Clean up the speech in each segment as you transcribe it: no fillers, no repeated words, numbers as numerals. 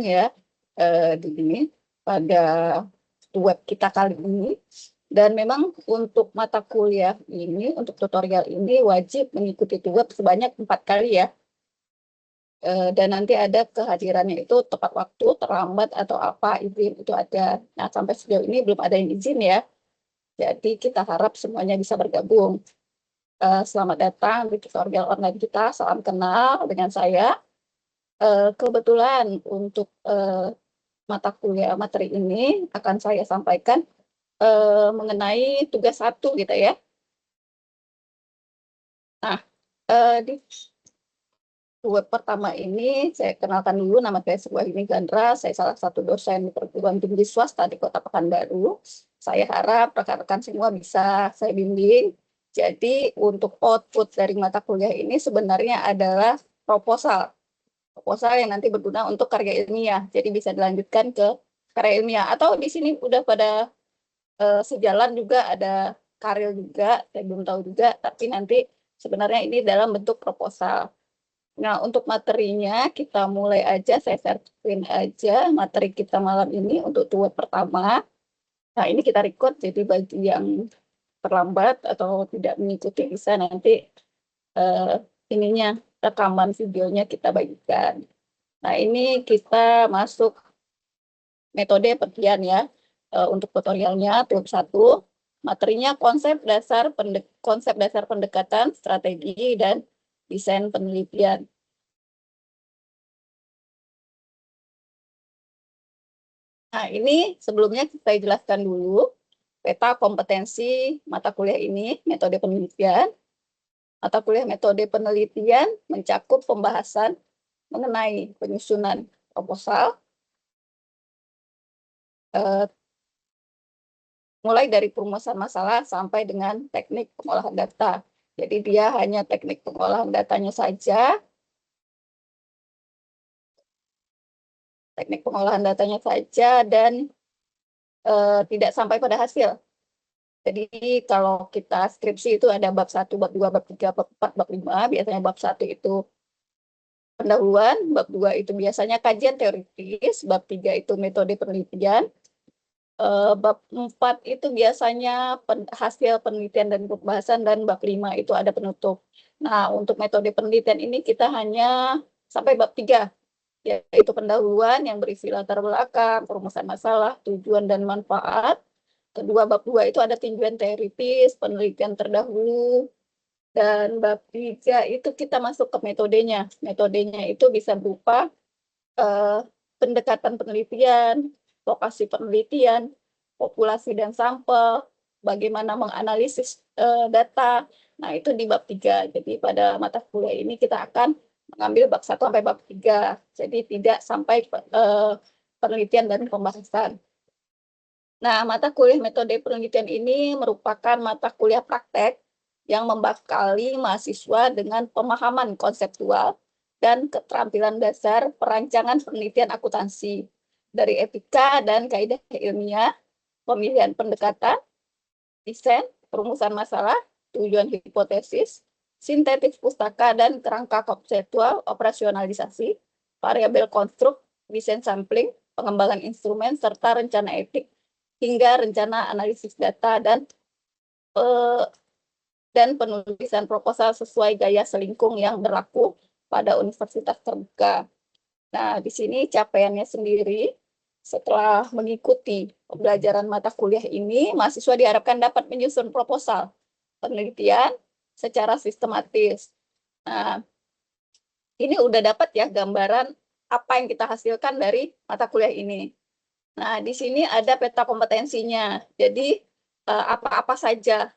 ya di sini pada web kita kali ini. Dan memang untuk mata kuliah ini, untuk tutorial ini wajib mengikuti web sebanyak 4 kali ya. Dan nanti ada kehadirannya itu tepat waktu, terlambat atau apa, izin itu ada. Nah, sampai sejauh ini belum ada yang izin ya. Jadi kita harap semuanya bisa bergabung. Selamat datang di tutorial online kita. Salam kenal dengan saya. Kebetulan untuk mata kuliah materi ini akan saya sampaikan mengenai tugas 1 gitu ya. Nah, di web pertama ini saya kenalkan dulu, nama saya Suwahini Gandra, saya salah satu dosen di perguruan tinggi swasta di Kota Pekanbaru. Saya harap rekan-rekan semua bisa saya bimbing. Jadi untuk output dari mata kuliah ini sebenarnya adalah proposal. Proposal yang nanti berguna untuk karya ilmiah. Jadi bisa dilanjutkan ke karya ilmiah. Atau di sini udah pada sejalan juga ada karya juga, saya belum tahu juga, tapi nanti sebenarnya ini dalam bentuk proposal. Nah, untuk materinya kita mulai aja, saya share screen aja materi kita malam ini untuk tugas pertama. Nah, ini kita record, jadi bagi yang terlambat atau tidak mengikuti bisa nanti ininya rekaman videonya kita bagikan. Nah, ini kita masuk metode penelitian ya. Untuk tutorialnya tugas 1, materinya konsep dasar pendekatan, strategi dan desain penelitian. Nah, ini sebelumnya saya jelaskan dulu peta kompetensi mata kuliah ini, metode penelitian. Mata kuliah metode penelitian mencakup pembahasan mengenai penyusunan proposal, mulai dari perumusan masalah sampai dengan teknik pengolahan data. Jadi dia hanya teknik pengolahan datanya saja, dan tidak sampai pada hasil. Jadi kalau kita skripsi itu ada bab 1, bab 2, bab 3, bab 4, bab 5. Biasanya bab 1 itu pendahuluan, bab 2 itu biasanya kajian teoritis, bab 3 itu metode penelitian, bab 4 itu biasanya hasil penelitian dan pembahasan, dan bab 5 itu ada penutup. Nah, untuk metode penelitian ini kita hanya sampai bab 3, yaitu pendahuluan yang berisi latar belakang, perumusan masalah, tujuan dan manfaat. Kedua, bab 2 itu ada tinjauan teoritis, penelitian terdahulu, dan bab 3 itu kita masuk ke metodenya. Metodenya itu bisa berupa pendekatan penelitian, lokasi penelitian, populasi dan sampel, bagaimana menganalisis data. Nah, itu di bab 3. Jadi pada mata kuliah ini kita akan mengambil bab 1 sampai bab 3. Jadi tidak sampai penelitian dan pembahasan. Nah, mata kuliah metode penelitian ini merupakan mata kuliah praktek yang membekali mahasiswa dengan pemahaman konseptual dan keterampilan dasar perancangan penelitian akuntansi dari etika dan kaidah ilmiah, pemilihan pendekatan, desain, perumusan masalah, tujuan hipotesis, sintetik pustaka dan kerangka konseptual, operasionalisasi, variabel konstruk, desain sampling, pengembangan instrumen, serta rencana etik hingga rencana analisis data dan penulisan proposal sesuai gaya selingkung yang berlaku pada universitas terbuka. Nah, di sini capaiannya sendiri, setelah mengikuti pembelajaran mata kuliah ini, mahasiswa diharapkan dapat menyusun proposal penelitian secara sistematis. Nah, ini udah dapat ya gambaran apa yang kita hasilkan dari mata kuliah ini. Nah, di sini ada peta kompetensinya. Jadi, apa-apa saja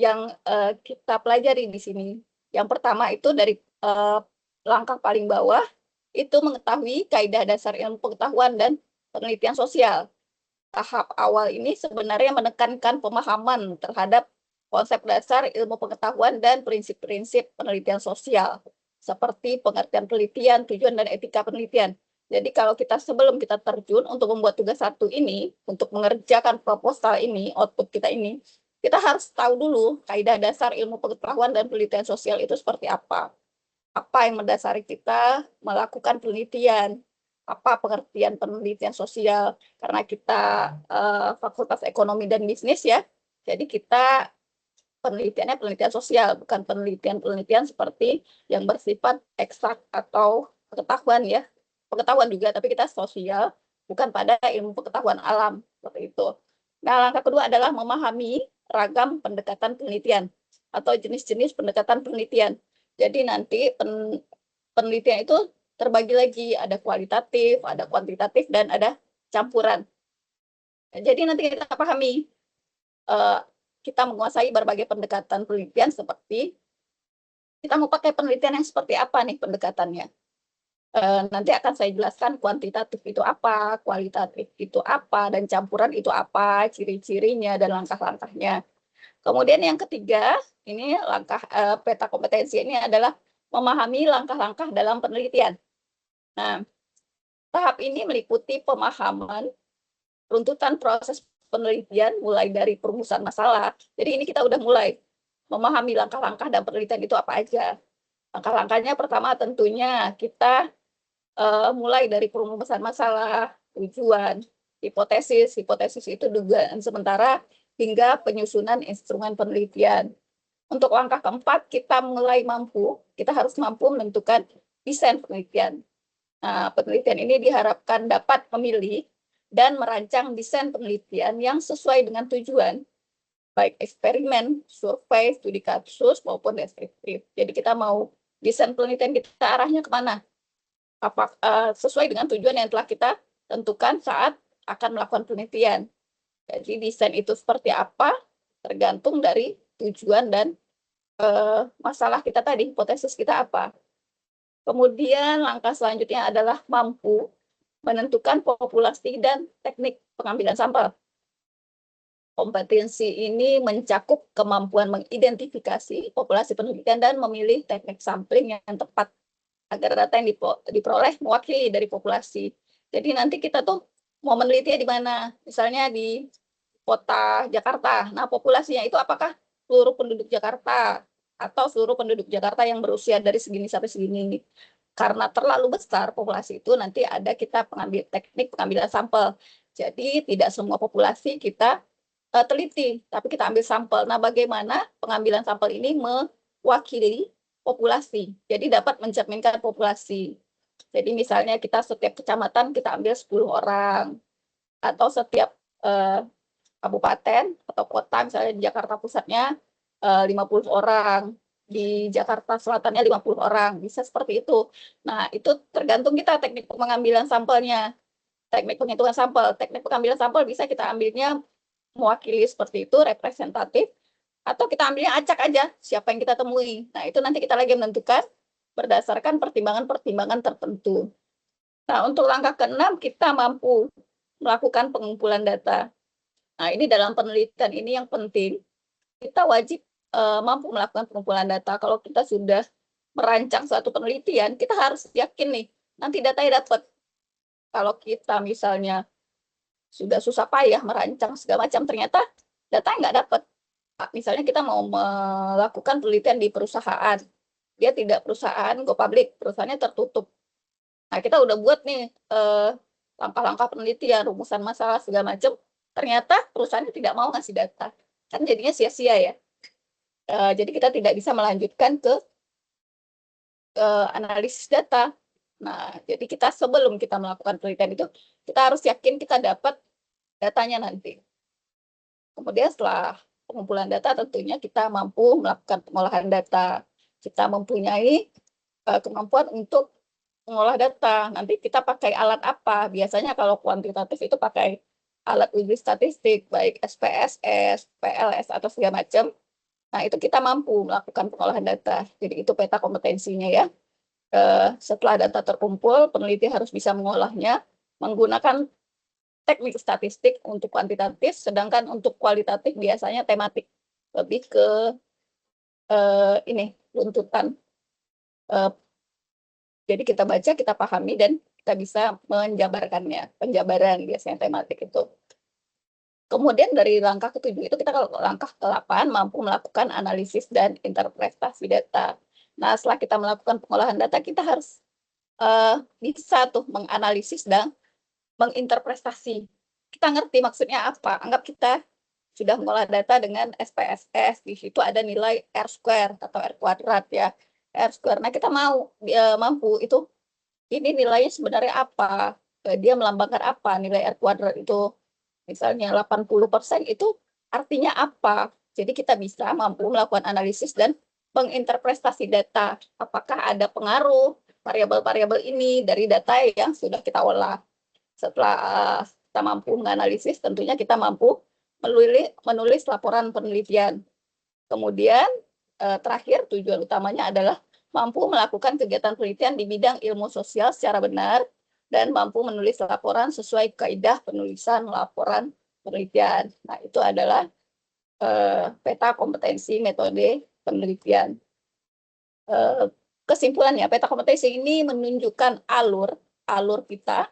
yang kita pelajari di sini. Yang pertama itu dari langkah paling bawah, itu mengetahui kaidah dasar ilmu pengetahuan dan penelitian sosial. Tahap awal ini sebenarnya menekankan pemahaman terhadap konsep dasar ilmu pengetahuan dan prinsip-prinsip penelitian sosial, seperti pengertian penelitian, tujuan, dan etika penelitian. Jadi kalau sebelum kita terjun untuk membuat tugas 1 ini, untuk mengerjakan proposal ini, output kita ini, kita harus tahu dulu kaidah dasar ilmu pengetahuan dan penelitian sosial itu seperti apa. Apa yang mendasari kita melakukan penelitian. apa pengertian penelitian sosial, karena kita Fakultas Ekonomi dan Bisnis ya. Jadi kita penelitiannya penelitian sosial, bukan penelitian-penelitian seperti yang bersifat eksak atau pengetahuan ya. Pengetahuan juga, tapi kita sosial, bukan pada ilmu pengetahuan alam, seperti itu. Nah, langkah kedua adalah memahami ragam pendekatan penelitian atau jenis-jenis pendekatan penelitian. Jadi nanti penelitian itu terbagi lagi, ada kualitatif, ada kuantitatif, dan ada campuran. Jadi nanti kita pahami, kita menguasai berbagai pendekatan penelitian seperti kita mau pakai penelitian yang seperti apa nih pendekatannya. Nanti akan saya jelaskan kuantitatif itu apa, kualitatif itu apa, dan campuran itu apa, ciri-cirinya, dan langkah-langkahnya. Kemudian yang ketiga, ini langkah peta kompetensi ini adalah memahami langkah-langkah dalam penelitian. Nah, tahap ini meliputi pemahaman runtutan proses penelitian mulai dari perumusan masalah. Jadi ini kita udah mulai memahami langkah-langkah dan penelitian itu apa aja. Langkah-langkahnya pertama tentunya kita mulai dari perumusan masalah, tujuan, hipotesis. Hipotesis itu dugaan sementara hingga penyusunan instrumen penelitian. Untuk langkah keempat, kita harus mampu menentukan desain penelitian. Nah, penelitian ini diharapkan dapat memilih dan merancang desain penelitian yang sesuai dengan tujuan, baik eksperimen, survei, studi kasus, maupun deskriptif. Jadi kita mau desain penelitian kita arahnya kemana? Sesuai dengan tujuan yang telah kita tentukan saat akan melakukan penelitian. Jadi desain itu seperti apa tergantung dari tujuan dan masalah kita tadi, hipotesis kita apa. Kemudian langkah selanjutnya adalah mampu menentukan populasi dan teknik pengambilan sampel. Kompetensi ini mencakup kemampuan mengidentifikasi populasi penelitian dan memilih teknik sampling yang tepat agar data yang diperoleh mewakili dari populasi. Jadi nanti kita tuh mau menelitinya di mana? Misalnya di kota Jakarta. Nah, populasinya itu apakah seluruh penduduk Jakarta atau seluruh penduduk Jakarta yang berusia dari segini sampai segini. Karena terlalu besar populasi itu, nanti ada kita teknik pengambilan sampel. Jadi tidak semua populasi kita teliti, tapi kita ambil sampel. Nah, bagaimana pengambilan sampel ini mewakili populasi. Jadi dapat mencerminkan populasi. Jadi misalnya kita setiap kecamatan kita ambil 10 orang. Atau setiap kabupaten atau kota, misalnya di Jakarta Pusatnya 50 orang. Di Jakarta Selatannya 50 orang. Bisa seperti itu. Nah, itu tergantung kita teknik pengambilan sampelnya. Teknik penghitungan sampel. Teknik pengambilan sampel bisa kita ambilnya mewakili seperti itu, representatif, atau kita ambilnya acak aja, siapa yang kita temui. Nah, itu nanti kita lagi menentukan berdasarkan pertimbangan-pertimbangan tertentu. Nah, untuk langkah keenam, kita mampu melakukan pengumpulan data. Nah, ini dalam penelitian ini yang penting, kita wajib mampu melakukan pengumpulan data. Kalau kita sudah merancang suatu penelitian, kita harus yakin nih, nanti datanya dapat. Kalau kita misalnya sudah susah payah merancang segala macam, ternyata datanya nggak dapat. Misalnya kita mau melakukan penelitian di perusahaan, dia tidak perusahaan go public, perusahaannya tertutup. Nah, kita udah buat nih langkah-langkah penelitian, rumusan masalah segala macam, ternyata perusahaannya tidak mau ngasih data, kan jadinya sia-sia ya. Jadi kita tidak bisa melanjutkan ke analisis data. Nah, jadi kita sebelum kita melakukan penelitian itu, kita harus yakin kita dapat datanya nanti. Kemudian setelah pengumpulan data tentunya kita mampu melakukan pengolahan data. Kita mempunyai kemampuan untuk mengolah data. Nanti kita pakai alat apa? Biasanya kalau kuantitatif itu pakai alat uji statistik, baik SPSS, PLS, atau segala macam. Nah, itu kita mampu melakukan pengolahan data. Jadi itu peta kompetensinya ya. Setelah data terkumpul, peneliti harus bisa mengolahnya menggunakan teknik statistik untuk kuantitatif, sedangkan untuk kualitatif biasanya tematik, lebih ke ini runtutan. Jadi kita baca, kita pahami, dan kita bisa menjabarkannya. Penjabaran biasanya tematik itu. Kemudian dari langkah ke-7 itu kita ke langkah ke-8 mampu melakukan analisis dan interpretasi data. Nah, setelah kita melakukan pengolahan data, kita harus bisa tuh menganalisis dan menginterpretasi. Kita ngerti maksudnya apa. Anggap kita sudah mengolah data dengan SPSS, di situ ada nilai R square atau R kuadrat ya. R square. Nah, kita mampu itu ini nilainya sebenarnya apa? Dia melambangkan apa nilai R kuadrat itu? Misalnya 80% itu artinya apa? Jadi kita bisa mampu melakukan analisis dan menginterpretasi data. Apakah ada pengaruh variabel-variabel ini dari data yang sudah kita olah. Setelah kita mampu menganalisis, tentunya kita mampu menulis laporan penelitian. Kemudian terakhir tujuan utamanya adalah mampu melakukan kegiatan penelitian di bidang ilmu sosial secara benar dan mampu menulis laporan sesuai kaidah penulisan laporan penelitian. Nah, itu adalah peta kompetensi metode penelitian. Kesimpulannya, peta kompetensi ini menunjukkan alur kita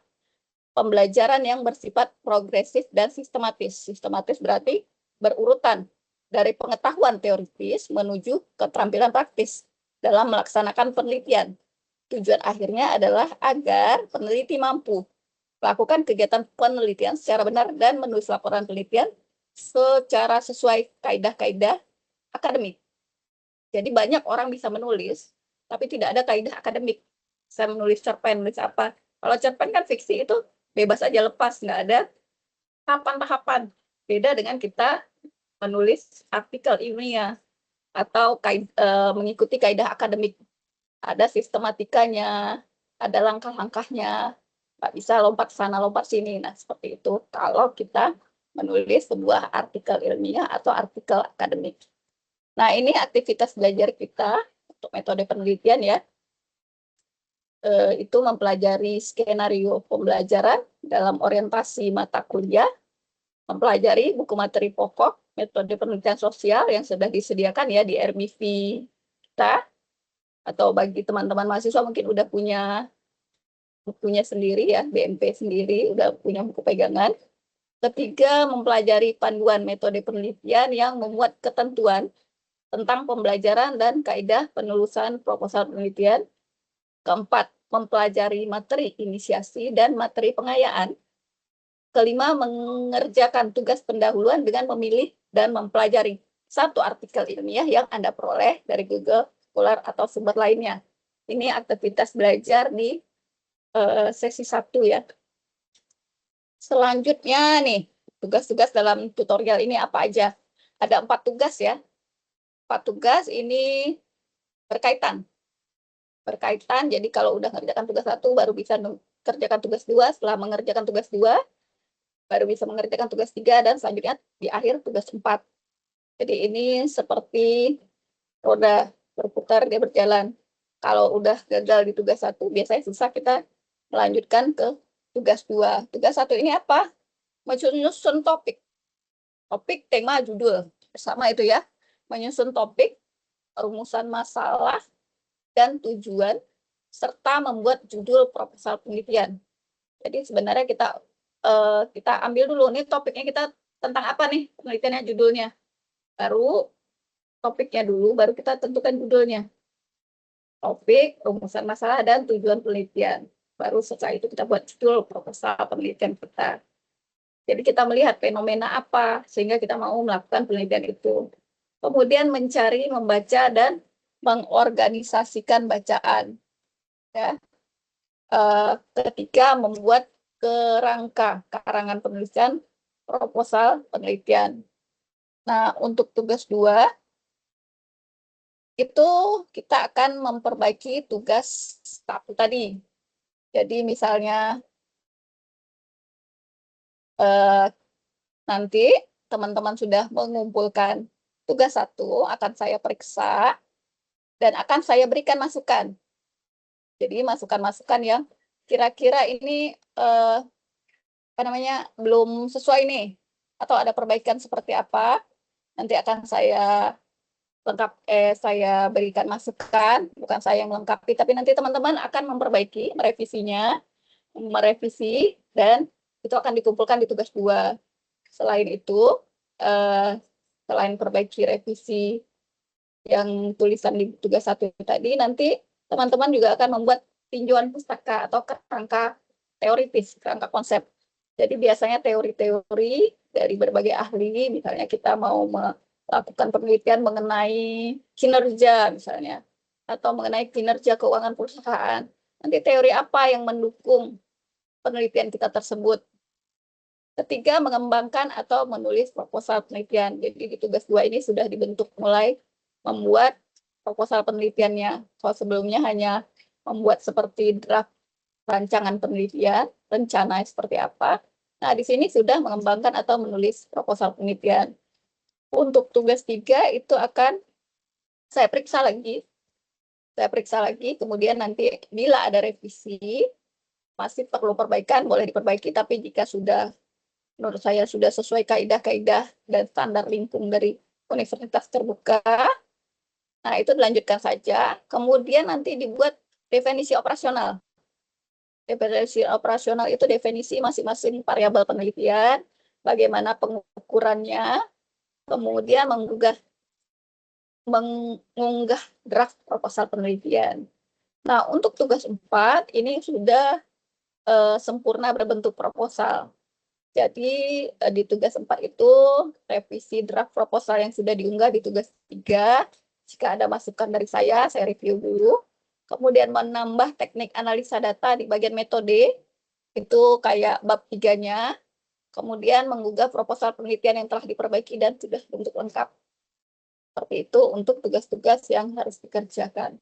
pembelajaran yang bersifat progresif dan sistematis. Sistematis berarti berurutan dari pengetahuan teoritis menuju keterampilan praktis dalam melaksanakan penelitian. Tujuan akhirnya adalah agar peneliti mampu melakukan kegiatan penelitian secara benar dan menulis laporan penelitian secara sesuai kaidah-kaidah akademik. Jadi banyak orang bisa menulis, tapi tidak ada kaidah akademik. Saya menulis cerpen, menulis apa. Kalau cerpen kan fiksi itu bebas aja lepas, nggak ada tahapan-tahapan. Beda dengan kita menulis artikel ilmiah atau mengikuti kaidah akademik. Ada sistematikanya, ada langkah-langkahnya, nggak bisa lompat sana, lompat sini. Nah, seperti itu kalau kita menulis sebuah artikel ilmiah atau artikel akademik. Nah, ini aktivitas belajar kita untuk metode penelitian ya. Itu mempelajari skenario pembelajaran dalam orientasi mata kuliah, mempelajari buku materi pokok metode penelitian sosial yang sudah disediakan ya di RBV kita, atau bagi teman-teman mahasiswa mungkin udah punya bukunya sendiri ya, BMP sendiri, udah punya buku pegangan. Ketiga, mempelajari panduan metode penelitian yang memuat ketentuan tentang pembelajaran dan kaidah penulisan proposal penelitian. Keempat, mempelajari materi inisiasi dan materi pengayaan. Kelima, mengerjakan tugas pendahuluan dengan memilih dan mempelajari satu artikel ilmiah yang Anda peroleh dari Google Scholar atau sumber lainnya. Ini aktivitas belajar di sesi 1 ya. Selanjutnya nih, tugas-tugas dalam tutorial ini apa aja? Ada 4 tugas ya. 4 tugas ini berkaitan. Jadi kalau udah mengerjakan tugas 1 baru bisa mengerjakan tugas 2, setelah mengerjakan tugas 2 baru bisa mengerjakan tugas 3 dan selanjutnya di akhir tugas 4. Jadi ini seperti roda berputar, dia berjalan. Kalau udah gagal di tugas 1 biasanya susah kita melanjutkan ke tugas 2. Tugas 1 ini apa? Menyusun topik, tema, judul. Bersama itu ya. Menyusun topik, rumusan masalah, dan tujuan, serta membuat judul proposal penelitian. Jadi sebenarnya kita ambil dulu nih topiknya kita tentang apa nih penelitiannya, judulnya. Baru topiknya dulu, baru kita tentukan judulnya. Topik, rumusan masalah, dan tujuan penelitian. Baru setelah itu kita buat judul proposal penelitian kita. Jadi kita melihat fenomena apa sehingga kita mau melakukan penelitian itu. Kemudian mencari, membaca, dan mengorganisasikan bacaan. Ya. Ketiga, membuat kerangka karangan penelitian proposal penelitian. Nah, untuk tugas 2, itu kita akan memperbaiki tugas 1 tadi. Jadi misalnya nanti teman-teman sudah mengumpulkan tugas 1, akan saya periksa dan akan saya berikan masukan. Jadi masukan-masukan yang kira-kira ini belum sesuai nih, atau ada perbaikan seperti apa, nanti akan saya saya berikan masukan, bukan saya yang melengkapi, tapi nanti teman-teman akan memperbaiki, merevisi, dan itu akan dikumpulkan di tugas 2. Selain itu, selain perbaiki revisi yang tulisan di tugas 1 tadi, nanti teman-teman juga akan membuat tinjauan pustaka atau kerangka teoritis, kerangka konsep. Jadi biasanya teori-teori dari berbagai ahli, misalnya kita mau melakukan penelitian mengenai kinerja misalnya, atau mengenai kinerja keuangan perusahaan. Nanti teori apa yang mendukung penelitian kita tersebut. Ketiga, mengembangkan atau menulis proposal penelitian. Jadi di tugas 2 ini sudah dibentuk mulai membuat proposal penelitiannya. Kalau sebelumnya hanya membuat seperti draft rancangan penelitian, rencana seperti apa. Nah, di sini sudah mengembangkan atau menulis proposal penelitian. Untuk tugas 3 itu akan saya periksa lagi. Kemudian nanti bila ada revisi, masih perlu perbaikan, boleh diperbaiki, tapi jika sudah menurut saya sudah sesuai kaidah-kaidah dan standar lingkung dari universitas terbuka, nah itu dilanjutkan saja. Kemudian nanti dibuat definisi operasional. Definisi operasional itu definisi masing-masing variabel penelitian, bagaimana pengukurannya, kemudian mengunggah draft proposal penelitian. Nah, untuk tugas 4 ini sudah sempurna berbentuk proposal. Jadi di tugas 4 itu revisi draft proposal yang sudah diunggah di tugas 3. Jika ada masukan dari saya review dulu. Kemudian menambah teknik analisa data di bagian metode, itu kayak bab 3-nya. Kemudian menggugah proposal penelitian yang telah diperbaiki dan sudah bentuk lengkap. Seperti itu untuk tugas-tugas yang harus dikerjakan.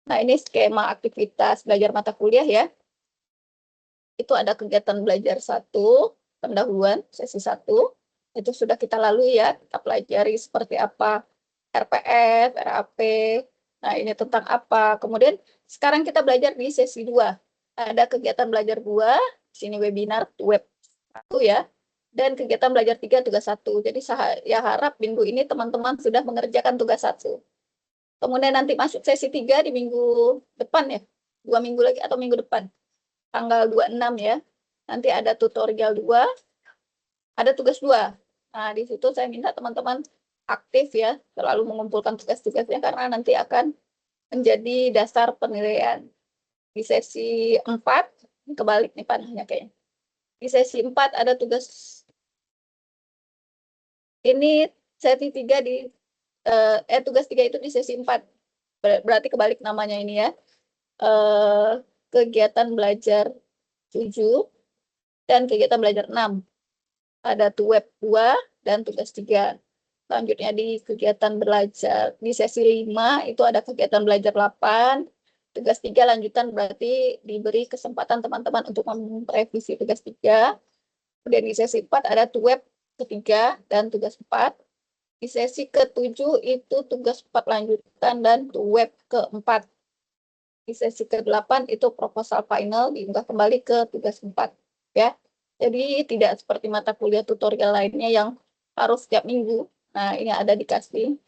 Nah, ini skema aktivitas belajar mata kuliah ya. Itu ada kegiatan belajar 1, pendahuluan sesi 1, itu sudah kita lalui ya, kita pelajari seperti apa RPF, RAP, nah ini tentang apa. Kemudian sekarang kita belajar di sesi 2, ada kegiatan belajar 2, sini webinar web 1 ya, dan kegiatan belajar 3 tugas 1. Jadi saya harap minggu ini teman-teman sudah mengerjakan tugas 1. Kemudian nanti masuk sesi 3 di minggu depan ya, 2 minggu lagi atau minggu depan, tanggal 26 ya. Nanti ada tutorial 2, ada tugas 2. Nah, di situ saya minta teman-teman aktif ya, selalu mengumpulkan tugas-tugasnya karena nanti akan menjadi dasar penilaian. Di sesi 4, kebalik nih panahnya kayaknya. Di sesi 4 ada tugas, ini sesi 3 di, tugas 3 itu di sesi 4. Berarti kebalik namanya ini ya. Kegiatan belajar 7 dan kegiatan belajar 6. Ada web 2 dan tugas 3. Selanjutnya di kegiatan belajar di sesi 5 itu ada kegiatan belajar 8. Tugas 3 lanjutan berarti diberi kesempatan teman-teman untuk merevisi tugas 3. Kemudian di sesi 4 ada web ketiga dan tugas 4. Di sesi ke-7 itu tugas 4 lanjutan dan web ke-4. Di sesi ke-8 itu proposal final diunggah kembali ke tugas 4 ya. Jadi tidak seperti mata kuliah tutorial lainnya yang harus setiap minggu. Nah, ini ada dikasih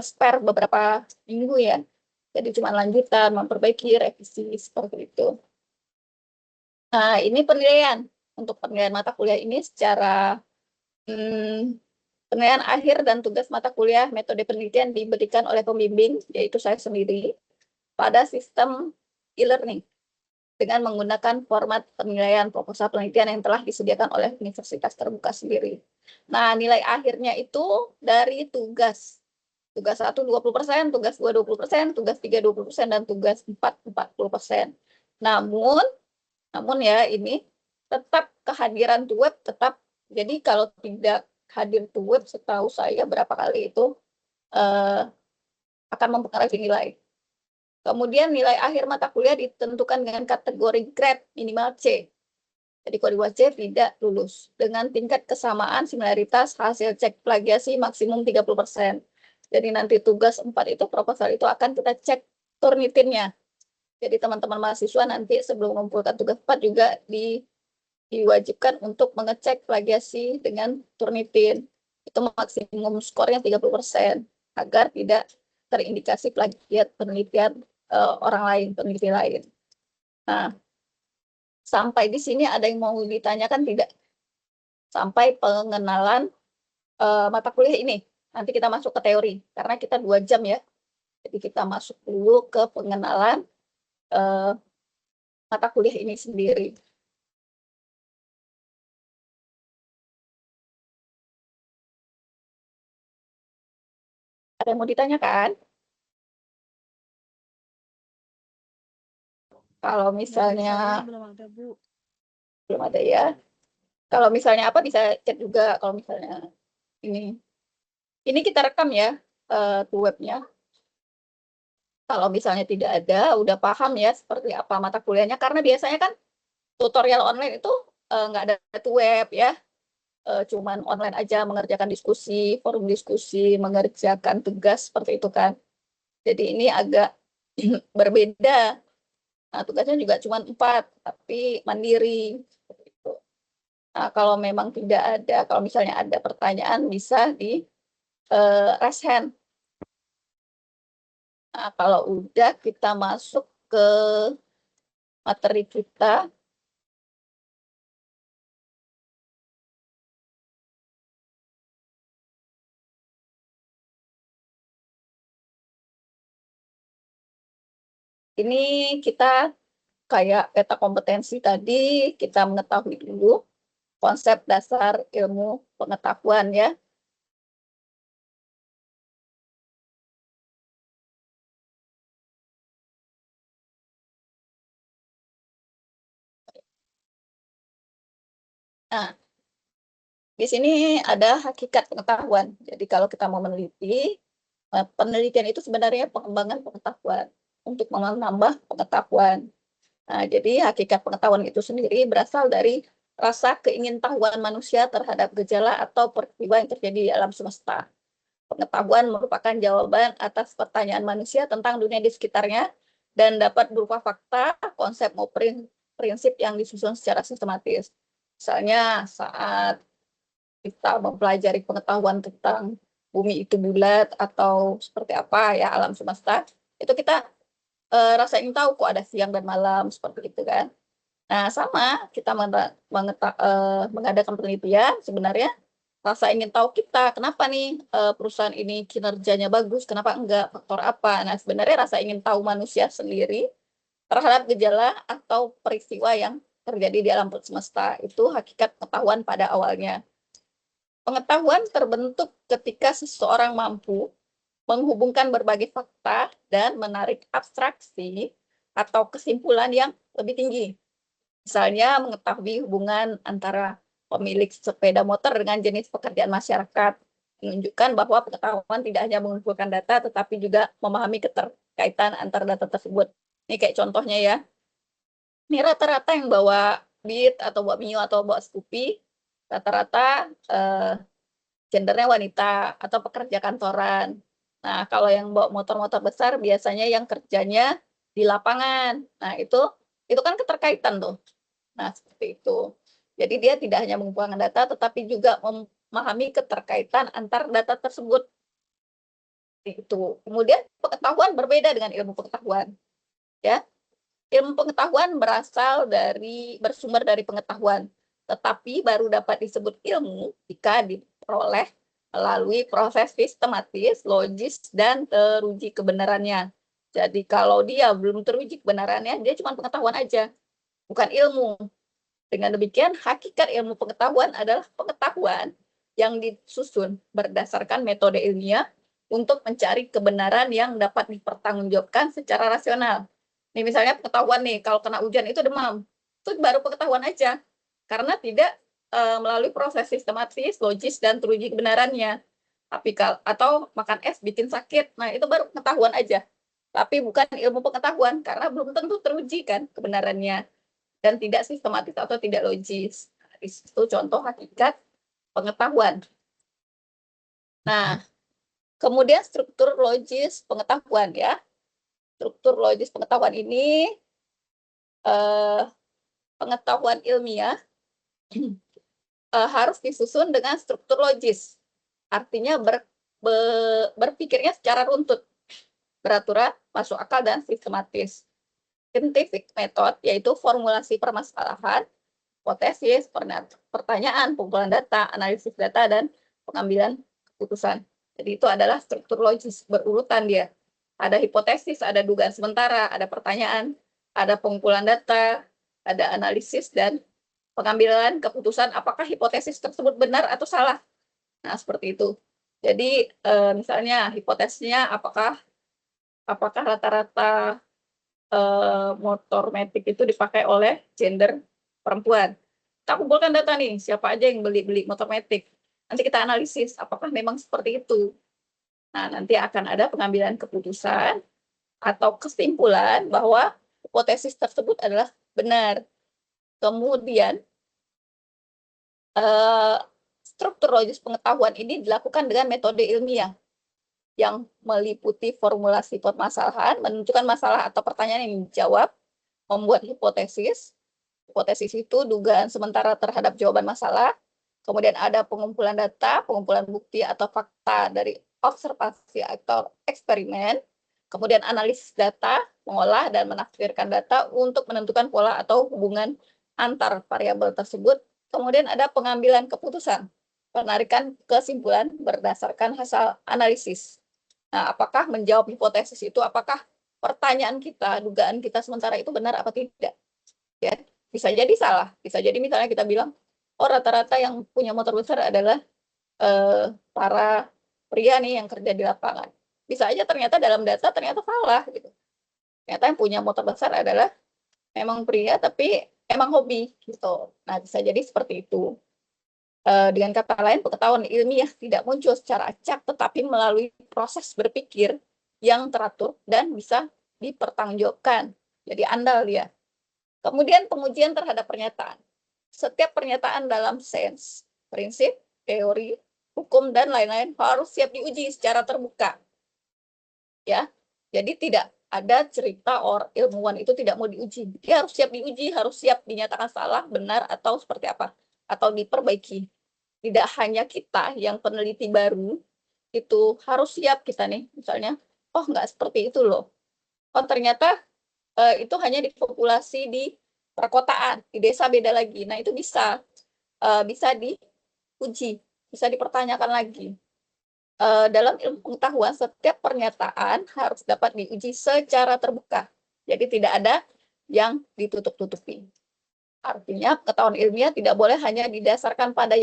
spare beberapa minggu ya. Jadi cuma lanjutan, memperbaiki, revisi, seperti itu. Nah, ini penilaian. Untuk penilaian mata kuliah ini secara penilaian akhir dan tugas mata kuliah metode penelitian diberikan oleh pembimbing, yaitu saya sendiri, pada sistem e-learning, dengan menggunakan format penilaian proposal penelitian yang telah disediakan oleh universitas terbuka sendiri. Nah, nilai akhirnya itu dari tugas. Tugas 1 20%, tugas 2 20%, tugas 3 20%, dan tugas 4 40%. Namun ya ini tetap kehadiran web tetap. Jadi kalau tidak hadir web, setahu saya berapa kali itu akan mempengaruhi nilai. Kemudian nilai akhir mata kuliah ditentukan dengan kategori grade minimal C. Jadi kalau di bawah C tidak lulus. Dengan tingkat kesamaan similaritas hasil cek plagiasi maksimum 30%. Jadi nanti tugas 4 itu, proposal itu akan kita cek Turnitinnya. Jadi teman-teman mahasiswa nanti sebelum mengumpulkan tugas 4 juga diwajibkan untuk mengecek plagiasi dengan Turnitin. Itu maksimum skornya 30%. Agar tidak terindikasi plagiat penelitian orang lain, peneliti lain. Nah, sampai di sini ada yang mau ditanyakan tidak? Sampai pengenalan mata kuliah ini. Nanti kita masuk ke teori, karena kita 2 jam ya. Jadi kita masuk dulu ke pengenalan mata kuliah ini sendiri. Ada yang mau ditanyakan? Kalau misalnya belum ada, Bu. belum ada ya. Kalau misalnya apa bisa chat juga kalau misalnya ini. Ini kita rekam ya ke webnya. Kalau misalnya tidak ada, udah paham ya seperti apa mata kuliahnya. Karena biasanya kan tutorial online itu nggak ada tuh web ya. Cuman online aja mengerjakan diskusi, forum diskusi, mengerjakan tugas seperti itu kan. Jadi ini agak berbeda. Nah, tugasnya juga cuma 4, tapi mandiri. Seperti itu. Nah, kalau memang tidak ada, kalau misalnya ada pertanyaan bisa di raise hand. Nah, kalau udah kita masuk ke materi kita. Ini kita kayak peta kompetensi tadi, kita mengetahui dulu konsep dasar ilmu pengetahuan ya. Nah, di sini ada hakikat pengetahuan. Jadi kalau kita mau meneliti, penelitian itu sebenarnya pengembangan pengetahuan untuk menambah pengetahuan. Nah, jadi hakikat pengetahuan itu sendiri berasal dari rasa keingintahuan manusia terhadap gejala atau peristiwa yang terjadi di alam semesta. Pengetahuan merupakan jawaban atas pertanyaan manusia tentang dunia di sekitarnya dan dapat berupa fakta, konsep maupun prinsip yang disusun secara sistematis. Misalnya saat kita mempelajari pengetahuan tentang bumi itu bulat atau seperti apa ya alam semesta, itu kita rasa ingin tahu kok ada siang dan malam seperti itu kan. Nah, sama kita mengadakan penelitian sebenarnya rasa ingin tahu kita kenapa nih perusahaan ini kinerjanya bagus, kenapa enggak, faktor apa. Nah, sebenarnya rasa ingin tahu manusia sendiri terhadap gejala atau peristiwa yang terjadi di alam semesta itu hakikat pengetahuan pada awalnya. Pengetahuan terbentuk ketika seseorang mampu menghubungkan berbagai fakta dan menarik abstraksi atau kesimpulan yang lebih tinggi. Misalnya mengetahui hubungan antara pemilik sepeda motor dengan jenis pekerjaan masyarakat, menunjukkan bahwa pengetahuan tidak hanya mengumpulkan data, tetapi juga memahami keterkaitan antar data tersebut. Ini kayak contohnya ya. Ini rata-rata yang bawa Beat atau bawa Mio atau bawa Scoopy, rata-rata gendernya wanita atau pekerja kantoran. Nah, kalau yang bawa motor-motor besar biasanya yang kerjanya di lapangan. Nah, itu kan keterkaitan tuh. Nah, seperti itu. Jadi dia tidak hanya mengumpulkan data, tetapi juga memahami keterkaitan antar data tersebut. Itu. Kemudian pengetahuan berbeda dengan ilmu pengetahuan. Ya, ilmu pengetahuan bersumber dari pengetahuan, tetapi baru dapat disebut ilmu jika diperoleh melalui proses sistematis, logis, dan teruji kebenarannya. Jadi kalau dia belum teruji kebenarannya, dia cuma pengetahuan aja, bukan ilmu. Dengan demikian, hakikat ilmu pengetahuan adalah pengetahuan yang disusun berdasarkan metode ilmiah untuk mencari kebenaran yang dapat dipertanggungjawabkan secara rasional. Nih misalnya pengetahuan nih, kalau kena hujan itu demam. Itu baru pengetahuan aja. Karena tidak melalui proses sistematis, logis, dan teruji kebenarannya. Tapi atau makan es bikin sakit, nah itu baru pengetahuan aja. Tapi bukan ilmu pengetahuan, karena belum tentu teruji kan kebenarannya dan tidak sistematis atau tidak logis. Itu contoh hakikat pengetahuan. Nah, kemudian struktur logis pengetahuan ya. Struktur logis pengetahuan ini pengetahuan ilmiah harus disusun dengan struktur logis. Artinya berpikirnya secara runtut, beraturan, masuk akal, dan sistematis. Scientific method yaitu formulasi permasalahan, hipotesis, pertanyaan, pengumpulan data, analisis data, dan pengambilan keputusan. Jadi itu adalah struktur logis berurutan dia. Ada hipotesis, ada dugaan sementara, ada pertanyaan, ada pengumpulan data, ada analisis, dan pengambilan keputusan apakah hipotesis tersebut benar atau salah. Nah, seperti itu. Jadi, misalnya hipotesisnya apakah rata-rata motor metik itu dipakai oleh gender perempuan. Kita kumpulkan data nih, siapa aja yang beli motor metik. Nanti kita analisis apakah memang seperti itu. Nah, nanti akan ada pengambilan keputusan atau kesimpulan bahwa hipotesis tersebut adalah benar. Kemudian, struktur logis pengetahuan ini dilakukan dengan metode ilmiah yang meliputi formulasi permasalahan, menentukan masalah atau pertanyaan yang dijawab, membuat hipotesis. Hipotesis itu dugaan sementara terhadap jawaban masalah. Kemudian ada pengumpulan data, pengumpulan bukti atau fakta dari observasi atau eksperimen. Kemudian analisis data, mengolah dan menafsirkan data untuk menentukan pola atau hubungan antar variabel tersebut. Kemudian ada pengambilan keputusan, penarikan kesimpulan berdasarkan hasil analisis. Nah, apakah menjawab hipotesis itu, apakah pertanyaan kita, dugaan kita sementara itu benar apa tidak? Ya, bisa jadi salah, bisa jadi misalnya kita bilang, oh rata-rata yang punya motor besar adalah para pria nih yang kerja di lapangan. Bisa aja ternyata dalam data ternyata salah gitu. Ternyata yang punya motor besar adalah memang pria tapi emang hobi gitu. Nah, bisa jadi seperti itu. Dengan kata lain, pengetahuan ilmiah tidak muncul secara acak, tetapi melalui proses berpikir yang teratur dan bisa dipertanggungjawabkan. Jadi andal dia. Kemudian pengujian terhadap pernyataan. Setiap pernyataan dalam sains, prinsip, teori, hukum, dan lain-lain harus siap diuji secara terbuka. Ya, jadi tidak ada cerita ilmuwan itu tidak mau diuji. Dia harus siap diuji, harus siap dinyatakan salah, benar, atau seperti apa, atau diperbaiki. Tidak hanya kita yang peneliti baru, itu harus siap kita nih, misalnya, oh nggak seperti itu loh. Oh ternyata itu hanya di populasi di perkotaan, di desa beda lagi. Nah itu bisa diuji, bisa dipertanyakan lagi. Dalam ilmu pengetahuan, setiap pernyataan harus dapat diuji secara terbuka. Jadi tidak ada yang ditutup-tutupi. Artinya pengetahuan ilmiah tidak boleh hanya didasarkan pada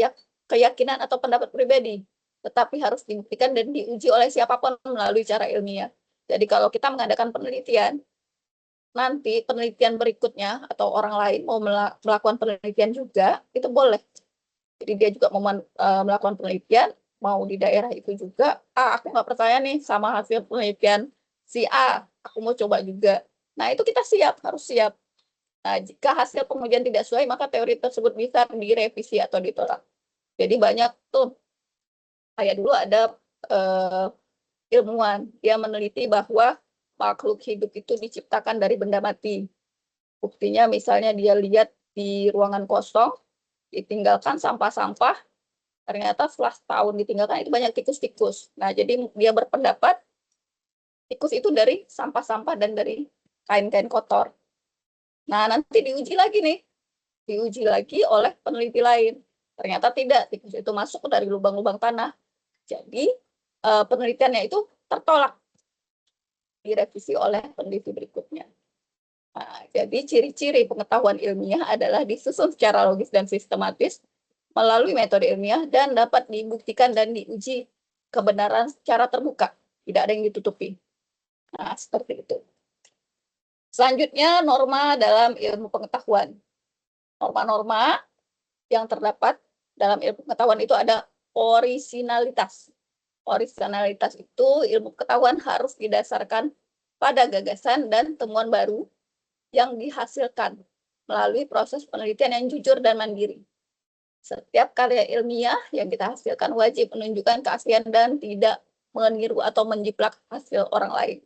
keyakinan atau pendapat pribadi, tetapi harus dibuktikan dan diuji oleh siapapun melalui cara ilmiah. Jadi kalau kita mengadakan penelitian, nanti penelitian berikutnya atau orang lain mau melakukan penelitian juga, itu boleh. Jadi dia juga mau melakukan penelitian, mau di daerah itu juga, aku nggak percaya nih sama hasil penelitian si A, aku mau coba juga. Nah itu kita siap, harus siap. Nah jika hasil pengujian tidak sesuai, maka teori tersebut bisa direvisi atau ditolak. Jadi banyak tuh, kayak dulu ada ilmuwan, dia meneliti bahwa makhluk hidup itu diciptakan dari benda mati. Buktinya misalnya dia lihat di ruangan kosong, ditinggalkan sampah-sampah, ternyata setelah setahun ditinggalkan itu banyak tikus-tikus. Nah, jadi dia berpendapat tikus itu dari sampah-sampah dan dari kain-kain kotor. Nah, nanti diuji lagi nih. Diuji lagi oleh peneliti lain. Ternyata tidak, tikus itu masuk dari lubang-lubang tanah. Jadi, penelitiannya itu tertolak. Direvisi oleh peneliti berikutnya. Nah, jadi ciri-ciri pengetahuan ilmiah adalah disusun secara logis dan sistematis melalui metode ilmiah dan dapat dibuktikan dan diuji kebenaran secara terbuka. Tidak ada yang ditutupi. Nah, seperti itu. Selanjutnya, norma dalam ilmu pengetahuan. Norma-norma yang terdapat dalam ilmu pengetahuan itu ada orisinalitas. Orisinalitas itu ilmu pengetahuan harus didasarkan pada gagasan dan temuan baru yang dihasilkan melalui proses penelitian yang jujur dan mandiri. Setiap karya ilmiah yang kita hasilkan wajib menunjukkan keaslian dan tidak meniru atau menjiplak hasil orang lain.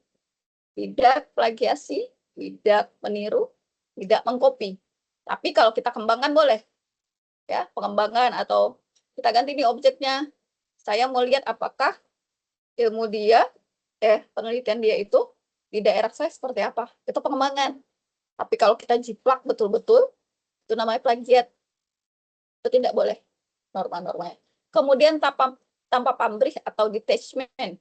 Tidak plagiasi, tidak meniru, tidak mengkopi. Tapi kalau kita kembangkan boleh. Ya, pengembangan atau kita ganti nih objeknya. Saya mau lihat apakah ilmu dia, penelitian dia itu di daerah saya seperti apa. Itu pengembangan. Tapi kalau kita jiplak betul-betul, itu namanya plagiat. Itu tidak boleh norma-normanya. Kemudian tanpa pamrih atau detachment.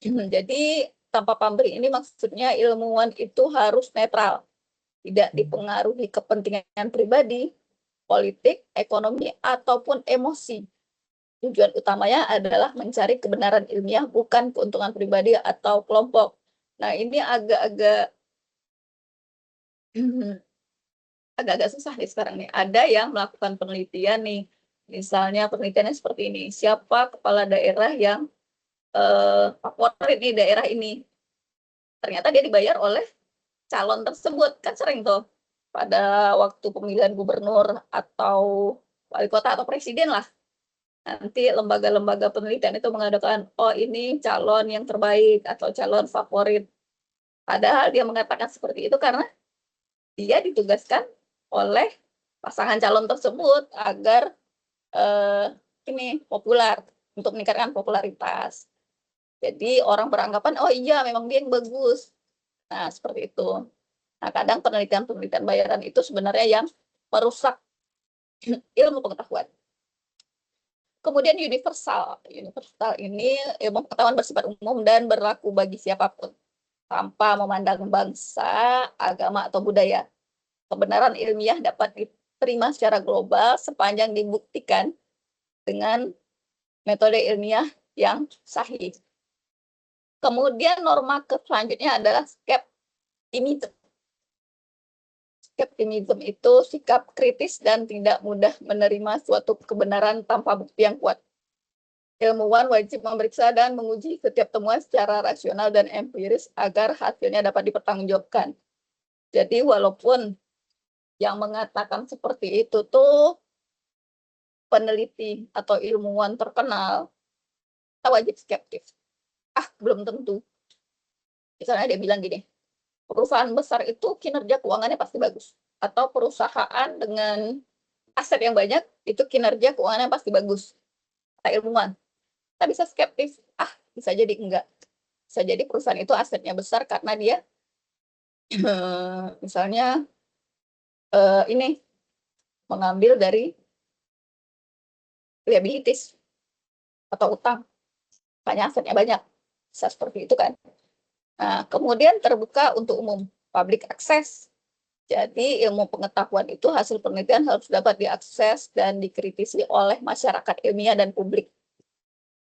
Jadi tanpa pamrih ini maksudnya ilmuwan itu harus netral. tidak dipengaruhi kepentingan pribadi, politik, ekonomi, ataupun emosi. Tujuan utamanya adalah mencari kebenaran ilmiah, bukan keuntungan pribadi atau kelompok. Nah, ini agak-agak agak-agak susah nih sekarang nih. Ada yang melakukan penelitian nih, misalnya penelitiannya seperti ini. Siapa kepala daerah yang favorit nih daerah ini? Ternyata dia dibayar oleh calon tersebut. Kan sering tuh pada waktu pemilihan gubernur atau wali kota atau presiden lah. Nanti lembaga-lembaga penelitian itu mengadakan, oh ini calon yang terbaik atau calon favorit. Padahal dia mengatakan seperti itu karena dia ditugaskan oleh pasangan calon tersebut agar ini populer, untuk meningkatkan popularitas. Jadi orang beranggapan, oh iya memang dia yang bagus. Nah, seperti itu. Nah, kadang penelitian-penelitian bayaran itu sebenarnya yang merusak ilmu pengetahuan. Kemudian universal. Universal ini ilmu pengetahuan bersifat umum dan berlaku bagi siapapun, tanpa memandang bangsa, agama, atau budaya. Kebenaran ilmiah dapat diterima secara global sepanjang dibuktikan dengan metode ilmiah yang sahih. Kemudian norma selanjutnya adalah skeptisisme. Skeptisisme itu sikap kritis dan tidak mudah menerima suatu kebenaran tanpa bukti yang kuat. Ilmuwan wajib memeriksa dan menguji setiap temuan secara rasional dan empiris agar hasilnya dapat dipertanggungjawabkan. Jadi walaupun yang mengatakan seperti itu tuh peneliti atau ilmuwan terkenal, kita wajib skeptis. Belum tentu. Misalnya dia bilang gini, perusahaan besar itu kinerja keuangannya pasti bagus. Atau perusahaan dengan aset yang banyak, itu kinerja keuangannya pasti bagus. Kata ilmuwan. Kita bisa skeptis, bisa jadi enggak. Bisa jadi perusahaan itu asetnya besar karena dia misalnya ini mengambil dari liabilities atau utang, makanya asetnya banyak. Bisa seperti itu kan. Nah, kemudian terbuka untuk umum, public access. Jadi ilmu pengetahuan itu hasil penelitian harus dapat diakses dan dikritisi oleh masyarakat ilmiah dan publik.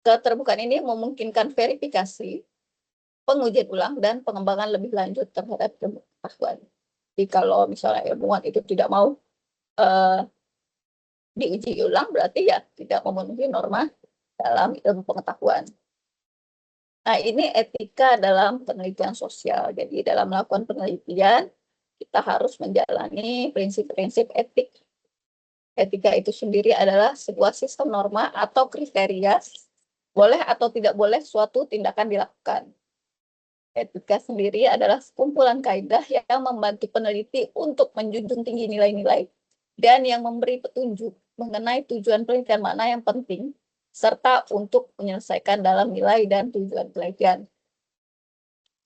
Keterbukaan ini memungkinkan verifikasi, pengujian ulang, dan pengembangan lebih lanjut terhadap ilmu pengetahuan. Jadi kalau misalnya ilmuwan itu tidak mau diuji ulang, berarti ya tidak memenuhi norma dalam ilmu pengetahuan. Nah, ini etika dalam penelitian sosial. Jadi dalam melakukan penelitian, kita harus menjalani prinsip-prinsip etik. Etika itu sendiri adalah sebuah sistem norma atau kriteria boleh atau tidak boleh suatu tindakan dilakukan. Etika sendiri adalah sekumpulan kaidah yang membantu peneliti untuk menjunjung tinggi nilai-nilai dan yang memberi petunjuk mengenai tujuan penelitian mana yang penting, serta untuk menyelesaikan dalam nilai dan tujuan penelitian.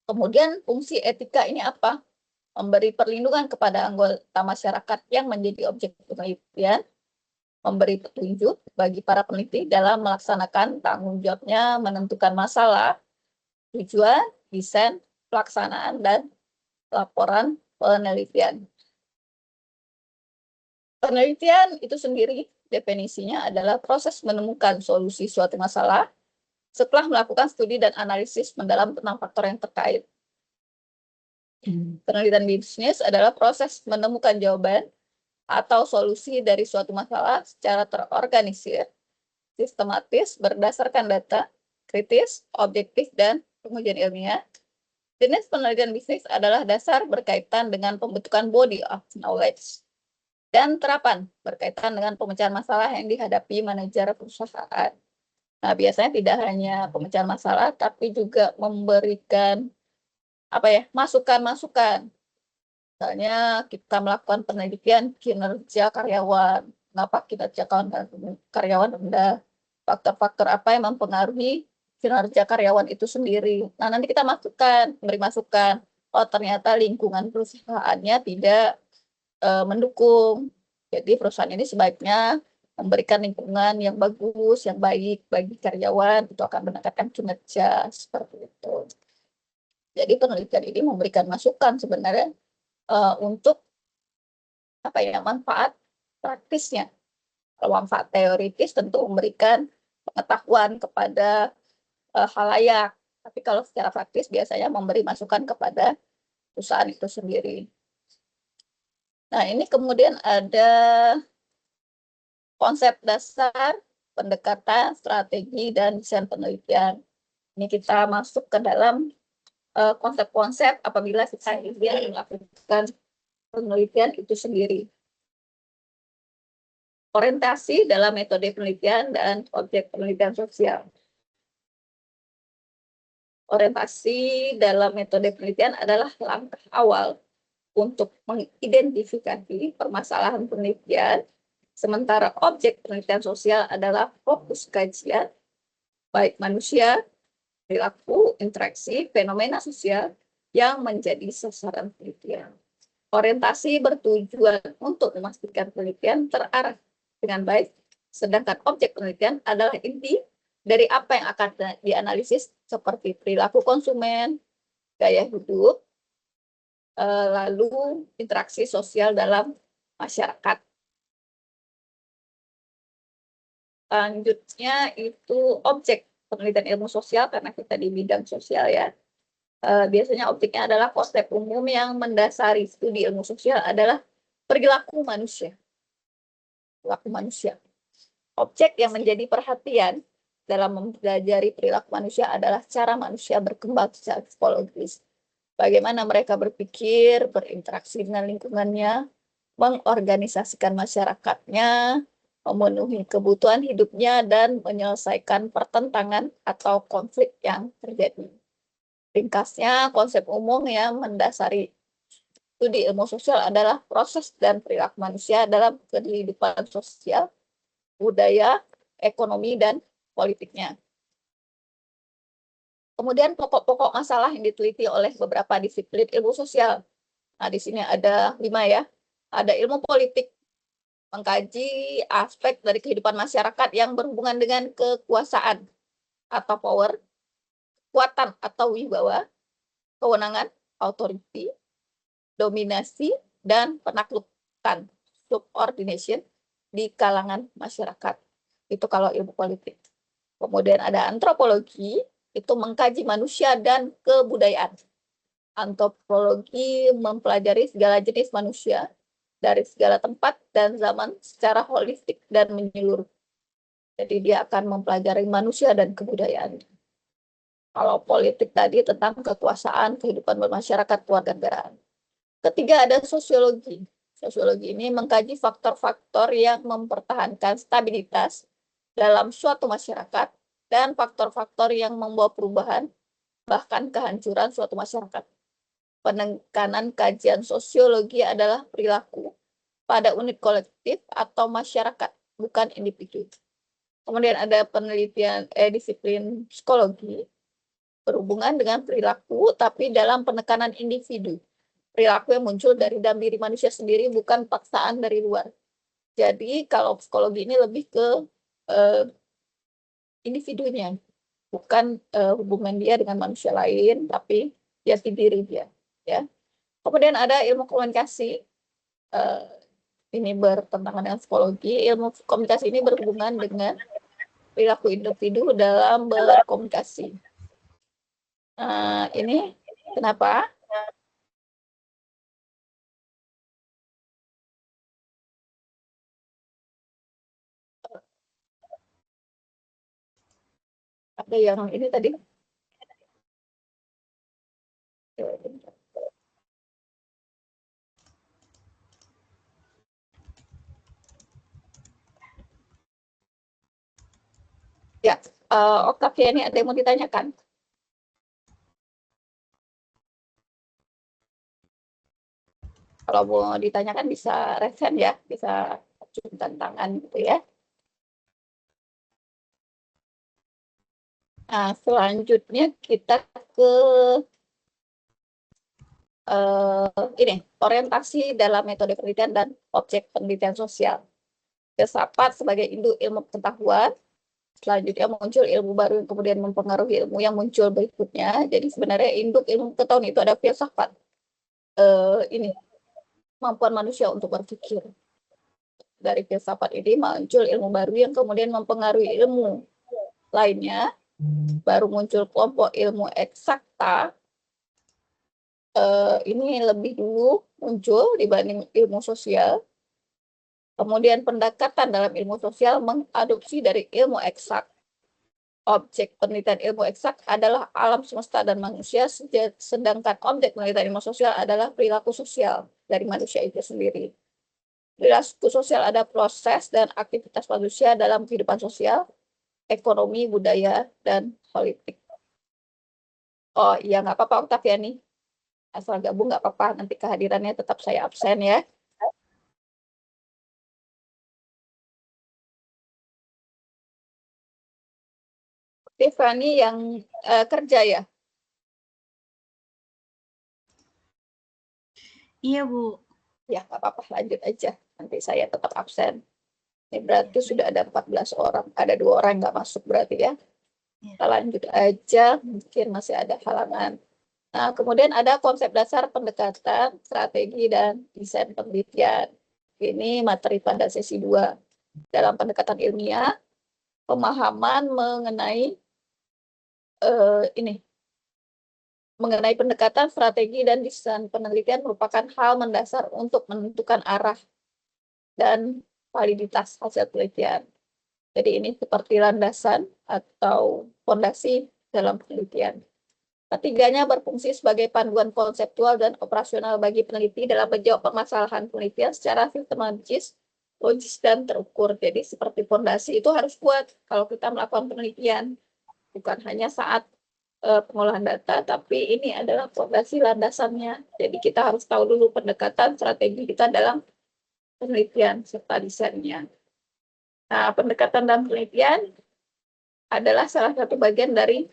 Kemudian fungsi etika ini apa? Memberi perlindungan kepada anggota masyarakat yang menjadi objek penelitian, memberi petunjuk bagi para peneliti dalam melaksanakan tanggung jawabnya, menentukan masalah, tujuan, desain, pelaksanaan, dan laporan penelitian. Penelitian itu sendiri definisinya adalah proses menemukan solusi suatu masalah setelah melakukan studi dan analisis mendalam tentang faktor yang terkait. Penelitian bisnis adalah proses menemukan jawaban atau solusi dari suatu masalah secara terorganisir, sistematis, berdasarkan data, kritis, objektif, dan pengujian ilmiah. Jenis penelitian bisnis adalah dasar berkaitan dengan pembentukan body of knowledge dan terapan berkaitan dengan pemecahan masalah yang dihadapi manajer perusahaan. Nah, biasanya tidak hanya pemecahan masalah, tapi juga memberikan masukan-masukan. Misalnya kita melakukan penelitian kinerja karyawan, kenapa kinerja karyawan rendah, faktor-faktor apa yang mempengaruhi kinerja karyawan itu sendiri. Nah, nanti kita beri masukan, oh ternyata lingkungan perusahaannya tidak mendukung. Jadi perusahaan ini sebaiknya memberikan lingkungan yang bagus, yang baik bagi karyawan, itu akan meningkatkan kinerja, seperti itu. Jadi penelitian ini memberikan masukan sebenarnya untuk apa ya, manfaat praktisnya. Kalau manfaat teoritis tentu memberikan pengetahuan kepada halayak, tapi kalau secara praktis biasanya memberi masukan kepada perusahaan itu sendiri. Nah, ini kemudian ada konsep dasar, pendekatan, strategi, dan desain penelitian. Ini kita masuk ke dalam konsep-konsep apabila kita ingin melakukan penelitian itu sendiri. Orientasi dalam metode penelitian dan objek penelitian sosial. Orientasi dalam metode penelitian adalah langkah awal untuk mengidentifikasi permasalahan penelitian, sementara objek penelitian sosial adalah fokus kajian, baik manusia, perilaku, interaksi, fenomena sosial yang menjadi sasaran penelitian. Orientasi bertujuan untuk memastikan penelitian terarah dengan baik, sedangkan objek penelitian adalah inti dari apa yang akan dianalisis seperti perilaku konsumen, gaya hidup, lalu interaksi sosial dalam masyarakat. Selanjutnya itu objek penelitian ilmu sosial, karena kita di bidang sosial ya. Biasanya objeknya adalah konsep umum yang mendasari studi ilmu sosial adalah perilaku manusia. Perilaku manusia. Objek yang menjadi perhatian dalam mempelajari perilaku manusia adalah cara manusia berkembang secara psikologis. Bagaimana mereka berpikir, berinteraksi dengan lingkungannya, mengorganisasikan masyarakatnya, memenuhi kebutuhan hidupnya, dan menyelesaikan pertentangan atau konflik yang terjadi. Ringkasnya, konsep umum yang mendasari studi ilmu sosial adalah proses dan perilaku manusia dalam kehidupan sosial, budaya, ekonomi, dan politiknya. Kemudian pokok-pokok masalah yang diteliti oleh beberapa disiplin ilmu sosial. Nah, di sini ada 5 ya. Ada ilmu politik, mengkaji aspek dari kehidupan masyarakat yang berhubungan dengan kekuasaan atau power, kekuatan atau wibawa, kewenangan, authority, dominasi, dan penaklukan, subordination, di kalangan masyarakat. Itu kalau ilmu politik. Kemudian ada antropologi, itu mengkaji manusia dan kebudayaan. Antropologi mempelajari segala jenis manusia dari segala tempat dan zaman secara holistik dan menyeluruh. Jadi dia akan mempelajari manusia dan kebudayaan. Kalau politik tadi tentang kekuasaan, kehidupan bermasyarakat, kewarganegaraan. Ketiga ada sosiologi. Sosiologi ini mengkaji faktor-faktor yang mempertahankan stabilitas dalam suatu masyarakat dan faktor-faktor yang membawa perubahan, bahkan kehancuran suatu masyarakat. Penekanan kajian sosiologi adalah perilaku pada unit kolektif atau masyarakat, bukan individu. Kemudian ada penelitian disiplin psikologi, berhubungan dengan perilaku, tapi dalam penekanan individu. Perilaku yang muncul dari dalam diri manusia sendiri, bukan paksaan dari luar. Jadi kalau psikologi ini lebih ke individunya, bukan hubungan dia dengan manusia lain, tapi jati diri dia. Ya. Kemudian ada ilmu komunikasi, ini bertentangan dengan psikologi. Ilmu komunikasi ini berhubungan dengan perilaku individu dalam berkomunikasi. Ini kenapa? Ada yang ini tadi. Ya, Octavia, ini ada yang mau ditanyakan? Kalau mau ditanyakan bisa resen ya, bisa acungkan tangan gitu ya. Nah, selanjutnya kita ke ini, orientasi dalam metode penelitian dan objek penelitian sosial. Filsafat sebagai induk ilmu pengetahuan, selanjutnya muncul ilmu baru yang kemudian mempengaruhi ilmu yang muncul berikutnya. Jadi sebenarnya induk ilmu pengetahuan itu ada filsafat. Ini kemampuan manusia untuk berpikir. Dari filsafat ini muncul ilmu baru yang kemudian mempengaruhi ilmu lainnya. Baru muncul kelompok ilmu eksakta. Ini lebih dulu muncul dibanding ilmu sosial. Kemudian pendekatan dalam ilmu sosial mengadopsi dari ilmu eksak. Objek penelitian ilmu eksak adalah alam semesta dan manusia, sedangkan objek penelitian ilmu sosial adalah perilaku sosial dari manusia itu sendiri. Perilaku sosial ada proses dan aktivitas manusia dalam kehidupan sosial, ekonomi, budaya, dan politik. Oh iya, nggak apa-apa Oktaviani. Asal gabung nggak apa-apa, nanti kehadirannya tetap saya absen ya. Tiffany yang kerja ya? Iya, Bu. Ya, nggak apa-apa, lanjut aja. Nanti saya tetap absen. Ini berarti sudah ada 14 orang. Ada 2 orang yang nggak masuk berarti ya. Kita lanjut aja, mungkin masih ada halangan. Nah, kemudian ada konsep dasar pendekatan, strategi, dan desain penelitian. Ini materi pada sesi 2. Dalam pendekatan ilmiah, pemahaman mengenai mengenai pendekatan, strategi, dan desain penelitian merupakan hal mendasar untuk menentukan arah dan validitas hasil penelitian. Jadi ini seperti landasan atau fondasi dalam penelitian. Ketiganya berfungsi sebagai panduan konseptual dan operasional bagi peneliti dalam menjawab permasalahan penelitian secara sistematis, logis, dan terukur. Jadi seperti fondasi itu harus kuat kalau kita melakukan penelitian. Bukan hanya saat pengolahan data, tapi ini adalah fondasi landasannya. Jadi kita harus tahu dulu pendekatan strategi kita dalam penelitian serta desainnya. Nah, pendekatan dalam penelitian adalah salah satu bagian dari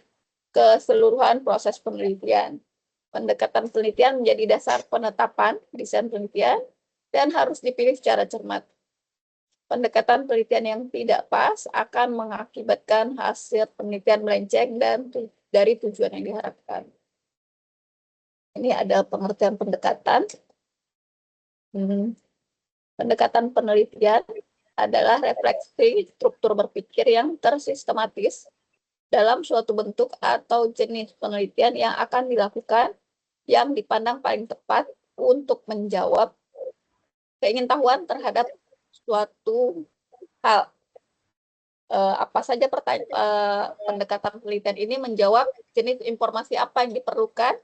keseluruhan proses penelitian. Pendekatan penelitian menjadi dasar penetapan desain penelitian dan harus dipilih secara cermat. Pendekatan penelitian yang tidak pas akan mengakibatkan hasil penelitian melenceng dan dari tujuan yang diharapkan. Ini ada pengertian pendekatan. Pendekatan penelitian adalah refleksi struktur berpikir yang tersistematis dalam suatu bentuk atau jenis penelitian yang akan dilakukan yang dipandang paling tepat untuk menjawab keingintahuan terhadap suatu hal. Apa saja pendekatan penelitian ini menjawab jenis informasi apa yang diperlukan,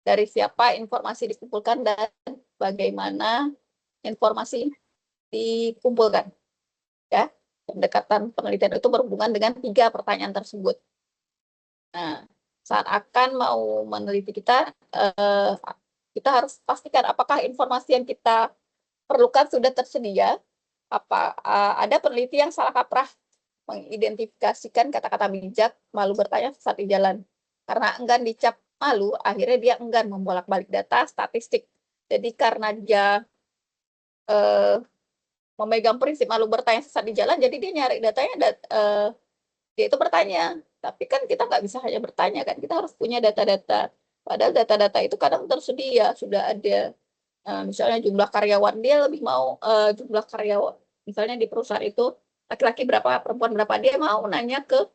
dari siapa informasi dikumpulkan, dan bagaimana informasi dikumpulkan. Ya, pendekatan penelitian itu berhubungan dengan 3 pertanyaan tersebut. Nah, saat akan mau meneliti kita harus pastikan apakah informasi yang kita perlukan sudah tersedia. Apa ada peneliti yang salah kaprah mengidentifikasikan kata-kata bijak malu bertanya saat di jalan. Karena enggan dicap malu, akhirnya dia enggan membolak-balik data statistik. Jadi karena dia memegang prinsip malu bertanya saat di jalan, jadi dia nyari datanya, dia itu bertanya. Tapi kan kita nggak bisa hanya bertanya, kan kita harus punya data-data. Padahal data-data itu kadang tersedia, sudah ada. Misalnya jumlah karyawan, dia lebih mau jumlah karyawan. Misalnya di perusahaan itu, laki-laki berapa, perempuan berapa, dia mau nanya ke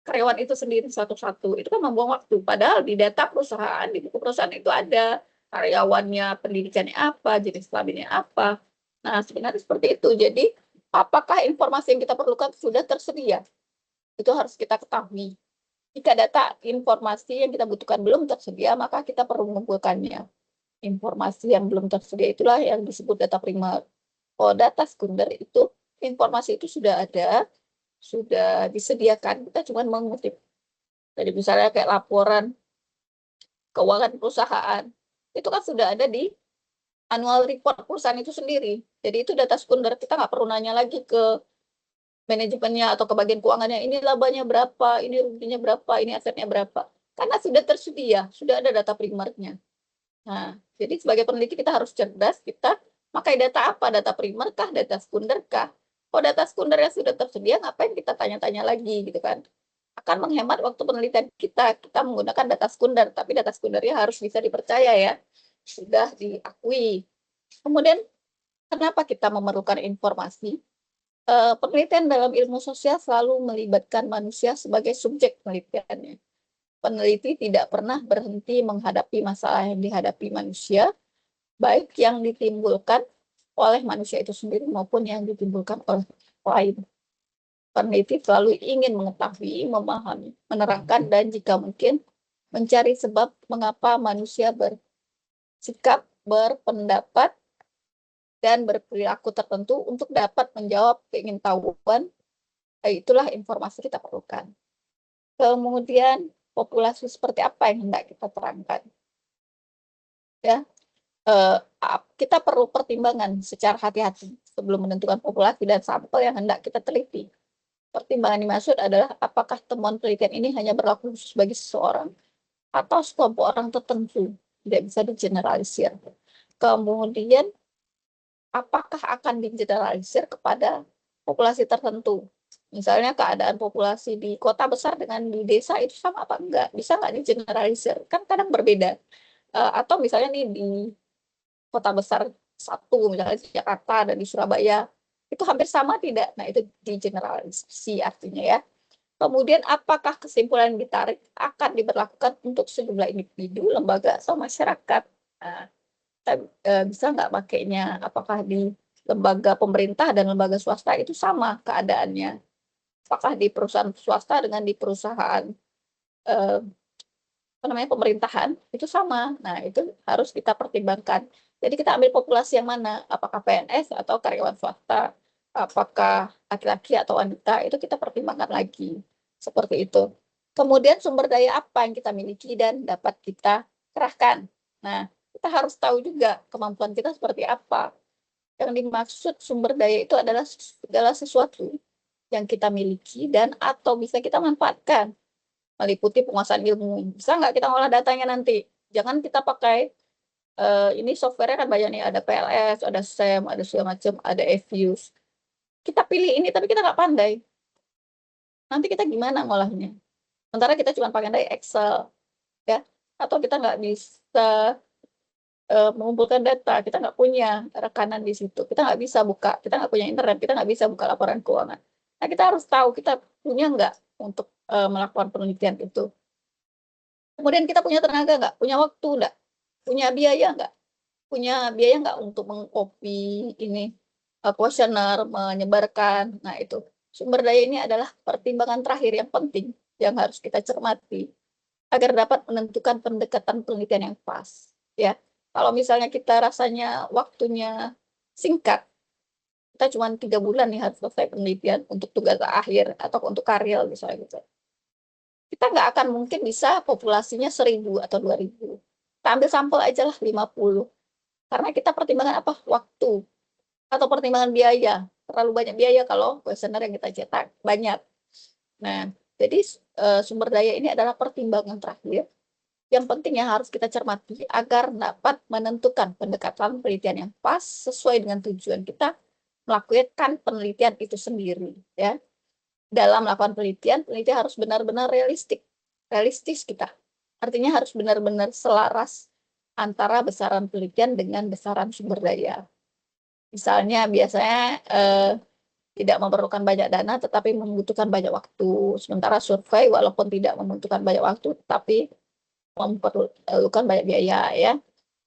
karyawan itu sendiri satu-satu. Itu kan membuang waktu. Padahal di data perusahaan, di buku perusahaan itu ada karyawannya, pendidikannya apa, jenis kelaminnya apa. Nah, sebenarnya seperti itu. Jadi, apakah informasi yang kita perlukan sudah tersedia? Itu harus kita ketahui. Jika data informasi yang kita butuhkan belum tersedia, maka kita perlu mengumpulkannya. Informasi yang belum tersedia itulah yang disebut data primer. Kalau data sekunder itu, informasi itu sudah ada, sudah disediakan, kita cuma mengutip. Jadi misalnya kayak laporan keuangan perusahaan, itu kan sudah ada di annual report perusahaan itu sendiri. Jadi itu data sekunder, kita nggak perlu nanya lagi ke manajemennya atau ke bagian keuangannya, ini labanya berapa, ini ruginya berapa, ini asetnya berapa. Karena sudah tersedia, sudah ada data primernya. Nah, jadi sebagai peneliti kita harus cerdas, kita pakai data apa? Data primer kah? Data sekunder kah? Kalau data sekunder yang sudah tersedia, ngapain kita tanya-tanya lagi gitu kan? Akan menghemat waktu penelitian kita menggunakan data sekunder, tapi data sekundernya harus bisa dipercaya ya, sudah diakui Kemudian, kenapa kita memerlukan informasi? Penelitian dalam ilmu sosial selalu melibatkan manusia sebagai subjek penelitiannya. Peneliti tidak pernah berhenti menghadapi masalah yang dihadapi manusia, baik yang ditimbulkan oleh manusia itu sendiri maupun yang ditimbulkan oleh lain. Peneliti selalu ingin mengetahui, memahami, menerangkan, dan jika mungkin mencari sebab mengapa manusia bersikap, berpendapat, dan berperilaku tertentu untuk dapat menjawab keingintahuan. Itulah informasi kita perlukan. Kemudian populasi seperti apa yang hendak kita terangkan? Ya, kita perlu pertimbangan secara hati-hati sebelum menentukan populasi dan sampel yang hendak kita teliti. Pertimbangan dimaksud adalah apakah temuan penelitian ini hanya berlaku khusus bagi seseorang atau sekelompok orang tertentu, tidak bisa digeneralisir. Kemudian, apakah akan digeneralisir kepada populasi tertentu? Misalnya keadaan populasi di kota besar dengan di desa itu sama apa enggak? Bisa nggak digeneralisir? Kan kadang berbeda. Atau misalnya nih di kota besar satu, misalnya di Jakarta dan di Surabaya, itu hampir sama tidak? Nah, itu digeneralisasi artinya ya. Kemudian apakah kesimpulan yang ditarik akan diberlakukan untuk sejumlah individu, lembaga, atau masyarakat? Nah, kita bisa nggak pakainya apakah di lembaga pemerintah dan lembaga swasta itu sama keadaannya? Apakah di perusahaan swasta dengan di perusahaan pemerintahan itu sama? Nah, itu harus kita pertimbangkan. Jadi kita ambil populasi yang mana? Apakah PNS atau karyawan swasta? Apakah laki-laki atau wanita? Itu kita pertimbangkan lagi. Seperti itu. Kemudian sumber daya apa yang kita miliki dan dapat kita kerahkan. Nah, kita harus tahu juga kemampuan kita seperti apa. Yang dimaksud sumber daya itu adalah segala sesuatu yang kita miliki dan atau bisa kita manfaatkan, meliputi penguasaan ilmu. Bisa nggak kita ngolah datanya nanti? Jangan kita pakai ini software-nya kan banyak nih, ada PLS, ada SEM, ada segala macam, ada EViews. Kita pilih ini tapi kita nggak pandai. Nanti kita gimana ngolahnya? Sementara kita cuma pakai Excel, ya, atau kita nggak bisa mengumpulkan data, kita nggak punya rekanan di situ, kita nggak bisa buka, kita nggak punya internet, kita nggak bisa buka laporan keuangan. Nah, kita harus tahu kita punya nggak untuk melakukan penelitian itu. Kemudian kita punya tenaga nggak, punya waktu nggak, punya biaya nggak, untuk mengcopy ini kuesioner, menyebarkan. Nah, itu sumber daya ini adalah pertimbangan terakhir yang penting yang harus kita cermati agar dapat menentukan pendekatan penelitian yang pas. Ya, kalau misalnya kita rasanya waktunya singkat, kita cuma 3 bulan nih harus selesai penelitian untuk tugas akhir atau untuk karya misalnya gitu. Kita nggak akan mungkin bisa populasinya 1.000 atau 2.000. Kita ambil sampel aja lah 50. Karena kita pertimbangan apa? Waktu atau pertimbangan biaya. Terlalu banyak biaya kalau kuesioner yang kita cetak banyak. Nah, jadi sumber daya ini adalah pertimbangan terakhir yang penting yang harus kita cermati agar dapat menentukan pendekatan penelitian yang pas sesuai dengan tujuan kita melakukan penelitian itu sendiri. Ya, dalam melakukan penelitian harus benar-benar realistis kita. Artinya harus benar-benar selaras antara besaran penelitian dengan besaran sumber daya. Misalnya biasanya tidak memerlukan banyak dana tetapi membutuhkan banyak waktu. Sementara survei walaupun tidak membutuhkan banyak waktu tetapi memerlukan banyak biaya ya.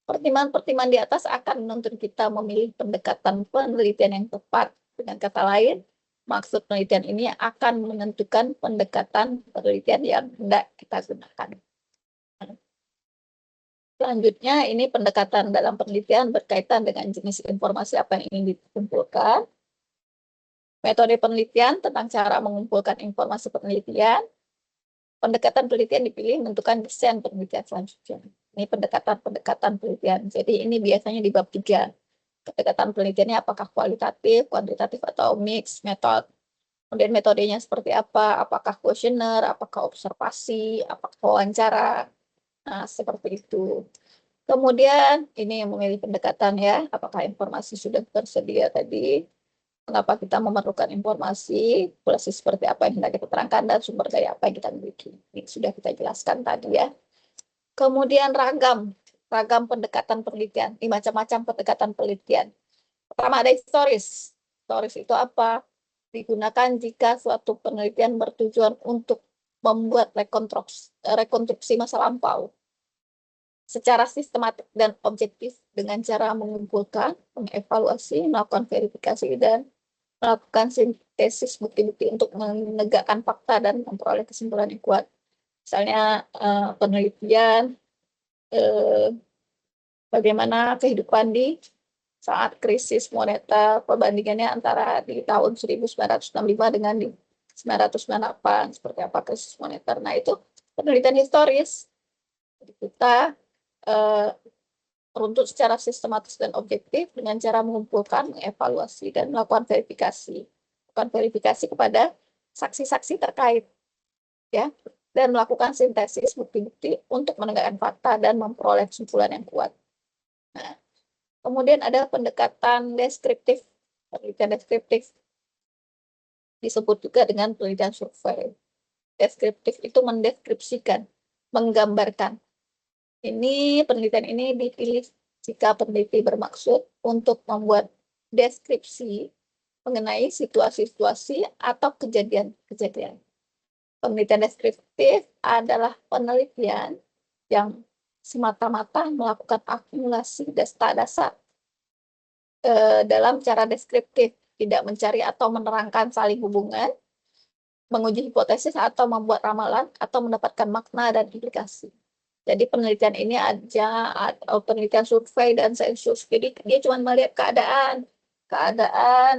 Pertimbangan-pertimbangan di atas akan menuntun kita memilih pendekatan penelitian yang tepat. Dengan kata lain, maksud penelitian ini akan menentukan pendekatan penelitian yang hendak kita gunakan. Selanjutnya, ini pendekatan dalam penelitian berkaitan dengan jenis informasi apa yang ingin dikumpulkan. Metode penelitian tentang cara mengumpulkan informasi penelitian. Pendekatan penelitian dipilih menentukan desain penelitian selanjutnya. Ini pendekatan-pendekatan penelitian. Jadi ini biasanya di bab 3. Pendekatan penelitiannya apakah kualitatif, kuantitatif, atau mix metode. Kemudian metodenya seperti apa, apakah kuesioner, apakah observasi, apakah wawancara. Nah, seperti itu. Kemudian ini yang memilih pendekatan ya, apakah informasi sudah tersedia tadi, kenapa kita memerlukan informasi, populasi seperti apa yang hendak kita terangkan, dan sumber daya apa yang kita miliki. Ini sudah kita jelaskan tadi ya. Kemudian ragam ragam pendekatan penelitian, di macam-macam pendekatan penelitian. Pertama ada historis. Historis itu apa? Digunakan jika suatu penelitian bertujuan untuk membuat rekonstruksi masa lampau secara sistematik dan objektif dengan cara mengumpulkan, mengevaluasi, melakukan verifikasi, dan melakukan sintesis bukti-bukti untuk menegakkan fakta dan memperoleh kesimpulan yang kuat. Misalnya penelitian bagaimana kehidupan di saat krisis moneter, perbandingannya antara di tahun 1965 dengan di 1998, seperti apa krisis moneter. Nah, itu penelitian historis. Jadi kita meruntut secara sistematis dan objektif dengan cara mengumpulkan, mengevaluasi, dan melakukan verifikasi. Melakukan verifikasi kepada saksi-saksi terkait, ya, dan melakukan sintesis bukti-bukti untuk menegakkan fakta dan memperoleh kesimpulan yang kuat. Nah, kemudian ada pendekatan deskriptif. Penelitian deskriptif disebut juga dengan penelitian survei. Deskriptif itu mendeskripsikan, menggambarkan. Penelitian ini dipilih jika peneliti bermaksud untuk membuat deskripsi mengenai situasi-situasi atau kejadian-kejadian. Penelitian deskriptif adalah penelitian yang semata-mata melakukan akumulasi data-data dalam cara deskriptif, tidak mencari atau menerangkan saling hubungan, menguji hipotesis atau membuat ramalan, atau mendapatkan makna dan implikasi. Jadi penelitian ini penelitian survei dan sensus. Jadi dia cuma melihat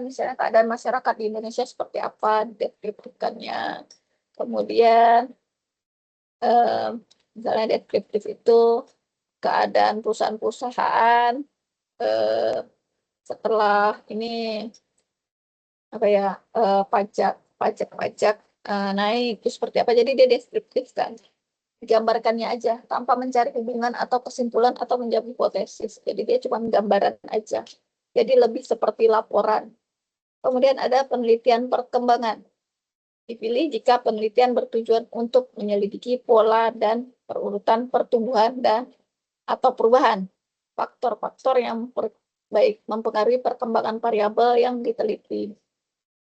misalnya keadaan masyarakat di Indonesia seperti apa, deskriptifkannya. Kemudian misalnya deskriptif itu keadaan perusahaan-perusahaan setelah ini pajak naik itu seperti apa. Jadi dia deskriptif kan, digambarkannya aja tanpa mencari hubungan atau kesimpulan atau menjawab hipotesis. Jadi dia cuma gambaran aja. Jadi lebih seperti laporan. Kemudian ada penelitian perkembangan. Dipilih jika penelitian bertujuan untuk menyelidiki pola dan perurutan pertumbuhan atau perubahan faktor-faktor yang baik mempengaruhi perkembangan variabel yang diteliti.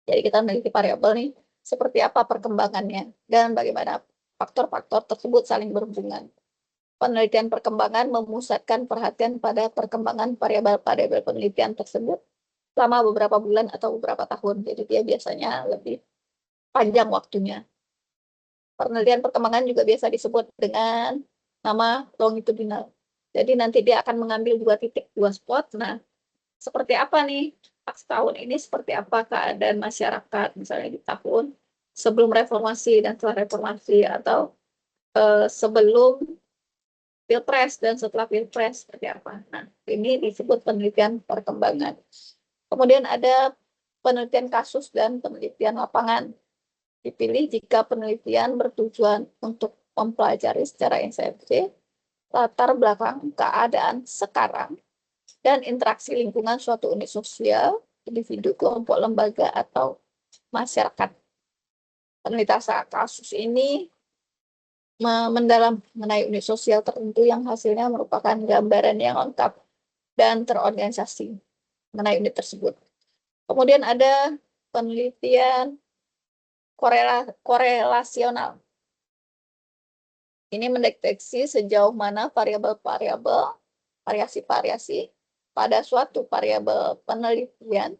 Jadi kita meneliti variabel nih, seperti apa perkembangannya dan bagaimana faktor-faktor tersebut saling berhubungan. Penelitian perkembangan memusatkan perhatian pada perkembangan variabel-variabel penelitian tersebut selama beberapa bulan atau beberapa tahun. Jadi dia biasanya lebih panjang waktunya. Penelitian perkembangan juga biasa disebut dengan nama longitudinal. Jadi nanti dia akan mengambil 2 spot. Nah, seperti apa nih pas tahun ini, seperti apa keadaan masyarakat misalnya di tahun sebelum reformasi dan setelah reformasi, atau sebelum pilpres dan setelah pilpres seperti apa. Nah, ini disebut penelitian perkembangan. Kemudian ada penelitian kasus dan penelitian lapangan. Dipilih jika penelitian bertujuan untuk mempelajari secara intensif latar belakang keadaan sekarang dan interaksi lingkungan suatu unit sosial, individu, kelompok, lembaga, atau masyarakat. Penelitian kasus ini mendalam mengenai unit sosial tertentu yang hasilnya merupakan gambaran yang lengkap dan terorganisasi mengenai unit tersebut. Kemudian ada penelitian korelasional. Ini mendeteksi sejauh mana variasi-variasi pada suatu variabel penelitian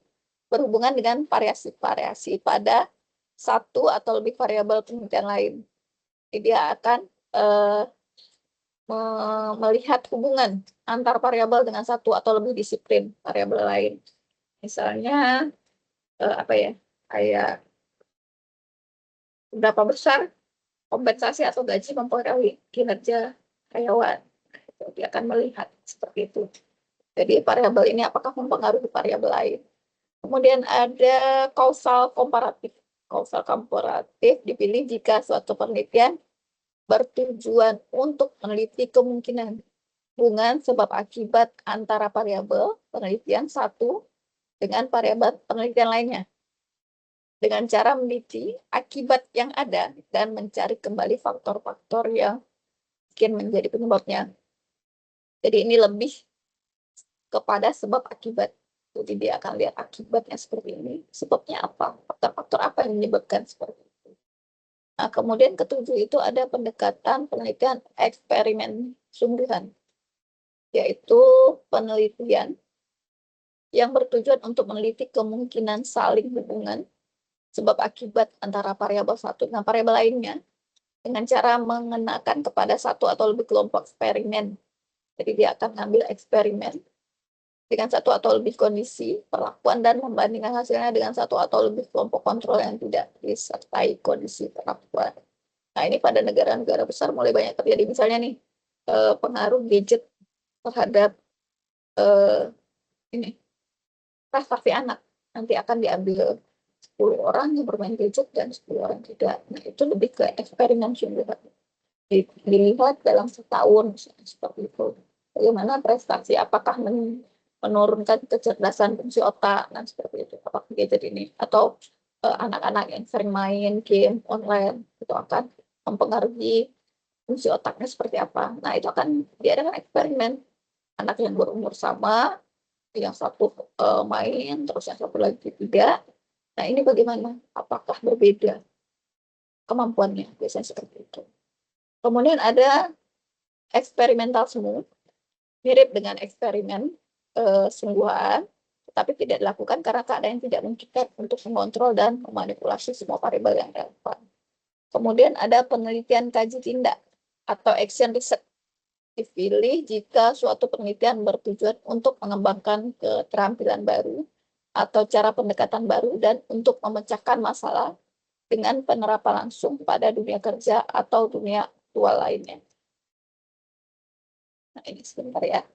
berhubungan dengan variasi-variasi pada satu atau lebih variabel penelitian lain. Jadi dia akan melihat hubungan antar variabel dengan satu atau lebih disiplin variabel lain. Misalnya kayak berapa besar kompensasi atau gaji mempengaruhi kinerja karyawan. Dia akan melihat seperti itu. Jadi variabel ini apakah mempengaruhi variabel lain. Kemudian ada kausal komparatif. Kausal komparatif dipilih jika suatu penelitian bertujuan untuk meneliti kemungkinan hubungan sebab akibat antara variabel penelitian satu dengan variabel penelitian lainnya, dengan cara meneliti akibat yang ada dan mencari kembali faktor-faktor yang mungkin menjadi penyebabnya. Jadi ini lebih kepada sebab akibat. Jadi dia akan lihat akibatnya seperti ini. Sebabnya apa? Faktor-faktor apa yang menyebabkan seperti itu. Nah, kemudian ketujuh itu ada pendekatan penelitian eksperimen sungguhan, yaitu penelitian yang bertujuan untuk meneliti kemungkinan saling hubungan sebab akibat antara variabel satu dengan variabel lainnya dengan cara mengenakan kepada satu atau lebih kelompok eksperimen. Jadi dia akan mengambil eksperimen dengan satu atau lebih kondisi perlakuan dan membandingkan hasilnya dengan satu atau lebih kelompok kontrol yang tidak disertai kondisi perlakuan. Nah, ini pada negara-negara besar mulai banyak terjadi. Misalnya nih, pengaruh gadget terhadap ini prestasi anak. Nanti akan diambil 10 orang yang bermain gadget dan 10 orang tidak. Nah, itu lebih ke eksperimen sungguhan. Dilihat dalam setahun, seperti itu. Bagaimana prestasi, apakah menurunkan kecerdasan fungsi otak, dan seperti itu. Apakah gadget ini, atau anak-anak yang sering main game online, itu akan mempengaruhi fungsi otaknya seperti apa. Nah, itu akan diadakan eksperimen. Anak yang berumur sama, yang satu main, terus yang satu lagi tidak. Nah, ini bagaimana? Apakah berbeda kemampuannya? Biasanya seperti itu. Kemudian ada eksperimental semu, mirip dengan eksperimen sungguhan, tetapi tidak dilakukan karena keadaan yang tidak memungkinkan untuk mengontrol dan memanipulasi semua variabel yang relevan. Kemudian ada penelitian kaji tindak atau action research. Dipilih jika suatu penelitian bertujuan untuk mengembangkan keterampilan baru atau cara pendekatan baru dan untuk memecahkan masalah dengan penerapan langsung pada dunia kerja atau dunia aktual lainnya. Nah, ini sebentar ya.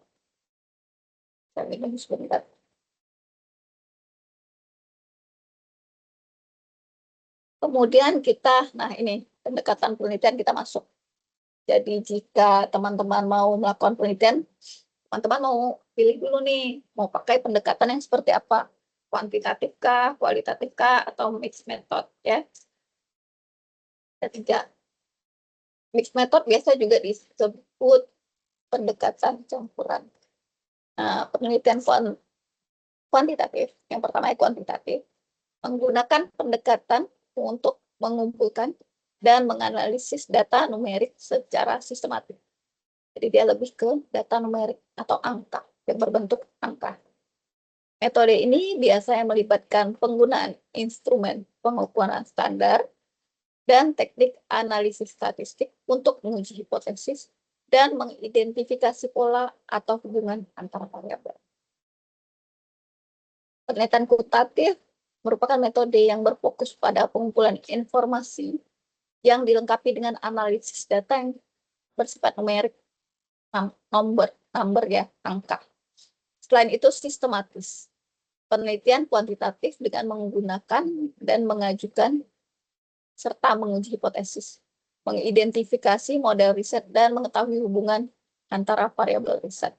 Saya minum sebentar. Kemudian kita, nah ini pendekatan penelitian kita masuk. Jadi jika teman-teman mau melakukan penelitian, teman-teman mau pilih dulu nih, mau pakai pendekatan yang seperti apa? Kuantitatif kah, kualitatif kah, atau mixed method ya? Ketiga, mixed method biasa juga disebut pendekatan campuran. Nah, penelitian kuantitatif, yang pertama kuantitatif, menggunakan pendekatan untuk mengumpulkan dan menganalisis data numerik secara sistematis. Jadi dia lebih ke data numerik atau angka, yang berbentuk angka. Metode ini biasanya melibatkan penggunaan instrumen pengukuran standar dan teknik analisis statistik untuk menguji hipotesis dan mengidentifikasi pola atau hubungan antara variabel. Penelitian kuantitatif merupakan metode yang berfokus pada pengumpulan informasi yang dilengkapi dengan analisis data yang bersifat numerik, number ya, angka. Selain itu sistematis. Penelitian kuantitatif dengan menggunakan dan mengajukan serta menguji hipotesis, mengidentifikasi model riset, dan mengetahui hubungan antara variabel riset.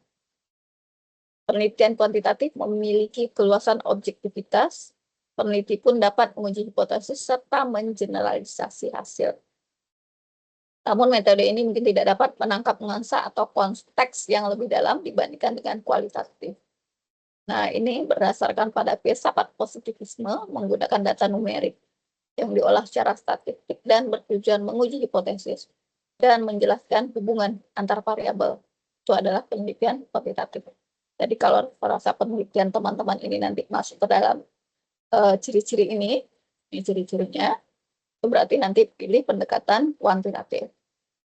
Penelitian kuantitatif memiliki keluasan objektivitas. Peneliti pun dapat menguji hipotesis serta mengeneralisasi hasil. Namun metode ini mungkin tidak dapat menangkap nuansa atau konteks yang lebih dalam dibandingkan dengan kualitatif. Nah, ini berdasarkan pada filsafat positivisme menggunakan data numerik yang diolah secara statistik dan bertujuan menguji hipotesis dan menjelaskan hubungan antar variabel. Itu adalah penelitian kuantitatif. Jadi kalau rasa penelitian teman-teman ini nanti masuk ke dalam ciri-ciri ini ciri-cirinya, itu berarti nanti pilih pendekatan kuantitatif.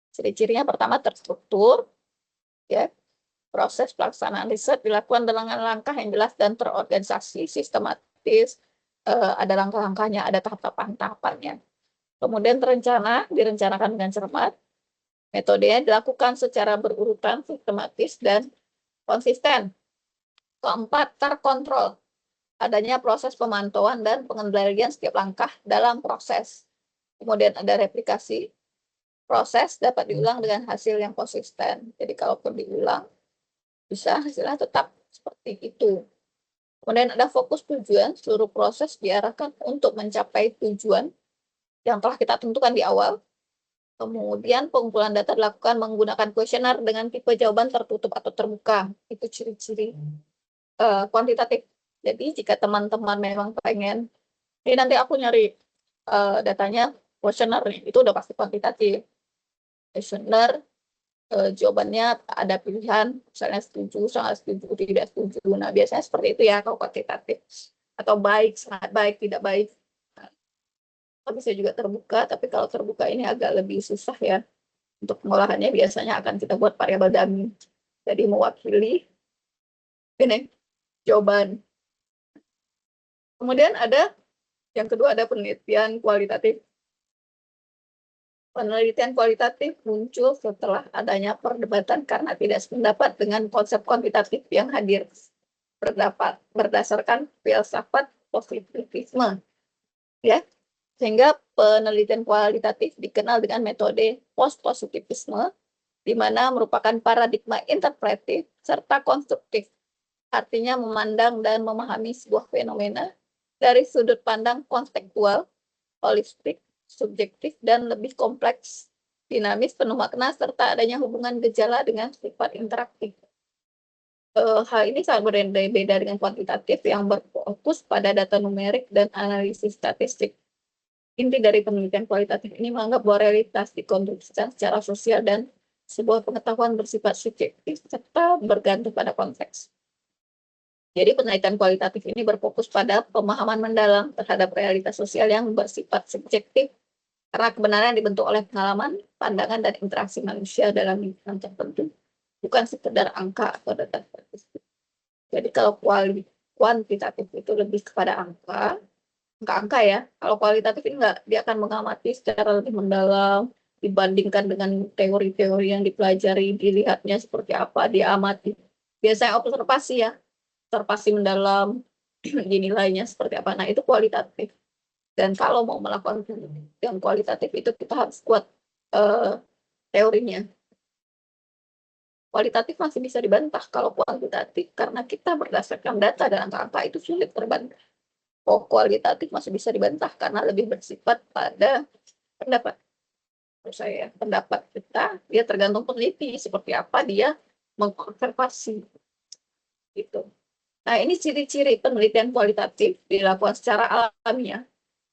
Ciri-cirinya pertama terstruktur, ya. Proses pelaksanaan riset dilakukan dengan langkah yang jelas dan terorganisasi, sistematis, ada langkah-langkahnya, ada tahap-tahapannya. Kemudian direncanakan dengan cermat. Metodenya dilakukan secara berurutan, sistematis, dan konsisten. Keempat, terkontrol. Adanya proses pemantauan dan pengendalian setiap langkah dalam proses. Kemudian ada replikasi. Proses dapat diulang dengan hasil yang konsisten. Jadi kalaupun diulang, bisa hasilnya tetap seperti itu. Kemudian ada fokus tujuan, seluruh proses diarahkan untuk mencapai tujuan yang telah kita tentukan di awal. Kemudian pengumpulan data dilakukan menggunakan kuesioner dengan tipe jawaban tertutup atau terbuka. Itu ciri-ciri kuantitatif. Jadi jika teman-teman memang pengen, ini nanti aku nyari datanya kuesioner nih, itu udah pasti kuantitatif. Kuesioner jawabannya ada pilihan, misalnya setuju, sangat setuju, tidak setuju. Nah, biasanya seperti itu ya kalau kuantitatif. Atau baik, sangat baik, tidak baik. Nah, bisa juga terbuka, tapi kalau terbuka ini agak lebih susah ya. Untuk pengolahannya biasanya akan kita buat variabel dummy. Jadi mewakili ini jawaban. Kemudian ada yang kedua, ada penelitian kualitatif. Penelitian kualitatif muncul setelah adanya perdebatan karena tidak sependapat dengan konsep kuantitatif yang hadir berdasarkan filsafat positivisme, ya, sehingga penelitian kualitatif dikenal dengan metode post-positivisme, di mana merupakan paradigma interpretif serta konstruktif, artinya memandang dan memahami sebuah fenomena dari sudut pandang kontekstual, holistik, subjektif, dan lebih kompleks, dinamis, penuh makna, serta adanya hubungan gejala dengan sifat interaktif. Hal ini sangat berbeda dengan kuantitatif yang berfokus pada data numerik dan analisis statistik. Inti dari penelitian kualitatif ini menganggap bahwa realitas dikonstruksikan secara sosial dan sebuah pengetahuan bersifat subjektif serta bergantung pada konteks. Jadi penelitian kualitatif ini berfokus pada pemahaman mendalam terhadap realitas sosial yang bersifat subjektif karena kebenaran dibentuk oleh pengalaman, pandangan, dan interaksi manusia dalam lingkungan tertentu, bukan sekedar angka atau data statistik. Jadi kalau kuantitatif itu lebih kepada angka ya. Kalau kualitatif ini enggak, dia akan mengamati secara lebih mendalam, dibandingkan dengan teori-teori yang dipelajari, dilihatnya seperti apa, diamati. Biasanya observasi ya, observasi mendalam, dinilainya seperti apa. Nah, itu kualitatif. Dan kalau mau melakukan yang kualitatif itu kita harus kuat teorinya. Kualitatif masih bisa dibantah, kalau kuantitatif karena kita berdasarkan data dan angka-angka itu sulit terbantah. Oh, kualitatif masih bisa dibantah karena lebih bersifat pada pendapat. Menurut saya, pendapat kita dia tergantung peneliti seperti apa dia mengobservasi gitu. Nah, ini ciri-ciri penelitian kualitatif dilakukan secara alamiah,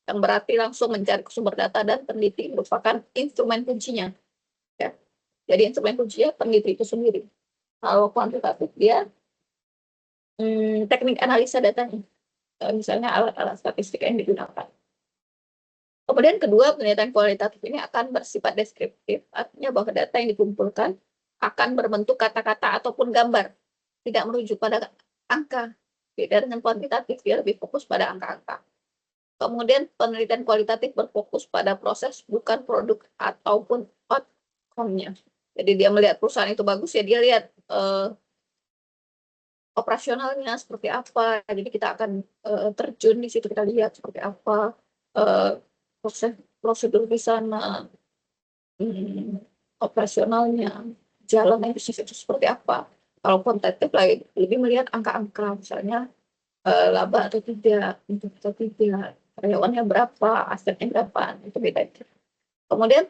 yang berarti langsung mencari sumber data dan peneliti merupakan instrumen kuncinya. Ya. Jadi instrumen kuncinya peneliti itu sendiri. Kalau kuantitatif dia teknik analisa datanya, misalnya alat-alat statistik yang digunakan. Kemudian kedua, penelitian kualitatif ini akan bersifat deskriptif, artinya bahwa data yang dikumpulkan akan berbentuk kata-kata ataupun gambar, tidak merujuk pada angka. Beda dengan kuantitatif, dia lebih fokus pada angka-angka. Kemudian penelitian kualitatif berfokus pada proses, bukan produk ataupun outcome-nya. Jadi dia melihat perusahaan itu bagus, ya dia lihat operasionalnya seperti apa. Jadi kita akan terjun di situ, kita lihat seperti apa prosedur di sana, operasionalnya, jalannya bisnis itu seperti apa. Kalau kuantitatif lebih melihat angka-angka, misalnya laba atau tidak, untuk atau tidak, karyawannya berapa, asetnya berapa, itu beda. Kemudian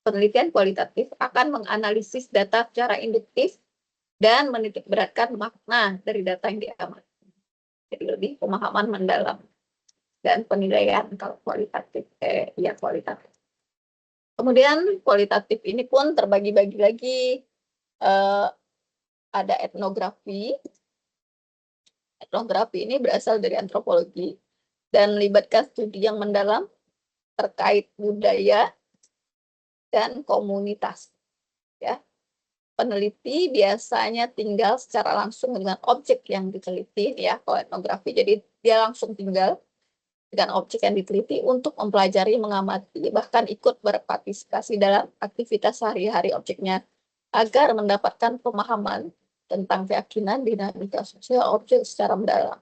penelitian kualitatif akan menganalisis data secara induktif dan menitik beratkan makna dari data yang diamati. Jadi lebih pemahaman mendalam dan penilaian kalau kualitatif, kualitatif. Kemudian kualitatif ini pun terbagi-bagi lagi, ada etnografi. Etnografi ini berasal dari antropologi dan melibatkan studi yang mendalam terkait budaya dan komunitas. Ya, peneliti biasanya tinggal secara langsung dengan objek yang diteliti, ya, kalau etnografi. Jadi dia langsung tinggal dengan objek yang diteliti untuk mempelajari, mengamati, bahkan ikut berpartisipasi dalam aktivitas sehari-hari objeknya agar mendapatkan pemahaman tentang keyakinan, dinamika sosial objek secara mendalam.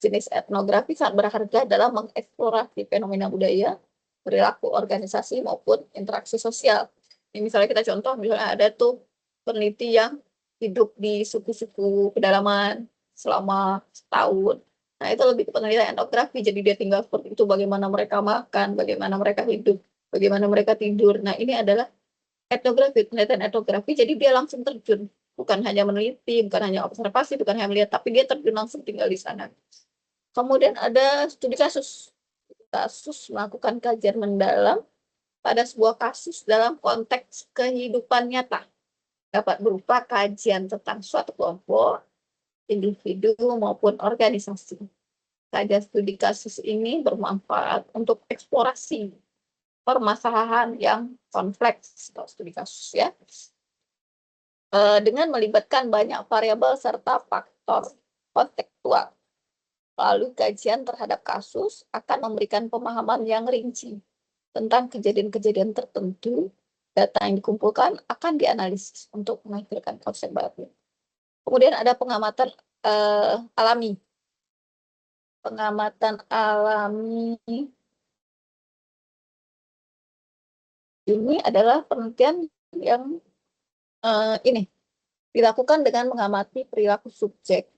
Jenis etnografi sangat berharga dalam mengeksplorasi fenomena budaya, perilaku organisasi maupun interaksi sosial. Ini misalnya kita contoh, misalnya ada tuh peneliti yang hidup di suku-suku pedalaman selama setahun. Nah, itu lebih ke penelitian etnografi. Jadi dia tinggal seperti itu, bagaimana mereka makan, bagaimana mereka hidup. bagaimana mereka tidur. Nah, ini adalah etnografi, penelitian etnografi, jadi dia langsung terjun, bukan hanya meneliti, bukan hanya observasi, bukan hanya melihat, tapi dia terjun langsung tinggal di sana. Kemudian ada studi kasus, kasus melakukan kajian mendalam pada sebuah kasus dalam konteks kehidupan nyata, dapat berupa kajian tentang suatu kelompok, individu maupun organisasi. Kajian studi kasus ini bermanfaat untuk eksplorasi permasalahan yang kompleks atau studi kasus ya, dengan melibatkan banyak variabel serta faktor kontekstual. Lalu kajian terhadap kasus akan memberikan pemahaman yang rinci tentang kejadian-kejadian tertentu. Data yang dikumpulkan akan dianalisis untuk menghasilkan konsep baru. Kemudian ada pengamatan alami. Pengamatan alami ini adalah penelitian yang ini dilakukan dengan mengamati perilaku subjek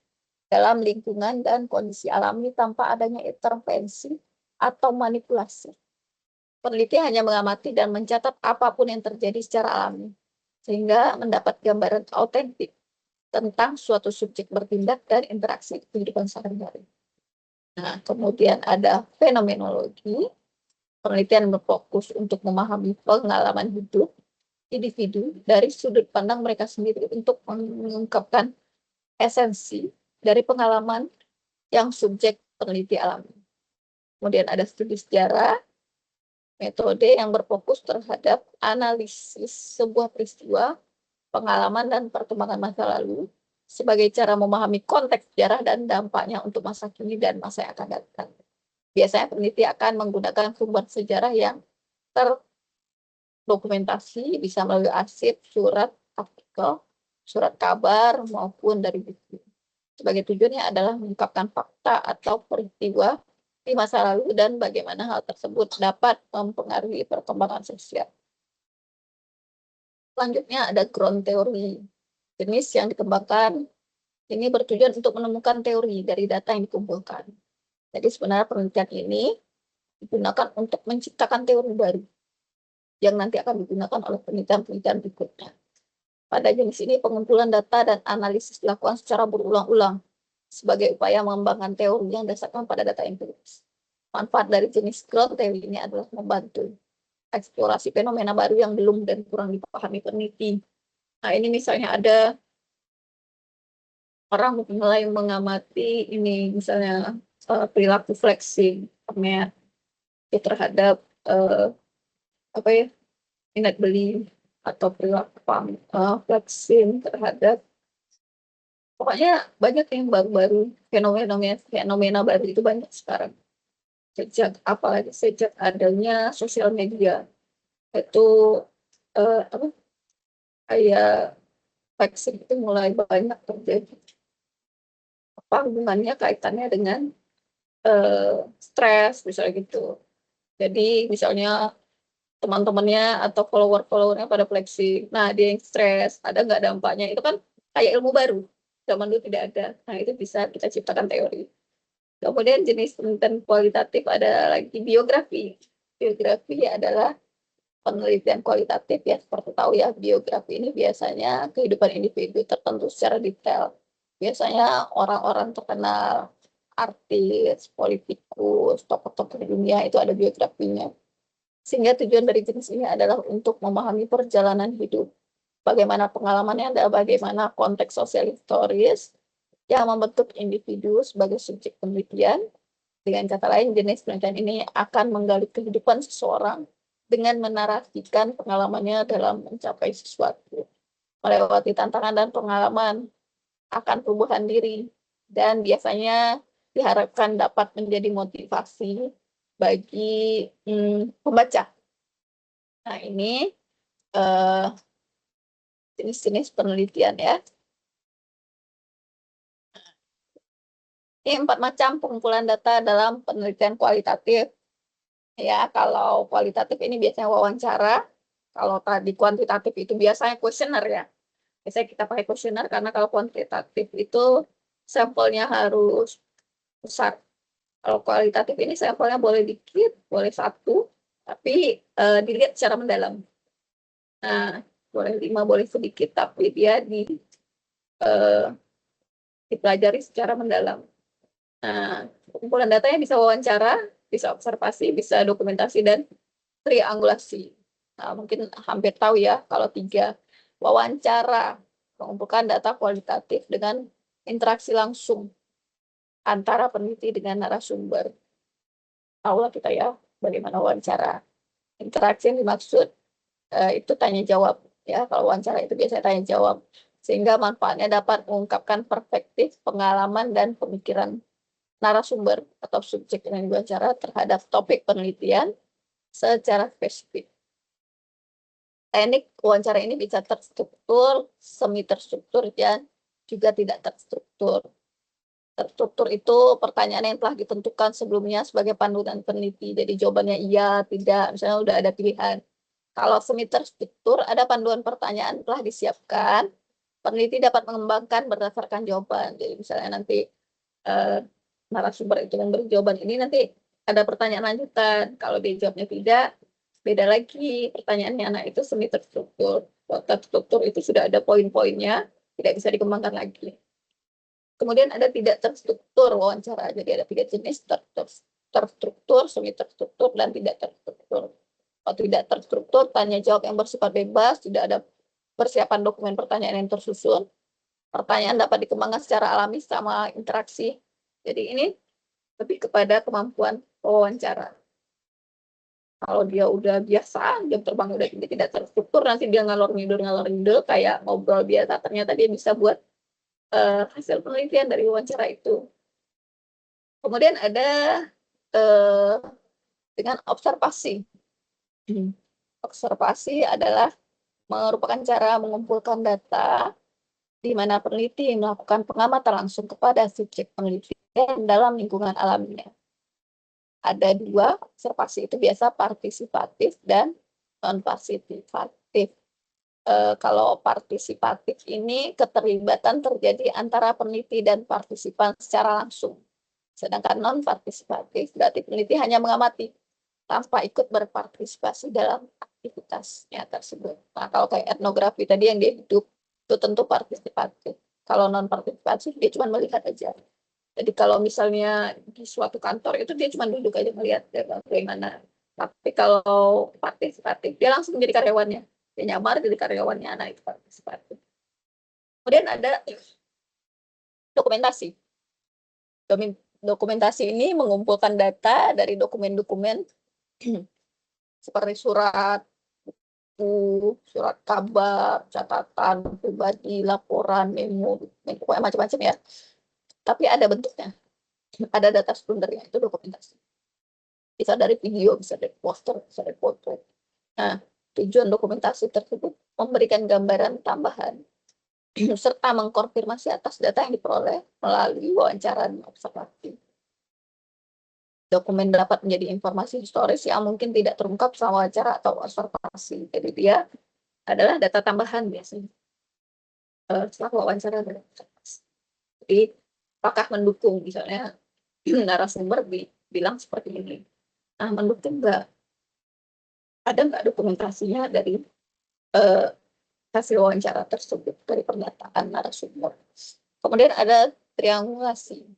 dalam lingkungan dan kondisi alami tanpa adanya intervensi atau manipulasi. Peneliti hanya mengamati dan mencatat apapun yang terjadi secara alami, sehingga mendapat gambaran autentik tentang suatu subjek bertindak dan interaksi kehidupan sehari-hari. Nah, kemudian ada fenomenologi. Penelitian berfokus untuk memahami pengalaman hidup individu dari sudut pandang mereka sendiri untuk mengungkapkan esensi dari pengalaman yang subjek peneliti alami. Kemudian ada studi sejarah, metode yang berfokus terhadap analisis sebuah peristiwa, pengalaman, dan perkembangan masa lalu sebagai cara memahami konteks sejarah dan dampaknya untuk masa kini dan masa yang akan datang. Biasanya peneliti akan menggunakan sumber sejarah yang terdokumentasi, bisa melalui arsip, surat, artikel, surat kabar, maupun dari buku. Sebagai tujuannya adalah mengungkapkan fakta atau peristiwa di masa lalu dan bagaimana hal tersebut dapat mempengaruhi perkembangan sosial. Selanjutnya ada ground theory. Jenis yang dikembangkan ini bertujuan untuk menemukan teori dari data yang dikumpulkan. Jadi sebenarnya penelitian ini digunakan untuk menciptakan teori baru yang nanti akan digunakan oleh penelitian-penelitian berikutnya. Pada jenis ini pengumpulan data dan analisis dilakukan secara berulang-ulang sebagai upaya mengembangkan teori yang dasarkan pada data empiris. Manfaat dari jenis ground theory ini adalah membantu eksplorasi fenomena baru yang belum dan kurang dipahami peneliti. Nah, ini misalnya ada orang mulai mengamati ini misalnya perilaku flexing terhadap apa ya, minat beli atau perilaku flexing terhadap, pokoknya banyak yang baru-baru, fenomena baru itu banyak sekarang. Apalagi sejak adanya sosial media itu apa kayak flexing itu mulai banyak terjadi. Apa hubungannya kaitannya dengan stres misalnya gitu. Jadi misalnya teman-temannya atau follower-followernya pada flexing, nah dia yang stres, ada nggak dampaknya? Itu kan kayak ilmu baru, zaman dulu tidak ada. Nah itu bisa kita ciptakan teori. Kemudian jenis penelitian kualitatif ada lagi biografi. Biografi adalah penelitian kualitatif ya, seperti tahu ya, biografi ini biasanya kehidupan individu tertentu secara detail. Biasanya orang-orang terkenal, artis, politikus, tokoh-tokoh dunia itu ada biografinya. Sehingga tujuan dari jenis ini adalah untuk memahami perjalanan hidup, bagaimana pengalamannya, dan bagaimana konteks sosial historis yang membentuk individu sebagai subjek penelitian. Dengan kata lain, jenis penelitian ini akan menggali kehidupan seseorang dengan menarasikan pengalamannya dalam mencapai sesuatu, melewati tantangan dan pengalaman akan perubahan diri, dan biasanya diharapkan dapat menjadi motivasi bagi pembaca. Nah, ini jenis-jenis penelitian ya. Ini 4 macam pengumpulan data dalam penelitian kualitatif. Ya, kalau kualitatif ini biasanya wawancara. Kalau tadi kuantitatif itu biasanya kuesioner ya. Biasanya kita pakai kuesioner karena kalau kuantitatif itu sampelnya harus besar. Kalau kualitatif ini sampelnya boleh dikit, boleh 1, tapi dilihat secara mendalam. Nah, boleh 5, boleh sedikit, tapi dia eh, dipelajari secara mendalam. Nah, kumpulan datanya bisa wawancara, bisa observasi, bisa dokumentasi, dan triangulasi. Nah, mungkin hampir tahu ya kalau 3. Wawancara, mengumpulkan data kualitatif dengan interaksi langsung antara peneliti dengan narasumber. Tahu lah kita ya bagaimana wawancara. Interaksi yang dimaksud itu tanya jawab ya. Kalau wawancara itu biasanya tanya jawab, sehingga manfaatnya dapat mengungkapkan perspektif, pengalaman, dan pemikiran narasumber atau subjek yang diwawancara terhadap topik penelitian secara spesifik. Teknik wawancara ini bisa terstruktur, semi terstruktur, dan juga tidak terstruktur. Terstruktur itu pertanyaan yang telah ditentukan sebelumnya sebagai panduan peneliti. Jadi jawabannya iya, tidak, misalnya udah ada pilihan. Kalau semi terstruktur, ada panduan pertanyaan telah disiapkan, peneliti dapat mengembangkan berdasarkan jawaban. Jadi misalnya nanti eh, narasumber itu memberi jawaban ini, nanti ada pertanyaan lanjutan. Kalau dia jawabnya tidak, beda lagi pertanyaannya. Nah, itu semi terstruktur. Kalau terstruktur itu sudah ada poin-poinnya, tidak bisa dikembangkan lagi. Kemudian ada tidak terstruktur wawancara. Jadi ada 3 jenis: terstruktur, semi terstruktur, dan tidak terstruktur. Kalau tidak terstruktur, tanya jawab yang bersifat bebas, tidak ada persiapan dokumen pertanyaan yang tersusun. Pertanyaan dapat dikembangkan secara alami sama interaksi. Jadi ini lebih kepada kemampuan wawancara. Kalau dia udah biasa, jam terbang udah tinggi, tidak terstruktur, nanti dia ngalor ngidul kayak ngobrol biasa, ternyata dia bisa buat hasil penelitian dari wawancara itu. Kemudian ada uh, dengan observasi. Observasi adalah merupakan cara mengumpulkan data di mana peneliti melakukan pengamatan langsung kepada subjek penelitian dalam lingkungan alaminya. Ada 2, observasi itu biasa partisipatif dan non-partisipatif. Kalau partisipatif ini keterlibatan terjadi antara peneliti dan partisipan secara langsung. Sedangkan non-partisipatif berarti peneliti hanya mengamati tanpa ikut berpartisipasi dalam aktivitasnya tersebut. Nah, kalau kayak etnografi tadi yang dia hidup, itu tentu partisipatif. Kalau non-partisipatif, dia cuma melihat aja. Jadi kalau misalnya di suatu kantor itu dia cuma duduk aja melihat bagaimana. Tapi kalau partisipatif, dia langsung menjadi karyawannya. Dia nyamar jadi karyawannya, nah itu partisipatif. Kemudian ada dokumentasi. Dokumentasi ini mengumpulkan data dari dokumen-dokumen seperti surat, surat kabar, catatan pribadi, laporan, memo, pokoknya macam-macam ya. Tapi ada bentuknya, ada data sekundernya, itu dokumentasi. Bisa dari video, bisa dari poster, bisa dari foto. Nah, tujuan dokumentasi tersebut memberikan gambaran tambahan serta mengkonfirmasi atas data yang diperoleh melalui wawancara dan observasi. Dokumen dapat menjadi informasi historis yang mungkin tidak terungkap selama wawancara atau observasi. Jadi dia adalah data tambahan biasanya setelah wawancara dan observasi. Jadi apakah mendukung, misalnya narasumber bilang seperti ini. Nah, mendukung nggak? Ada nggak dokumentasinya dari uh, hasil wawancara tersebut, dari pernyataan narasumber? Kemudian ada triangulasi.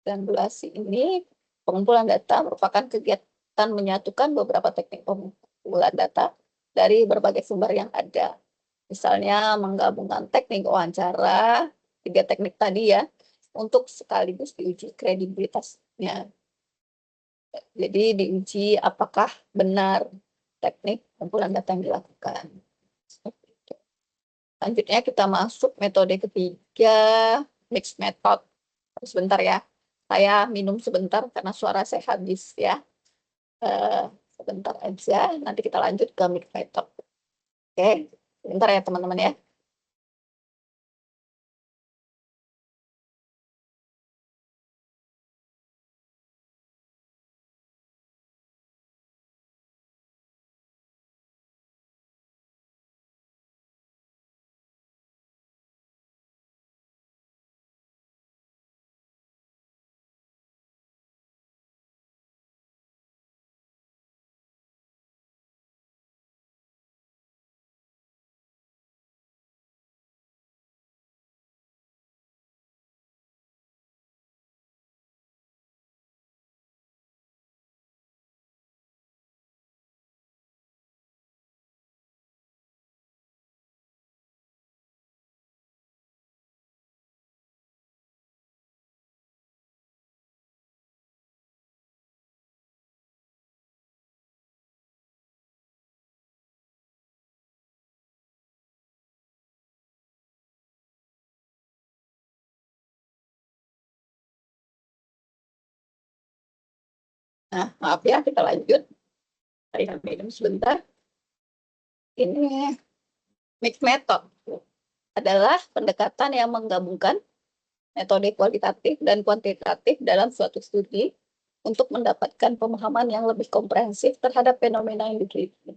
Triangulasi ini pengumpulan data merupakan kegiatan menyatukan beberapa teknik pengumpulan data dari berbagai sumber yang ada. Misalnya menggabungkan teknik wawancara, 3 teknik tadi ya, untuk sekaligus diuji kredibilitasnya. Jadi diuji apakah benar teknik pengumpulan data yang dilakukan. Selanjutnya kita masuk metode ketiga, mixed method. Sebentar ya, saya minum sebentar karena suara saya habis ya. Eh, Sebentar aja, nanti kita lanjut ke mixed method. Oke, sebentar ya teman-teman ya. Nah, maaf ya, kita lanjut. Saya minum sebentar. Ini mixed method adalah pendekatan yang menggabungkan metode kualitatif dan kuantitatif dalam suatu studi untuk mendapatkan pemahaman yang lebih komprehensif terhadap fenomena yang diteliti.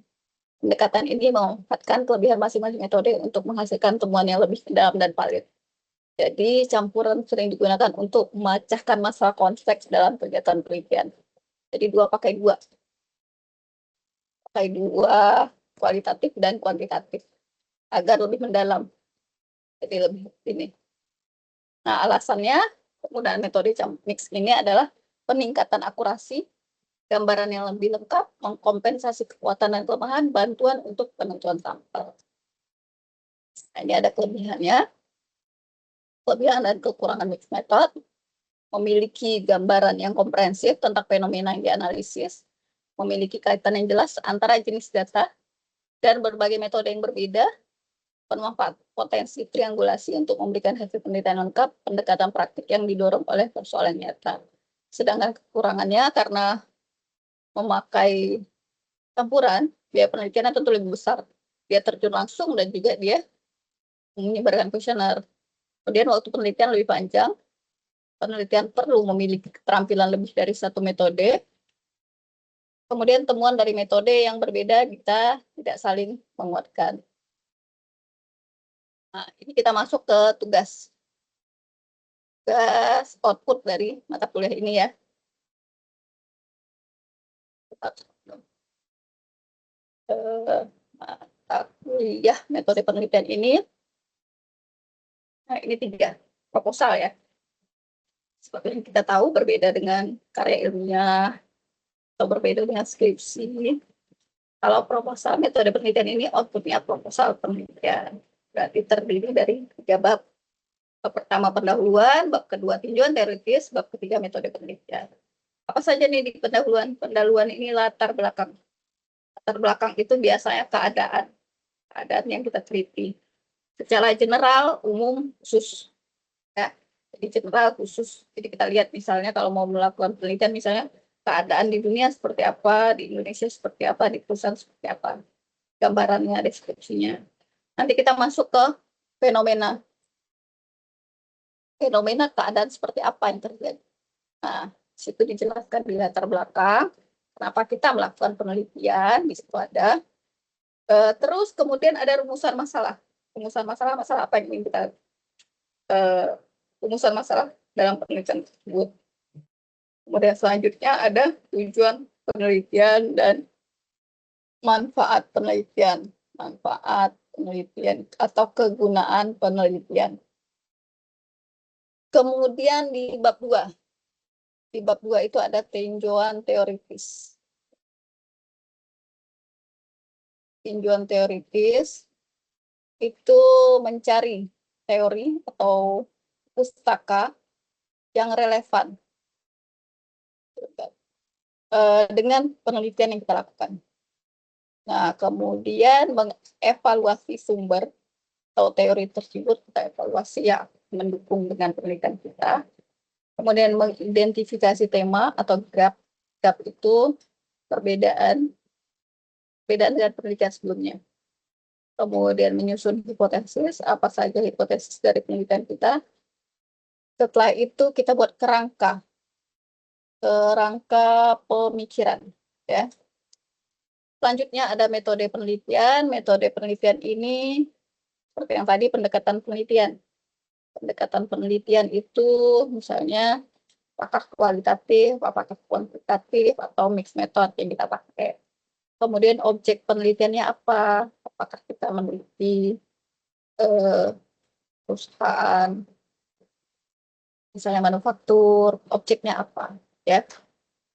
Pendekatan ini memanfaatkan kelebihan masing-masing metode untuk menghasilkan temuan yang lebih dalam dan valid. Jadi, campuran sering digunakan untuk memecahkan masalah konteks dalam kegiatan penelitian. Jadi, pakai dua, kualitatif dan kuantitatif, agar lebih mendalam. Jadi, lebih ini. Nah, alasannya penggunaan metode mix ini adalah peningkatan akurasi, gambaran yang lebih lengkap, mengkompensasi kekuatan dan kelemahan, bantuan untuk penentuan sampel. Nah, ini ada kelebihannya. Kelebihan dan kekurangan mixed method: memiliki gambaran yang komprehensif tentang fenomena yang dianalisis, memiliki kaitan yang jelas antara jenis data dan berbagai metode yang berbeda, bermanfaat potensi triangulasi untuk memberikan hasil penelitian lengkap, pendekatan praktik yang didorong oleh persoalan nyata. Sedangkan kekurangannya karena memakai campuran, biaya penelitiannya tentu lebih besar. Dia terjun langsung dan juga dia menyebarkan kuesioner. Kemudian waktu penelitian lebih panjang, penelitian perlu memiliki keterampilan lebih dari satu metode. Kemudian temuan dari metode yang berbeda kita tidak saling menguatkan. Nah, ini kita masuk ke tugas output dari mata kuliah ini ya. Mata kuliah metode penelitian ini. Nah, ini 3 proposal ya. Seperti yang kita tahu, berbeda dengan karya ilmiah atau berbeda dengan skripsi. Kalau proposal metode penelitian ini outputnya proposal penelitian. Berarti terdiri dari 3 bab. Bab pertama pendahuluan, bab kedua tinjauan teoritis, bab ketiga metode penelitian. Apa saja nih di pendahuluan? Pendahuluan ini latar belakang. Latar belakang itu biasanya keadaan yang kita teliti. Secara general, umum, khusus. Ya. Jadi general, khusus. Jadi kita lihat misalnya kalau mau melakukan penelitian, misalnya keadaan di dunia seperti apa, di Indonesia seperti apa, di perusahaan seperti apa. Gambarannya, deskripsinya. Nanti kita masuk ke fenomena. Fenomena keadaan seperti apa yang terjadi. Nah, situ dijelaskan di latar belakang kenapa kita melakukan penelitian, di situ ada. Terus kemudian ada rumusan masalah. Rumusan masalah apa yang ingin kita rumusan masalah dalam penelitian tersebut. Kemudian selanjutnya ada tujuan penelitian dan manfaat penelitian. Manfaat penelitian atau kegunaan penelitian. Kemudian di bab 2. Di bab 2 itu ada tinjauan teoritis. Tinjauan teoritis itu mencari teori atau pustaka yang relevan dengan penelitian yang kita lakukan. Nah, kemudian mengevaluasi sumber atau teori tersebut, kita evaluasi yang mendukung dengan penelitian kita. Kemudian mengidentifikasi tema atau gap. Gap itu perbedaan dengan penelitian sebelumnya. Kemudian menyusun hipotesis, apa saja hipotesis dari penelitian kita. Setelah itu kita buat kerangka pemikiran. Ya. Selanjutnya ada metode penelitian. Metode penelitian ini seperti yang tadi, pendekatan penelitian. Pendekatan penelitian itu misalnya apakah kualitatif, apakah kuantitatif, atau mixed method yang kita pakai. Kemudian objek penelitiannya apa? Apakah kita meneliti perusahaan, misalnya manufaktur, objeknya apa? Ya.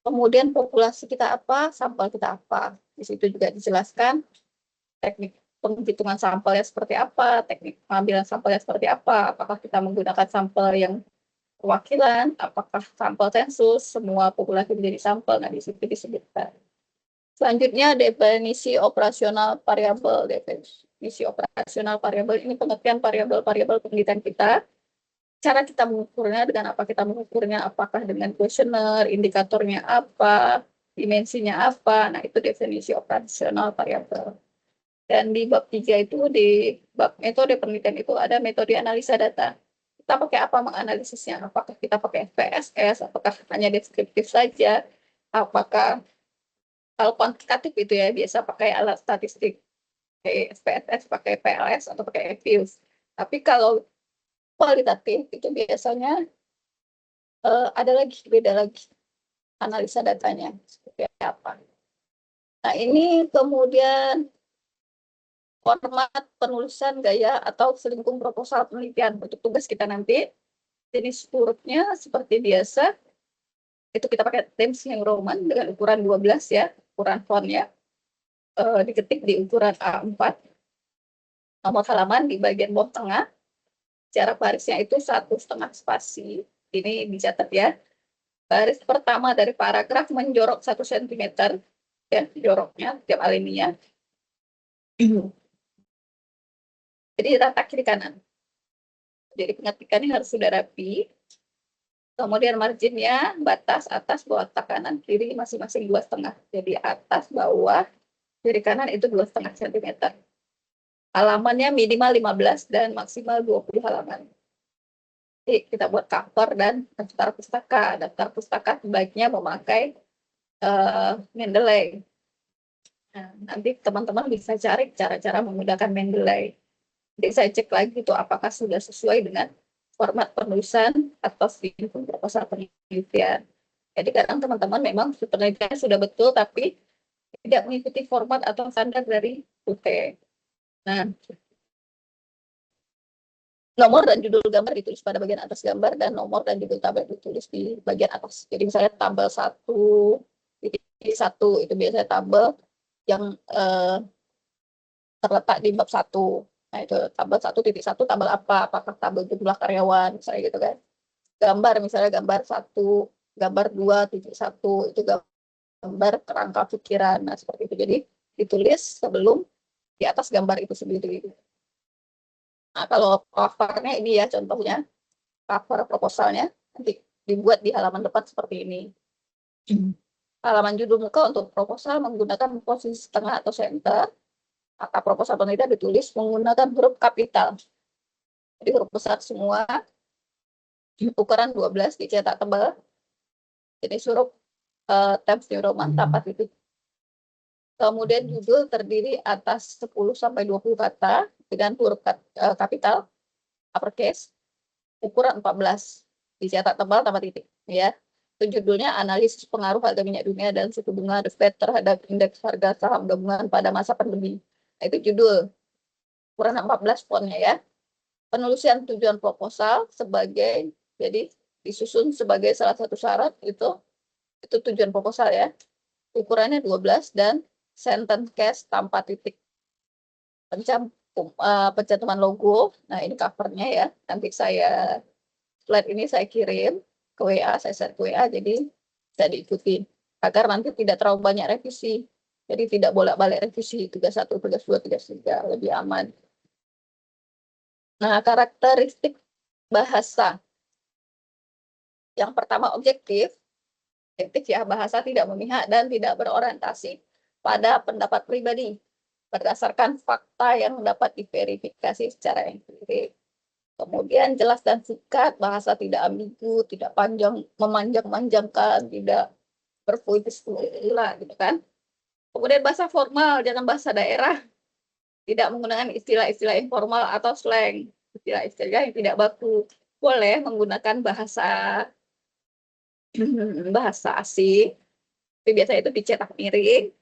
Kemudian populasi kita apa, sampel kita apa. Di situ juga dijelaskan teknik penghitungan sampelnya seperti apa, teknik pengambilan sampelnya seperti apa, apakah kita menggunakan sampel yang perwakilan, apakah sampel sensus, semua populasi menjadi sampel. Nah, di situ disebutkan. Selanjutnya, definisi operasional variabel. Definisi operasional variabel ini pengertian variabel-variabel penelitian kita. cara kita mengukurnya, dengan apa kita mengukurnya, apakah dengan kuesioner, indikatornya apa, dimensinya apa. Nah, itu definisi operasional variabel. Dan di bab 3 itu, di bab metode penelitian itu ada metode analisa data. Kita pakai apa menganalisisnya? Apakah kita pakai SPSS, apakah hanya deskriptif saja, apakah kalau kuantitatif itu ya biasa pakai alat statistik, pakai SPSS, pakai PLS, atau pakai EVIUS. Tapi kalau kualitatif itu biasanya ada lagi, beda lagi analisa datanya seperti apa. Nah, ini kemudian format penulisan gaya atau selingkung proposal penelitian untuk tugas kita nanti. Jenis hurufnya seperti biasa, itu kita pakai Times New Roman dengan ukuran 12 ya, ukuran fontnya. Diketik di ukuran A4. Nomor halaman di bagian bawah tengah, jarak barisnya itu 1,5 spasi. Ini dicatat ya. Baris pertama dari paragraf menjorok 1 cm, ya, joroknya tiap alinea. Jadi rata kiri kanan. Jadi pengetikannya harus sudah rapi. Kemudian marginnya, batas atas, bawah, kanan, kiri masing-masing 2,5. Jadi atas, bawah, kiri kanan itu 2,5 cm. Halamannya minimal 15 dan maksimal 20 halaman. Jadi kita buat cover dan daftar pustaka. Daftar pustaka sebaiknya memakai Mendeley. Nah, nanti teman-teman bisa cari cara-cara menggunakan Mendeley. Jadi saya cek lagi itu apakah sudah sesuai dengan format penulisan atau sistem proposal penelitian. Jadi kadang teman-teman memang penelitiannya sudah betul tapi tidak mengikuti format atau standar dari UT. Nah, nomor dan judul gambar ditulis pada bagian atas gambar dan nomor dan judul tabel ditulis di bagian atas. Jadi misalnya tabel 1.1 itu biasanya tabel yang terletak di bab 1. Nah, itu tabel 1.1 tabel apa? Apakah tabel jumlah karyawan, misalnya gitu kan. Gambar, misalnya gambar 1, gambar 2.1, itu gambar kerangka pikiran. Nah, seperti itu. Jadi, ditulis sebelum di atas gambar itu sendiri. Nah, kalau covernya ini ya contohnya, cover proposalnya, nanti dibuat di halaman depan seperti ini. Halaman judul muka untuk proposal menggunakan posisi tengah atau center. Maka proposal penelitian ditulis menggunakan huruf kapital. Jadi huruf besar semua, ukuran 12, dicetak tebal. Jadi huruf Times New Roman, tapat itu. Kemudian judul terdiri atas 10-20 kata dengan huruf kapital, uppercase, ukuran 14, dicetak tebal tanpa titik. Ya. Itu judulnya analisis pengaruh harga minyak dunia dan suku bunga The Fed terhadap indeks harga saham gabungan pada masa pandemi. Nah, itu judul, ukuran 14 fontnya ya. Penulisan tujuan proposal sebagai, jadi disusun sebagai salah satu syarat itu tujuan proposal ya. Ukurannya 12 dan sentence case tanpa titik. Pencantuman logo. Nah, ini covernya ya. Nanti slide ini saya kirim ke WA, saya share ke WA, jadi bisa diikuti. Agar nanti tidak terlalu banyak revisi. Jadi tidak bolak-balik revisi 31, 32, 33, lebih aman. Nah, karakteristik bahasa. Yang pertama objektif ya, bahasa tidak memihak dan tidak berorientasi pada pendapat pribadi berdasarkan fakta yang dapat diverifikasi secara empirik. Kemudian jelas dan singkat, bahasa tidak ambigu, tidak panjang, memanjang-manjangkan, tidak berpuitis-puitis gitu kan. Kemudian bahasa formal, jangan bahasa daerah, tidak menggunakan istilah-istilah informal atau slang, istilah-istilah yang tidak baku. Boleh menggunakan bahasa asing, tapi biasanya itu dicetak miring.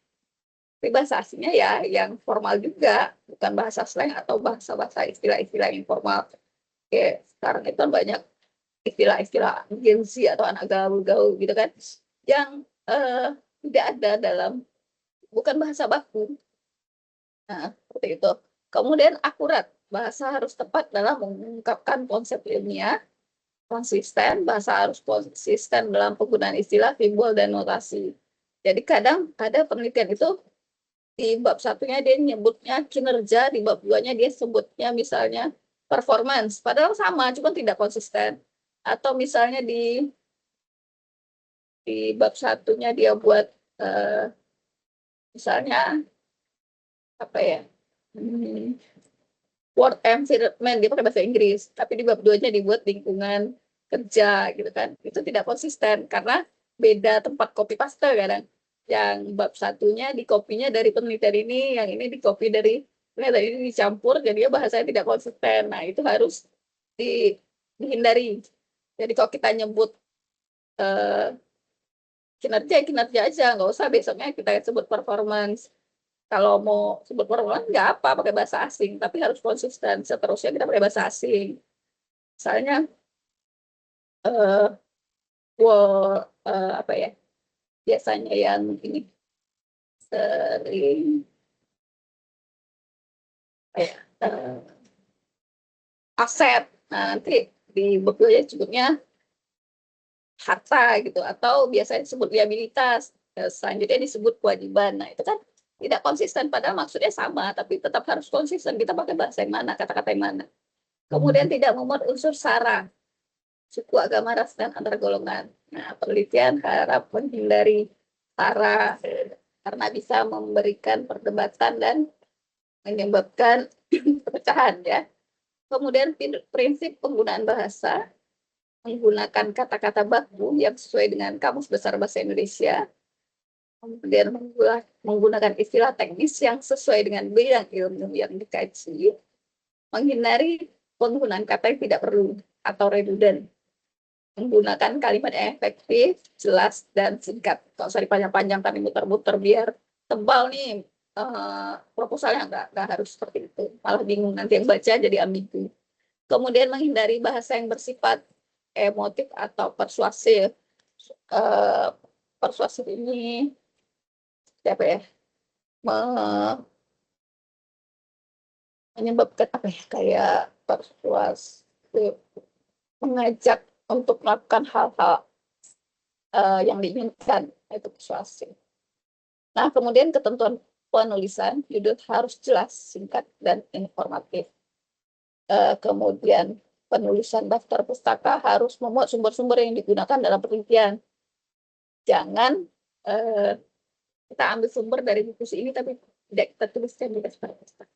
Tapi bahasa asingnya ya yang formal juga, bukan bahasa slang atau bahasa-bahasa istilah-istilah informal. Oke, sekarang itu banyak istilah-istilah Gen Z atau anak gaul-gaul gitu kan, yang tidak ada dalam, bukan bahasa baku. Nah, seperti itu. Kemudian akurat, bahasa harus tepat dalam mengungkapkan konsep ilmiah, konsisten, bahasa harus konsisten dalam penggunaan istilah, simbol, dan notasi. Jadi kadang ada penelitian itu di bab 1-nya dia nyebutnya kinerja, di bab 2-nya dia sebutnya misalnya performance, padahal sama, cuma tidak konsisten. Atau misalnya di bab satunya dia buat misalnya apa ya, work environment, dia pakai bahasa Inggris, tapi di bab 2-nya dibuat lingkungan kerja gitu kan, itu tidak konsisten karena beda tempat copy paste kadang. Yang bab satunya di copy-nya dari penelitian ini, yang ini di copy dari penelitian ini, dicampur, jadi bahasanya tidak konsisten. Nah, itu harus dihindari. Jadi kalau kita nyebut kinerja aja, nggak usah besoknya kita sebut performance. Kalau mau sebut performance nggak apa, pakai bahasa asing, tapi harus konsisten. Seterusnya kita pakai bahasa asing. Misalnya apa ya, biasanya yang ini sering kayak aset. Nah, nanti di bukunya sebutnya harta gitu, atau biasanya disebut liabilitas, selanjutnya disebut kewajiban. Nah, itu kan tidak konsisten, padahal maksudnya sama, tapi tetap harus konsisten. Kita pakai bahasa yang mana, kata-kata yang mana. Kemudian tidak memuat unsur sara, suku, agama, ras, dan antar golongan. Nah, penelitian harap menghindari sara karena bisa memberikan perdebatan dan menyebabkan perpecahan ya. Kemudian prinsip penggunaan bahasa, menggunakan kata-kata baku yang sesuai dengan Kamus Besar Bahasa Indonesia, kemudian menggunakan istilah teknis yang sesuai dengan bidang ilmu yang dikaji, menghindari penggunaan kata yang tidak perlu atau redundant, menggunakan kalimat yang efektif, jelas, dan singkat. Kalau usah dipanjang-panjangkan, muter-muter biar tebal nih proposalnya, nggak harus seperti itu. Malah bingung nanti yang baca jadi ambigu. Kemudian menghindari bahasa yang bersifat emotif atau persuasif. Persuasif ini apa ya? Menyebabkan apa ya? Kayak persuasif, mengajak untuk melakukan hal-hal yang diinginkan, itu persuasif. Nah, kemudian ketentuan penulisan, judul harus jelas, singkat, dan informatif. Kemudian penulisan daftar pustaka harus memuat sumber-sumber yang digunakan dalam penelitian. Jangan kita ambil sumber dari buku ini, tapi tidak kita tuliskan di daftar pustaka.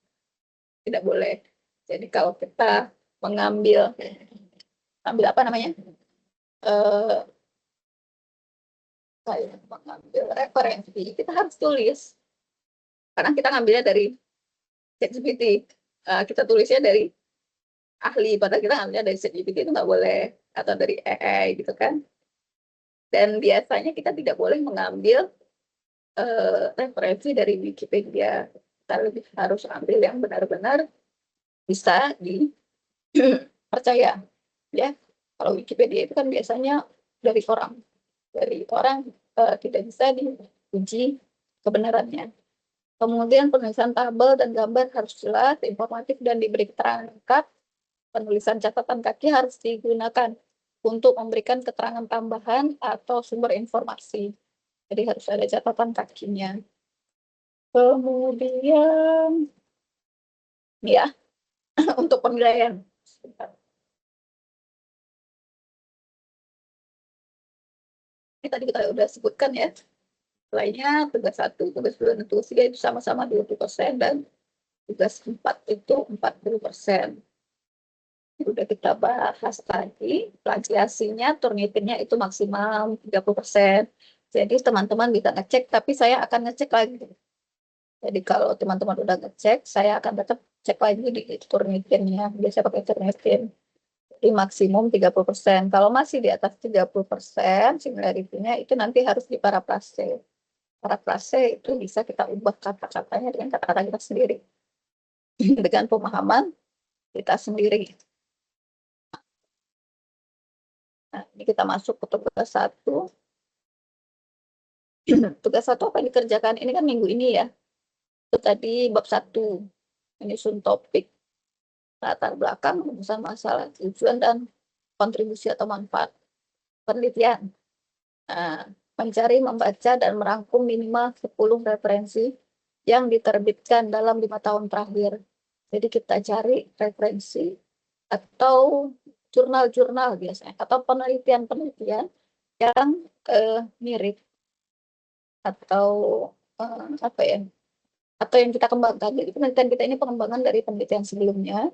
Tidak boleh. Jadi kalau kita mengambil apa namanya, kayak mengambil referensi, kita harus tulis. Karena kita ngambilnya dari ChatGPT, kita tulisnya dari ahli, padahal kita ngambilnya dari ChatGPT, itu nggak boleh, atau dari AI gitu kan. Dan biasanya kita tidak boleh mengambil referensi dari Wikipedia. Kita lebih harus ambil yang benar-benar bisa dipercaya. Ya, kalau Wikipedia itu kan biasanya dari orang tidak bisa diuji kebenarannya. Kemudian penulisan tabel dan gambar harus jelas, informatif, dan diberi keterangan lengkap. Penulisan catatan kaki harus digunakan untuk memberikan keterangan tambahan atau sumber informasi. Jadi harus ada catatan kakinya. Kemudian, ya, untuk penilaian. Ini tadi kita udah sebutkan ya. Lainnya tugas 1, tugas 2, dan tugas 3 itu sama-sama 20%, dan tugas 4 itu 40%. Udah kita bahas tadi, plagiasinya, Turnitinnya itu maksimal 30%. Jadi teman-teman bisa ngecek, tapi saya akan ngecek lagi. Jadi kalau teman-teman udah ngecek, saya akan tetap cek lagi di Turnitinnya. Biasanya pakai Turnitin. Jadi maksimum 30%. Kalau masih di atas 30%, similarity-nya itu nanti harus diparafrase. Parafrase itu bisa kita ubah kata-katanya dengan kata-kata kita sendiri. Dengan pemahaman kita sendiri. Nah, ini kita masuk ke tugas 1. Tugas 1 apa yang dikerjakan? Ini kan minggu ini ya. Itu tadi bab 1. Menyusun topik, latar belakang, rumusan masalah, tujuan, dan kontribusi atau manfaat penelitian. Nah, mencari, membaca, dan merangkum minimal 10 referensi yang diterbitkan dalam 5 tahun terakhir. Jadi kita cari referensi atau jurnal-jurnal biasanya, atau penelitian-penelitian yang mirip atau apa ya, atau yang kita kembangkan. Jadi penelitian kita ini pengembangan dari penelitian sebelumnya.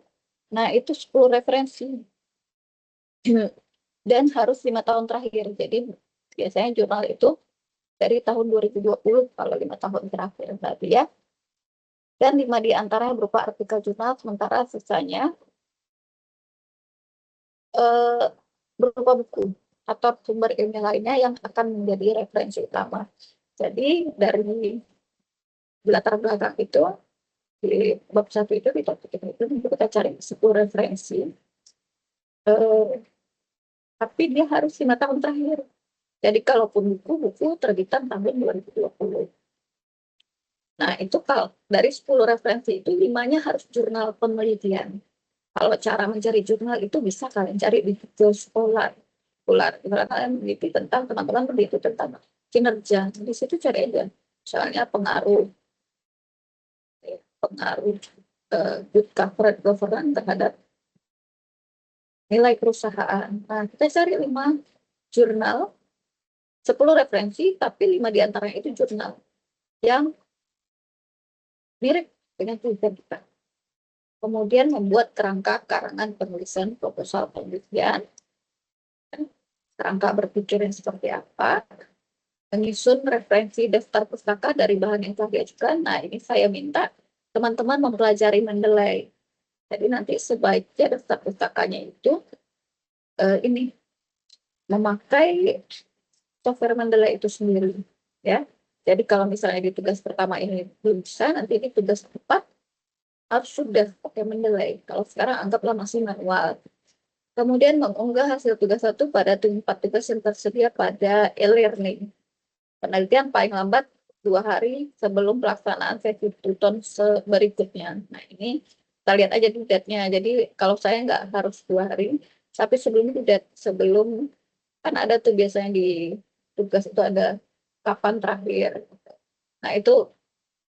Nah, itu 10 referensi. Dan harus 5 tahun terakhir. Jadi biasanya jurnal itu dari tahun 2020 kalau 5 tahun terakhir berarti ya. Dan 5 di antaranya berupa artikel jurnal, sementara sisanya berupa buku atau sumber ilmiah lainnya yang akan menjadi referensi utama. Jadi dari latar belakang itu, di bab 1 itu, di topik itu kita cari 10 referensi, tapi dia harus 5 tahun terakhir. Jadi kalaupun buku terbitan tahun 2020. Nah, itu kalau dari 10 referensi itu 5-nya harus jurnal penelitian. Kalau cara mencari jurnal itu bisa kalian cari di Google Scholar. Kalau kalian meneliti tentang, teman-teman meneliti tentang kinerja, di situ cari aja. Soalnya pengaruh good corporate governance terhadap nilai perusahaan. Nah, kita cari 5 jurnal, 10 referensi, tapi 5 diantaranya itu jurnal yang mirip dengan tulisan kita. Kemudian membuat kerangka karangan penulisan proposal penelitian, kerangka berpikir yang seperti apa, menyusun referensi daftar pustaka dari bahan yang telah diajukan. Nah, ini saya minta teman-teman mempelajari Mendeley. Jadi nanti sebaiknya daftar pustakanya itu ini memakai software Mendeley itu sendiri, ya. Jadi kalau misalnya di tugas pertama ini belum bisa, nanti di tugas 4 harus sudah pakai Mendeley. Kalau sekarang anggaplah masih manual. Kemudian mengunggah hasil tugas 1 pada tempat tugas yang tersedia pada e-learning. Penelitian paling lambat 2 hari sebelum pelaksanaan sesi Pluton berikutnya. Nah, ini kita lihat aja due date-nya. Jadi kalau saya nggak harus 2 hari, tapi sebelum due date, sebelum, kan ada tuh biasanya di tugas itu ada kapan terakhir. Nah, itu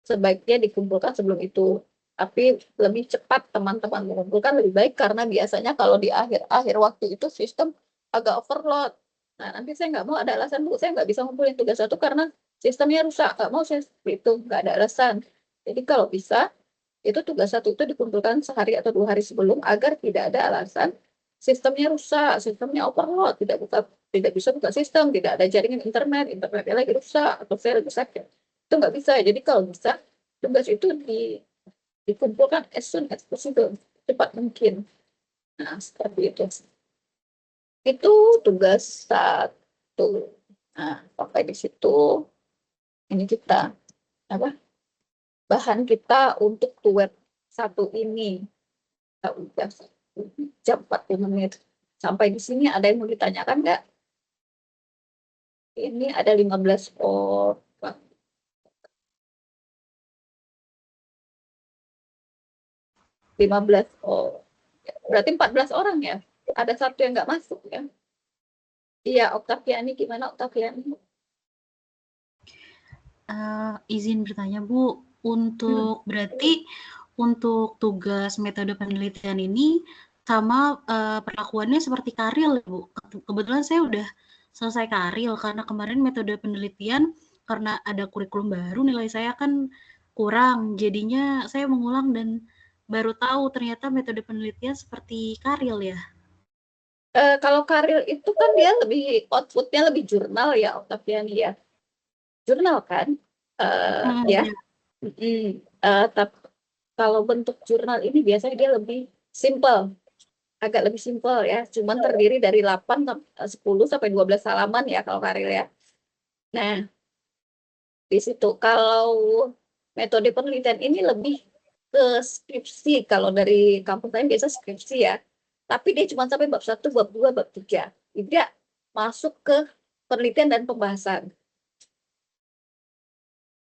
sebaiknya dikumpulkan sebelum itu. Tapi lebih cepat teman-teman mengumpulkan lebih baik, karena biasanya kalau di akhir waktu itu sistem agak overload. Nah, nanti saya nggak mau ada alasan, Bu, saya nggak bisa ngumpulin tugas 1 karena sistemnya rusak. Nggak mau saya seperti itu, nggak ada alasan. Jadi kalau bisa, itu tugas 1 itu dikumpulkan sehari atau 2 hari sebelum, agar tidak ada alasan sistemnya rusak, sistemnya overload, tidak bisa buka sistem, tidak ada jaringan internetnya lagi rusak, atau saya lagi sakit. Itu nggak bisa. Jadi kalau bisa, tugas itu dikumpulkan as soon as possible, cepat mungkin. Nah, seperti itu. Itu tugas 1. Nah, sampai di situ ini kita apa? Bahan kita untuk web 1 ini. Kita udah jam 40 menit. Sampai di sini ada yang mau ditanyakan nggak? Ini ada 15 orang. 15 orang. Berarti 14 orang ya? Ada 1 yang nggak masuk ya? Iya, Oktaviani, gimana Oktaviani? Izin bertanya, Bu, untuk berarti untuk tugas metode penelitian ini sama perlakuannya seperti Karil, Bu. Kebetulan saya udah selesai Karil karena kemarin metode penelitian karena ada kurikulum baru, nilai saya kan kurang, jadinya saya mengulang dan baru tahu ternyata metode penelitian seperti Karil ya. Kalau Karil itu kan dia lebih outputnya lebih jurnal ya, Oktaviani ya. Jurnal kan, ya. Tapi kalau bentuk jurnal ini biasanya dia lebih simple, agak lebih simple ya. Cuman terdiri dari 8, 10 sampai 12 halaman ya kalau Karil ya. Nah, di situ kalau metode penelitian ini lebih ke skripsi. Kalau dari kampus lain biasa skripsi ya. Tapi dia cuma sampai bab 1, bab 2, bab 3. Tidak masuk ke penelitian dan pembahasan.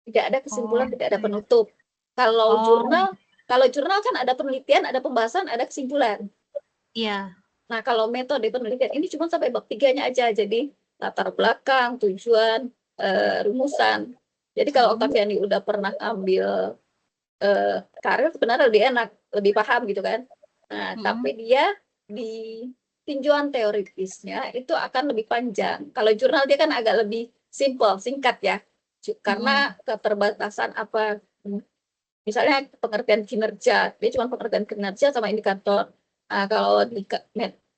Tidak ada kesimpulan, tidak ada penutup. Kalau jurnal kan ada penelitian, ada pembahasan, ada kesimpulan. Iya. Nah, kalau metode penelitian ini cuma sampai bab 3-nya aja. Jadi latar belakang, tujuan, rumusan. Jadi kalau Oktaviani udah pernah ambil karir, sebenarnya lebih enak, lebih paham gitu kan. Nah, tapi dia di tinjauan teoritisnya itu akan lebih panjang. Kalau jurnal dia kan agak lebih simple, singkat ya. Karena keterbatasan apa, misalnya pengertian kinerja, dia cuma pengertian kinerja sama indikator. Nah, kalau di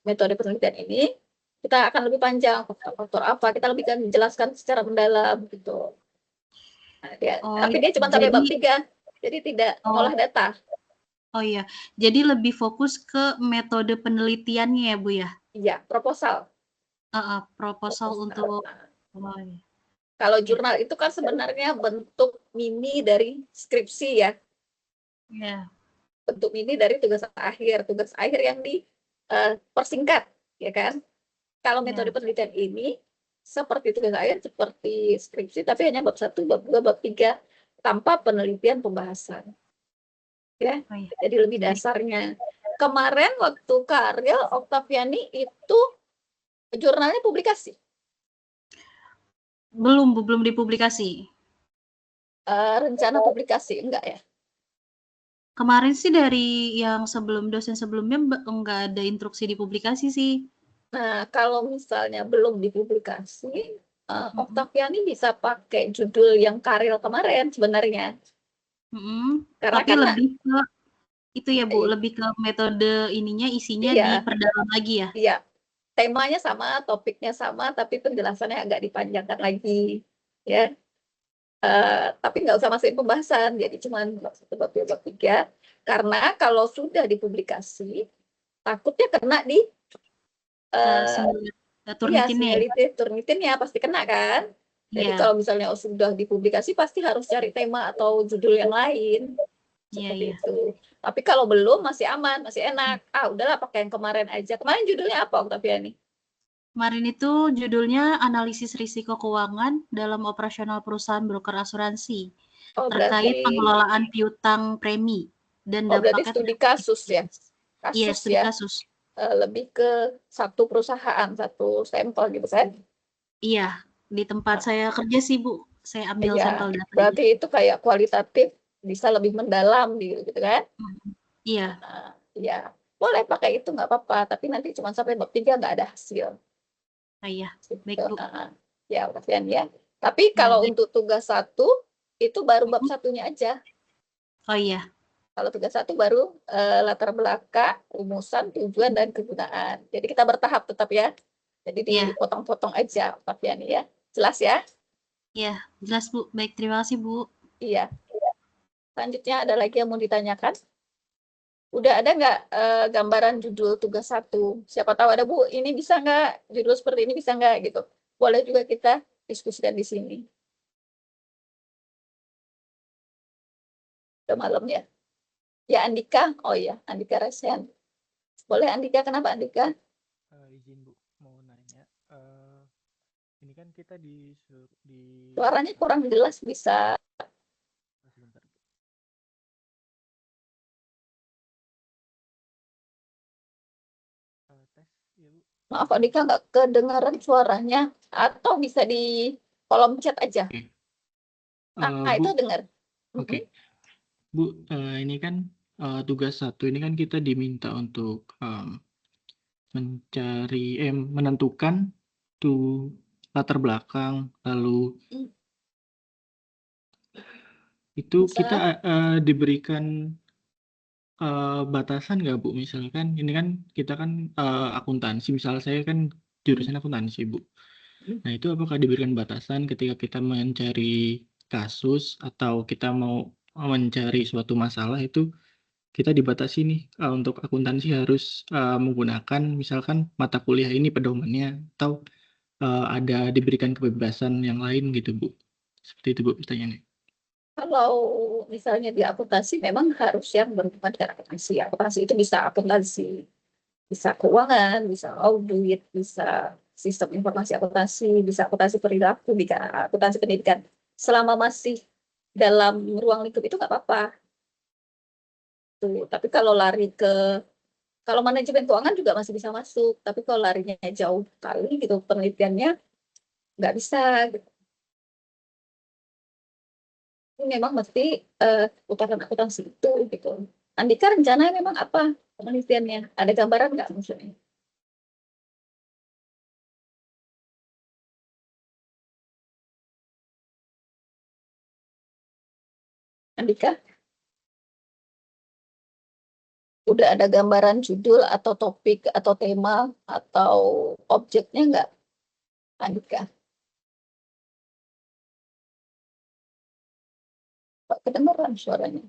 metode penelitian ini, kita akan lebih panjang, faktor apa, kita lebih kan menjelaskan secara mendalam gitu. Nah, Oh, tapi dia cuma sampai bab 3, jadi tidak oh, mengolah data. oh iya. Jadi lebih fokus ke metode penelitiannya ya, Bu ya? Iya, proposal. Proposal Proposal. untuk Nah, oh, iya. kalau Ya. jurnal itu kan sebenarnya bentuk mini dari skripsi ya, Ya. bentuk mini dari tugas akhir yang dipersingkat, ya kan? Kalau metode Ya. penelitian ini seperti tugas akhir, seperti skripsi, tapi hanya bab 1, bab 2, bab 3, tanpa penelitian pembahasan. Ya, Oh, iya. jadi lebih dasarnya. Kemarin waktu karya Oktaviani itu jurnalnya publikasi. Belum, Bu, belum dipublikasi. Rencana publikasi enggak ya? Kemarin sih dari yang dosen sebelumnya enggak ada instruksi dipublikasi sih. Nah, kalau misalnya belum dipublikasi, Mm-mm. Oktaviani bisa pakai judul yang Karil kemarin sebenarnya. Karena Tapi kan lebih ke itu ya, Bu, iya, lebih ke metode ininya, isinya iya, diperdalam lagi ya? iya. Temanya sama, topiknya sama, tapi penjelasannya agak dipanjangkan lagi. Ya, tapi nggak usah masukin pembahasan, jadi cuma bab 1, bab 2, bab 3. Karena kalau sudah dipublikasi, takutnya kena di eh, iya, Turnitinnya ya? Turnitinnya pasti kena kan. Jadi Iya, kalau misalnya sudah dipublikasi pasti harus cari tema atau judul yang lain iya, seperti iya. itu. Tapi kalau belum masih aman, masih enak. Udahlah pakai yang kemarin aja. Kemarin judulnya apa Oktaviani? Kemarin itu judulnya Analisis Risiko Keuangan dalam Operasional Perusahaan Broker Asuransi Oh terkait berarti pengelolaan piutang premi dan oh berarti dampaknya studi terhadap kasus ya. iya, Kasus studi ya. kasus. Lebih ke satu perusahaan, satu sampel gitu kan. Iya, di tempat saya kerja sih, Bu. Saya ambil Iya, sampel datanya. berarti itu kayak kualitatif bisa lebih mendalam gitu kan. Iya, Ya, boleh pakai itu nggak apa-apa, tapi nanti cuma sampai bab 3 nggak ada hasil. iya. Baik, Gitu. Bu. Ya, kasihan ya. Tapi Ya, kalau baik. untuk tugas 1 itu baru bab satunya aja. Oh iya, Kalau tugas 1 baru latar belakang, rumusan, tujuan, dan kegunaan. Jadi kita bertahap tetap ya. Jadi iya, dipotong-potong aja, Oktavian ya. Jelas ya? iya. Jelas, Bu. Baik, terima kasih, Bu. Iya. Selanjutnya ada lagi yang mau ditanyakan? Udah ada nggak gambaran judul tugas 1? Siapa tahu ada, Bu, ini bisa nggak? Judul seperti ini bisa nggak gitu. Boleh juga kita diskusikan di sini. Udah malam ya. Ya Andika, oh iya, Andika Resen. Boleh Andika, kenapa Andika? Izin Bu, mau nanya. Ini kan kita di Suaranya apa? kurang jelas, bisa. Sebentar. Tes ya Bu. Maaf Andika, nggak kedengaran suaranya. Atau bisa di kolom chat aja. Oke. Itu Bu, dengar. oke. Bu, ini kan tugas 1 ini kan kita diminta untuk menentukan tuh latar belakang, lalu Mm. itu kita Bisa. diberikan batasan nggak Bu? Misalkan ini kan kita kan akuntansi, misal saya kan jurusan akuntansi Bu. Nah, itu apakah diberikan batasan ketika kita mencari kasus atau kita mau mencari suatu masalah itu kita dibatasi nih untuk akuntansi harus menggunakan misalkan mata kuliah ini pedomannya atau ada diberikan kebebasan yang lain gitu Bu. Seperti itu Bu pertanyaannya. Kalau misalnya di akuntansi memang harus yang berhubungan dengan akuntansi. Akuntansi itu bisa akuntansi, bisa keuangan, bisa audit, bisa sistem informasi akuntansi, bisa akuntansi perilaku, bisa akuntansi pendidikan. Selama masih dalam ruang lingkup itu nggak apa-apa. Tuh. Tapi kalau manajemen keuangan juga masih bisa masuk. Tapi kalau larinya jauh kali gitu penelitiannya nggak bisa. Gitu. Ini memang mesti putaran akuntansi itu gitu. Andika rencananya memang apa penelitiannya? Ada gambaran nggak maksudnya? Andika, udah ada gambaran judul atau topik atau tema atau objeknya nggak, Andika? Pak, kedengeran suaranya?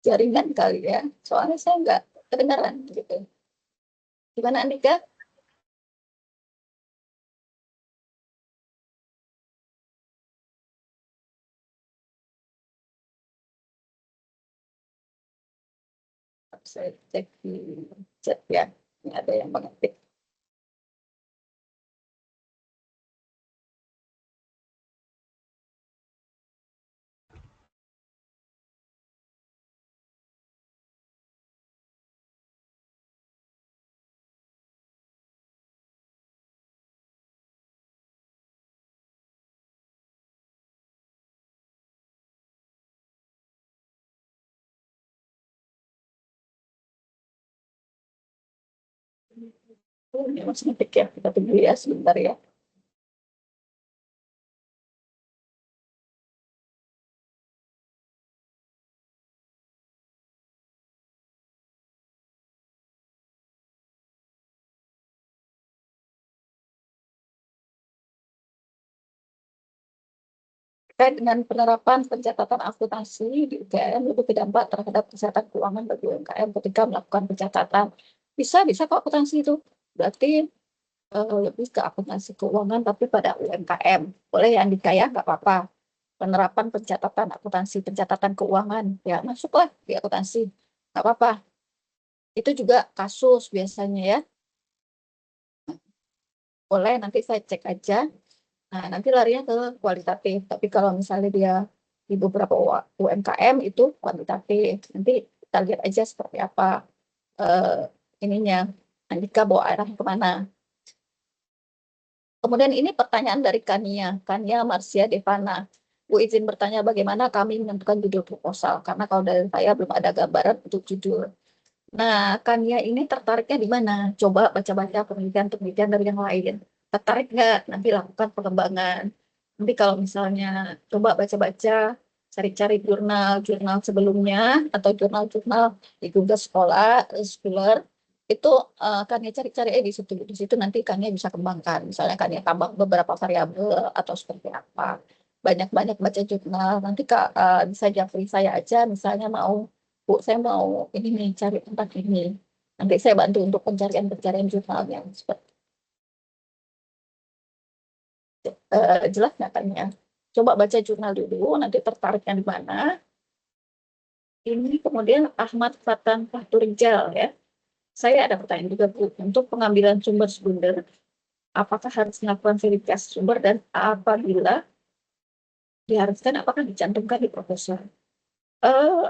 Jaringan kali ya, soalnya saya nggak kedengeran gitu. Gimana Andika? Saya cek di chat ya, ini ada yang mengetik. Ini masih ngetik ya, kita tunggu ya sebentar ya. Terkait dengan penerapan pencatatan akuntansi di UGM lebih berdampak terhadap kesehatan keuangan bagi UMKM ketika melakukan pencatatan. Bisa kok akuntansi itu. Berarti lebih ke akuntansi keuangan tapi pada UMKM. Boleh ya Andika ya, nggak apa-apa. Penerapan pencatatan akuntansi, pencatatan keuangan. Ya masuklah di akuntansi. Nggak apa-apa. Itu juga kasus biasanya ya. Boleh, nanti saya cek aja. Nah, nanti larinya ke kualitatif. Tapi kalau misalnya dia di beberapa UMKM itu kuantitatif. Nanti kita lihat aja seperti apa eh, ininya. Andika bawa arah kemana. Kemudian ini pertanyaan dari Kania Marcia Devana. Bu izin bertanya bagaimana kami menentukan judul proposal. Karena kalau dari saya belum ada gambaran untuk judul. Nah, Kania ini tertariknya di mana? Coba baca-baca penelitian-penelitian dari yang lain. Tertarik nggak? Nanti lakukan pengembangan. Nanti kalau misalnya coba baca-baca, cari-cari jurnal-jurnal sebelumnya atau jurnal-jurnal di Google Scholar, Scholar, itu Kania cari-cari di situ nanti Kania bisa kembangkan. Misalnya Kania tambah beberapa variabel atau seperti apa. Banyak-banyak baca jurnal. Nanti Kak bisa japri saya aja, misalnya mau Bu, saya mau ini nih cari tempat ini. Nanti saya bantu untuk pencarian jurnalnya. Seperti jelas nggak kan ya? Coba baca jurnal dulu, nanti tertariknya di mana. Ini kemudian Ahmad Fatan Fahturijal ya. Saya ada pertanyaan juga Bu, untuk pengambilan sumber-sumber, apakah harus melakukan verifikasi sumber dan apabila diharuskan, apakah dicantumkan di proposal? Eh,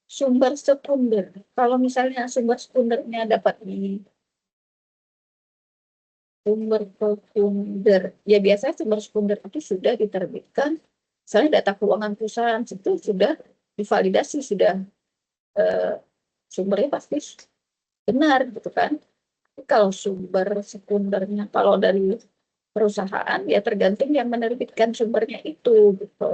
Sumber sekunder, kalau misalnya sumber sekundernya dapat di sumber sekunder. Ya biasanya sumber sekunder itu sudah diterbitkan, misalnya data keuangan perusahaan itu sudah divalidasi, sudah eh, sumbernya pasti benar gitu kan. Tapi kalau sumber sekundernya, kalau dari perusahaan ya tergantung yang menerbitkan sumbernya itu gitu.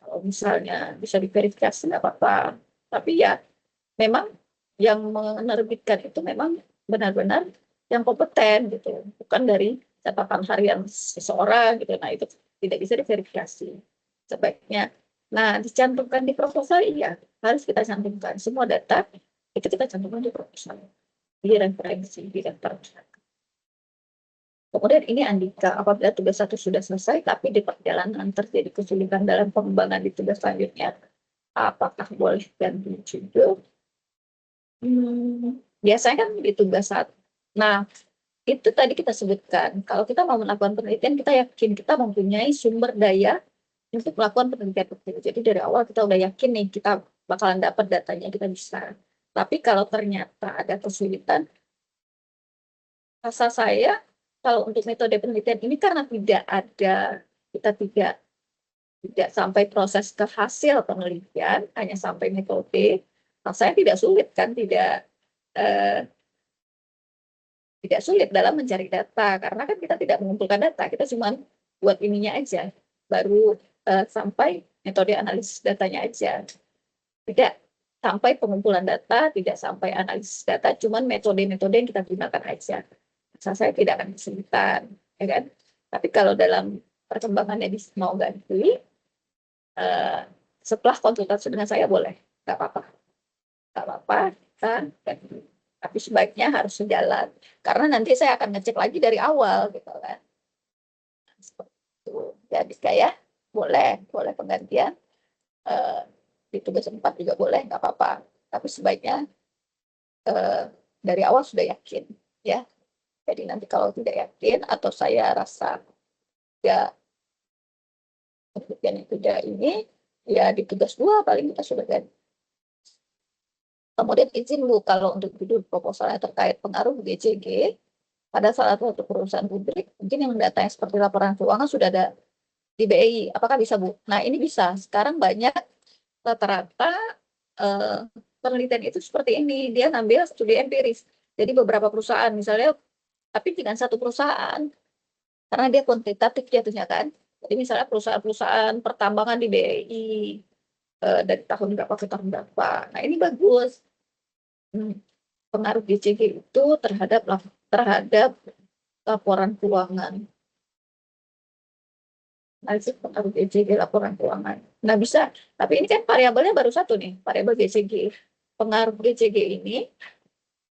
Kalau misalnya bisa diverifikasi nggak apa-apa. Tapi ya memang yang menerbitkan itu memang benar-benar yang kompeten gitu, bukan dari catatan harian seseorang gitu. Nah itu tidak bisa diverifikasi sebaiknya. Nah dicantumkan di proposal, iya harus kita cantumkan semua data itu, kita cantumkan di proposal, di referensi, di daftar. Kemudian ini Andika, apabila tugas satu sudah selesai tapi di perjalanan terjadi kesulitan dalam pengembangan di tugas selanjutnya, apakah boleh ganti judul? Biasanya kan di tugas satu. Nah, itu tadi kita sebutkan. Kalau kita mau melakukan penelitian, kita yakin kita mempunyai sumber daya untuk melakukan penelitian itu. Jadi dari awal kita udah yakin nih, kita bakalan dapat datanya, kita bisa. Tapi kalau ternyata ada kesulitan, rasa saya kalau untuk metode penelitian ini karena kita tidak sampai proses ke hasil penelitian, hanya sampai metode, rasanya tidak sulit kan, eh, tidak sulit dalam mencari data, karena kan kita tidak mengumpulkan data, kita cuma buat ininya aja, baru sampai metode analisis datanya aja. Tidak sampai pengumpulan data, tidak sampai analisis data, cuman metode-metode yang kita gunakan aja. Saya tidak akan kesulitan, ya kan? Tapi kalau dalam perkembangannya mau ganti, setelah konsultasi dengan saya boleh, nggak apa-apa, nggak apa-apa, kan? Tapi sebaiknya harus sejalan, karena nanti saya akan ngecek lagi dari awal, gitu kan? Seperti itu. Jadi kayak boleh penggantian di tugas 4 juga boleh, nggak apa-apa. Tapi sebaiknya dari awal sudah yakin, ya. Jadi nanti kalau tidak yakin atau saya rasa ya penelitian itu tidak ini, ya di tugas 2 paling kita sudah ganti. Kemudian izin Bu, kalau untuk judul proposalnya terkait pengaruh GCG pada salah satu perusahaan publik, mungkin yang datanya seperti laporan keuangan sudah ada di BI. Apakah bisa Bu? Nah ini bisa. Sekarang banyak rata-rata penelitian itu seperti ini. Dia ngambil studi empiris. Jadi beberapa perusahaan misalnya, tapi dengan satu perusahaan. Karena dia kuantitatif jatuhnya kan. Jadi misalnya perusahaan-perusahaan pertambangan di BI dari tahun berapa ke tahun berapa. Nah ini bagus. Pengaruh GCG itu terhadap laporan keuangan. Analisis pengaruh GCG laporan keuangan. Nah bisa, tapi ini kan variabelnya baru satu nih, variabel GCG. Pengaruh GCG ini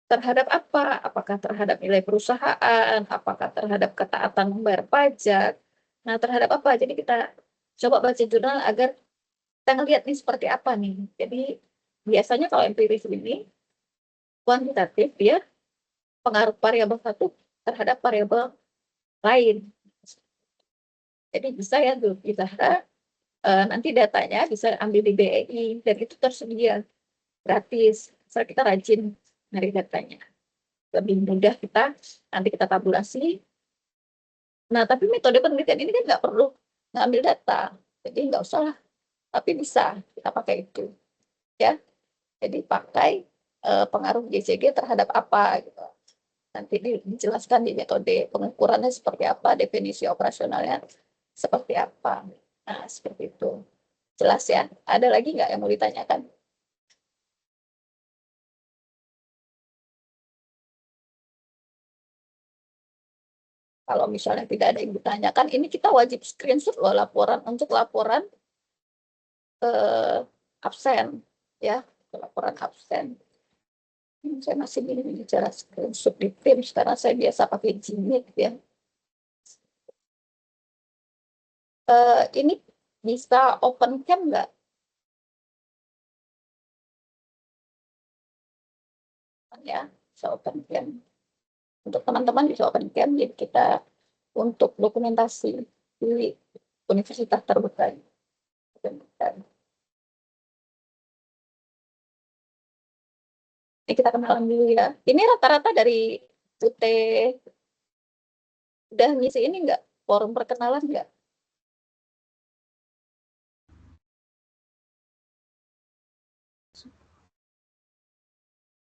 terhadap apa? Apakah terhadap nilai perusahaan? Apakah terhadap ketaatan membayar pajak? Nah terhadap apa? Jadi kita coba baca jurnal agar kita ngelihat nih seperti apa nih. Jadi biasanya kalau empiris ini kuantitatif dia pengaruh variabel satu terhadap variabel lain. Jadi bisa ya tuh kita nanti datanya bisa ambil di BEI dan itu tersedia gratis. Asal kita rajin dari datanya. Lebih mudah nanti kita tabulasi. Nah, tapi metode penelitian ini kan nggak perlu ngambil data. Jadi nggak usah lah. Tapi bisa kita pakai itu. Ya. Jadi pakai pengaruh GCG terhadap apa gitu. Nanti dijelaskan di metode pengukurannya seperti apa, definisi operasionalnya seperti apa. Nah, seperti itu. Jelas ya? Ada lagi nggak yang mau ditanyakan? Kalau misalnya tidak ada yang ditanyakan, ini kita wajib screenshot loh laporan untuk laporan absen, ya, laporan absen. Saya masih ingin bicara screenshot di Teams karena saya biasa pakai Gmeet ya. Ini bisa open cam nggak? Ya, bisa open cam. Untuk teman-teman bisa open cam, jadi kita untuk dokumentasi di universitas terbuka. Ini kita kenalan dulu ya. Ini rata-rata dari UT udah ngisi ini nggak? Forum perkenalan nggak?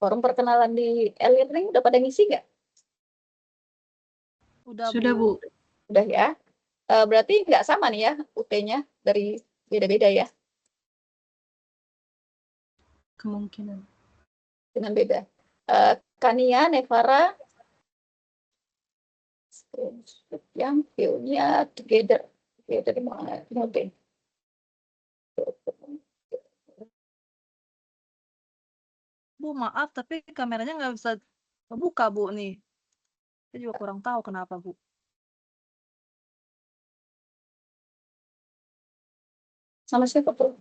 Forum perkenalan di e-learning udah pada ngisi nggak? Sudah, Bu. Udah ya. Berarti nggak sama nih ya UT-nya dari beda-beda ya? Kemungkinan. Dengan beda. Kania, Nevara, yang view-nya together mode. Bu, maaf, tapi kameranya nggak bisa kebuka, Bu, nih. Saya juga kurang tahu kenapa, Bu. Sama siapa tuh?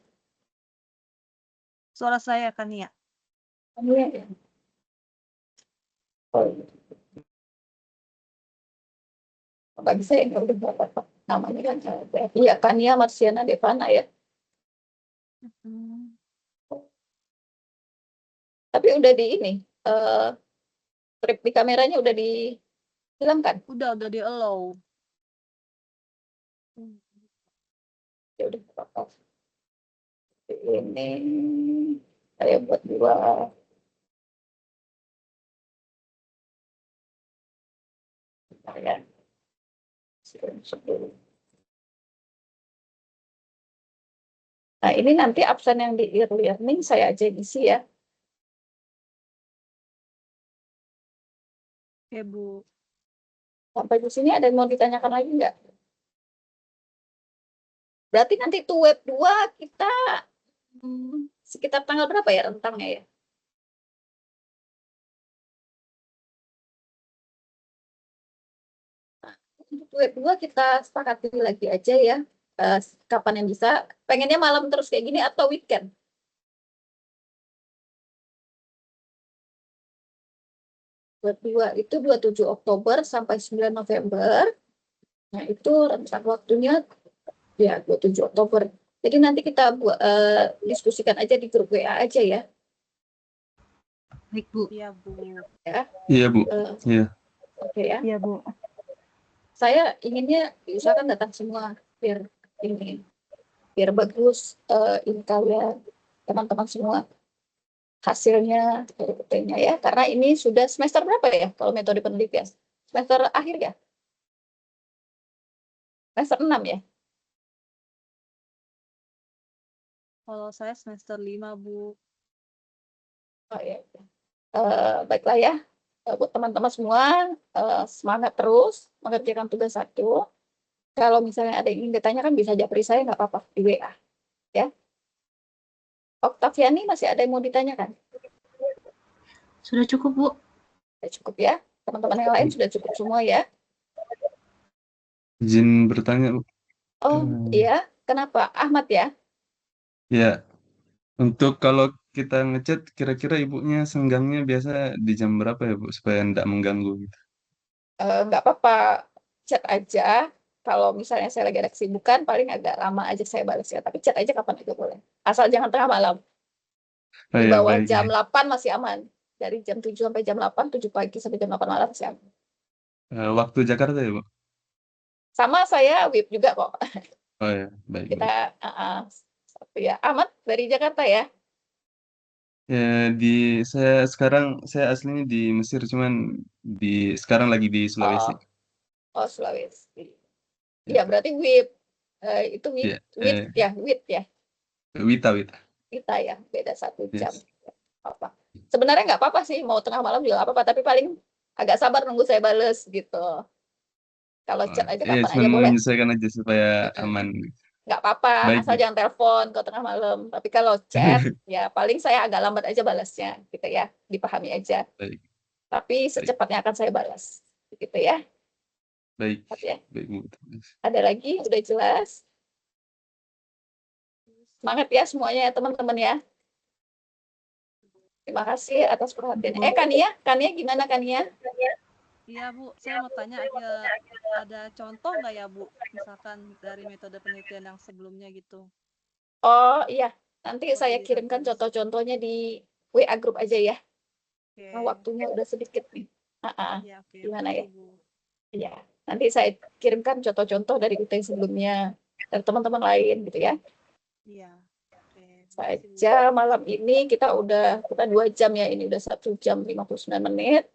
Suara saya, kan ya? Kania ya? Oh, nggak bisa ya, udah berapa namanya kan? Iya, Kania, Marsiana, Devana ya. Tapi udah di ini, strip di kameranya udah di Hilangkan. Udah di allow. Ya udah nggak apa-apa. Ini saya buat 2. Bentar ya. Screenshot dulu. Nah, ini nanti absen yang di e-learning saya aja yang isi ya. Oke, Bu. Sampai di sini ada yang mau ditanyakan lagi nggak? Berarti nanti itu web 2 kita sekitar tanggal berapa ya rentangnya ya? Nah, untuk web 2 kita sepakati lagi aja ya. Kapan yang bisa. Pengennya malam terus kayak gini atau weekend? Web 2 itu 27 Oktober sampai 9 November. Nah, itu rentang waktunya ya 27 Oktober. Jadi nanti kita buat diskusikan aja di grup WA aja ya. Baik, Bu. Iya, Bu. Iya, Bu. Iya. Oke ya. Iya, Bu. Saya inginnya diusahakan datang semua biar bagus ini kalian teman-teman semua hasilnya dari PT-nya ya. Karena ini sudah semester berapa ya kalau metode penelitian? Semester akhir ya? Semester 6 ya? Kalau saya semester 5, Bu. Oh ya. Baiklah ya. Buat teman-teman semua semangat terus mengerjakan tugas 1. Kalau misalnya ada yang ingin ditanyakan bisa japri saya nggak apa-apa di WA ya. Oktaviani masih ada yang mau ditanyakan? Sudah cukup, Bu. Sudah cukup ya. Teman-teman yang lain sudah cukup semua ya. Izin bertanya, Bu. Oh iya, kenapa? Ahmad ya? Ya, untuk kalau kita ngechat, kira-kira ibunya senggangnya biasa di jam berapa ya, Bu? Supaya tidak mengganggu gitu. Nggak apa-apa, chat aja. Kalau misalnya saya lagi ada kesibukan, paling agak lama aja saya balas ya. Tapi chat aja kapan aja boleh. Asal jangan tengah malam. Oh Di ya, bawah baik. jam 8 masih aman. Dari jam 7 sampai jam 8, 7 pagi sampai jam 8 malam masih aman. Waktu Jakarta ya, Bu? Sama saya WIB juga kok. Oh ya, baik. Kita ya Ahmad dari Jakarta ya. Ya, saya aslinya di Mesir, cuman sekarang lagi di Sulawesi. Oh Sulawesi. Ya. Ya berarti WIB. Itu Ya, WIB ya. Wita. Kita ya beda 1 jam. Yes. Apa? Sebenarnya nggak apa-apa sih mau tengah malam juga nggak apa-apa. Tapi paling agak sabar nunggu saya bales gitu. Kalau chat aja kapan Cuman aja boleh. menyesuaikan aja supaya aman. Nggak apa-apa, Baik, asal Bu. jangan telepon kalau tengah malam. Tapi kalau chat, ya paling saya agak lambat aja balasnya, gitu ya, dipahami aja. Baik. Tapi secepatnya akan saya balas, gitu ya. Baik, Ya. baik, Bu. Ada lagi, udah jelas. Semangat ya semuanya ya teman-teman ya. Terima kasih atas perhatian. Kania gimana Kania? Iya, Bu. Saya mau tanya, ada contoh nggak ya, Bu? Misalkan dari metode penelitian yang sebelumnya gitu. Oh iya, nanti Oh, saya jadi kirimkan referensi. contoh-contohnya di WA grup aja ya. Oke. Nah, waktunya udah sedikit nih. Iya, oke. Gimana ya? Makasih, Bu. Iya, nanti saya kirimkan contoh-contoh dari UT sebelumnya dari teman-teman lain gitu ya. Iya. Oke. Makasih, Bu. Saja malam ini kita 2 jam ya, ini udah 1 jam 59 menit.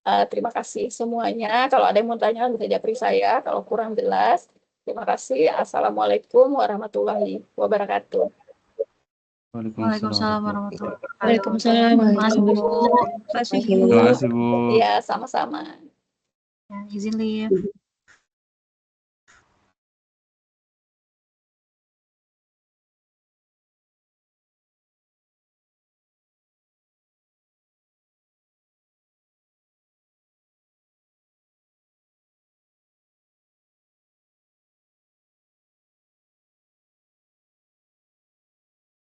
Terima kasih semuanya. Kalau ada yang mau tanya bisa japri saya. Kalau kurang jelas, terima kasih. Assalamualaikum warahmatullahi wabarakatuh. Waalaikumsalam warahmatullahi wabarakatuh. Waalaikumsalam Terima kasih, Bu. Terima kasih, Bu. Terima kasih, Bu. Ya, sama-sama. Ya, izin live.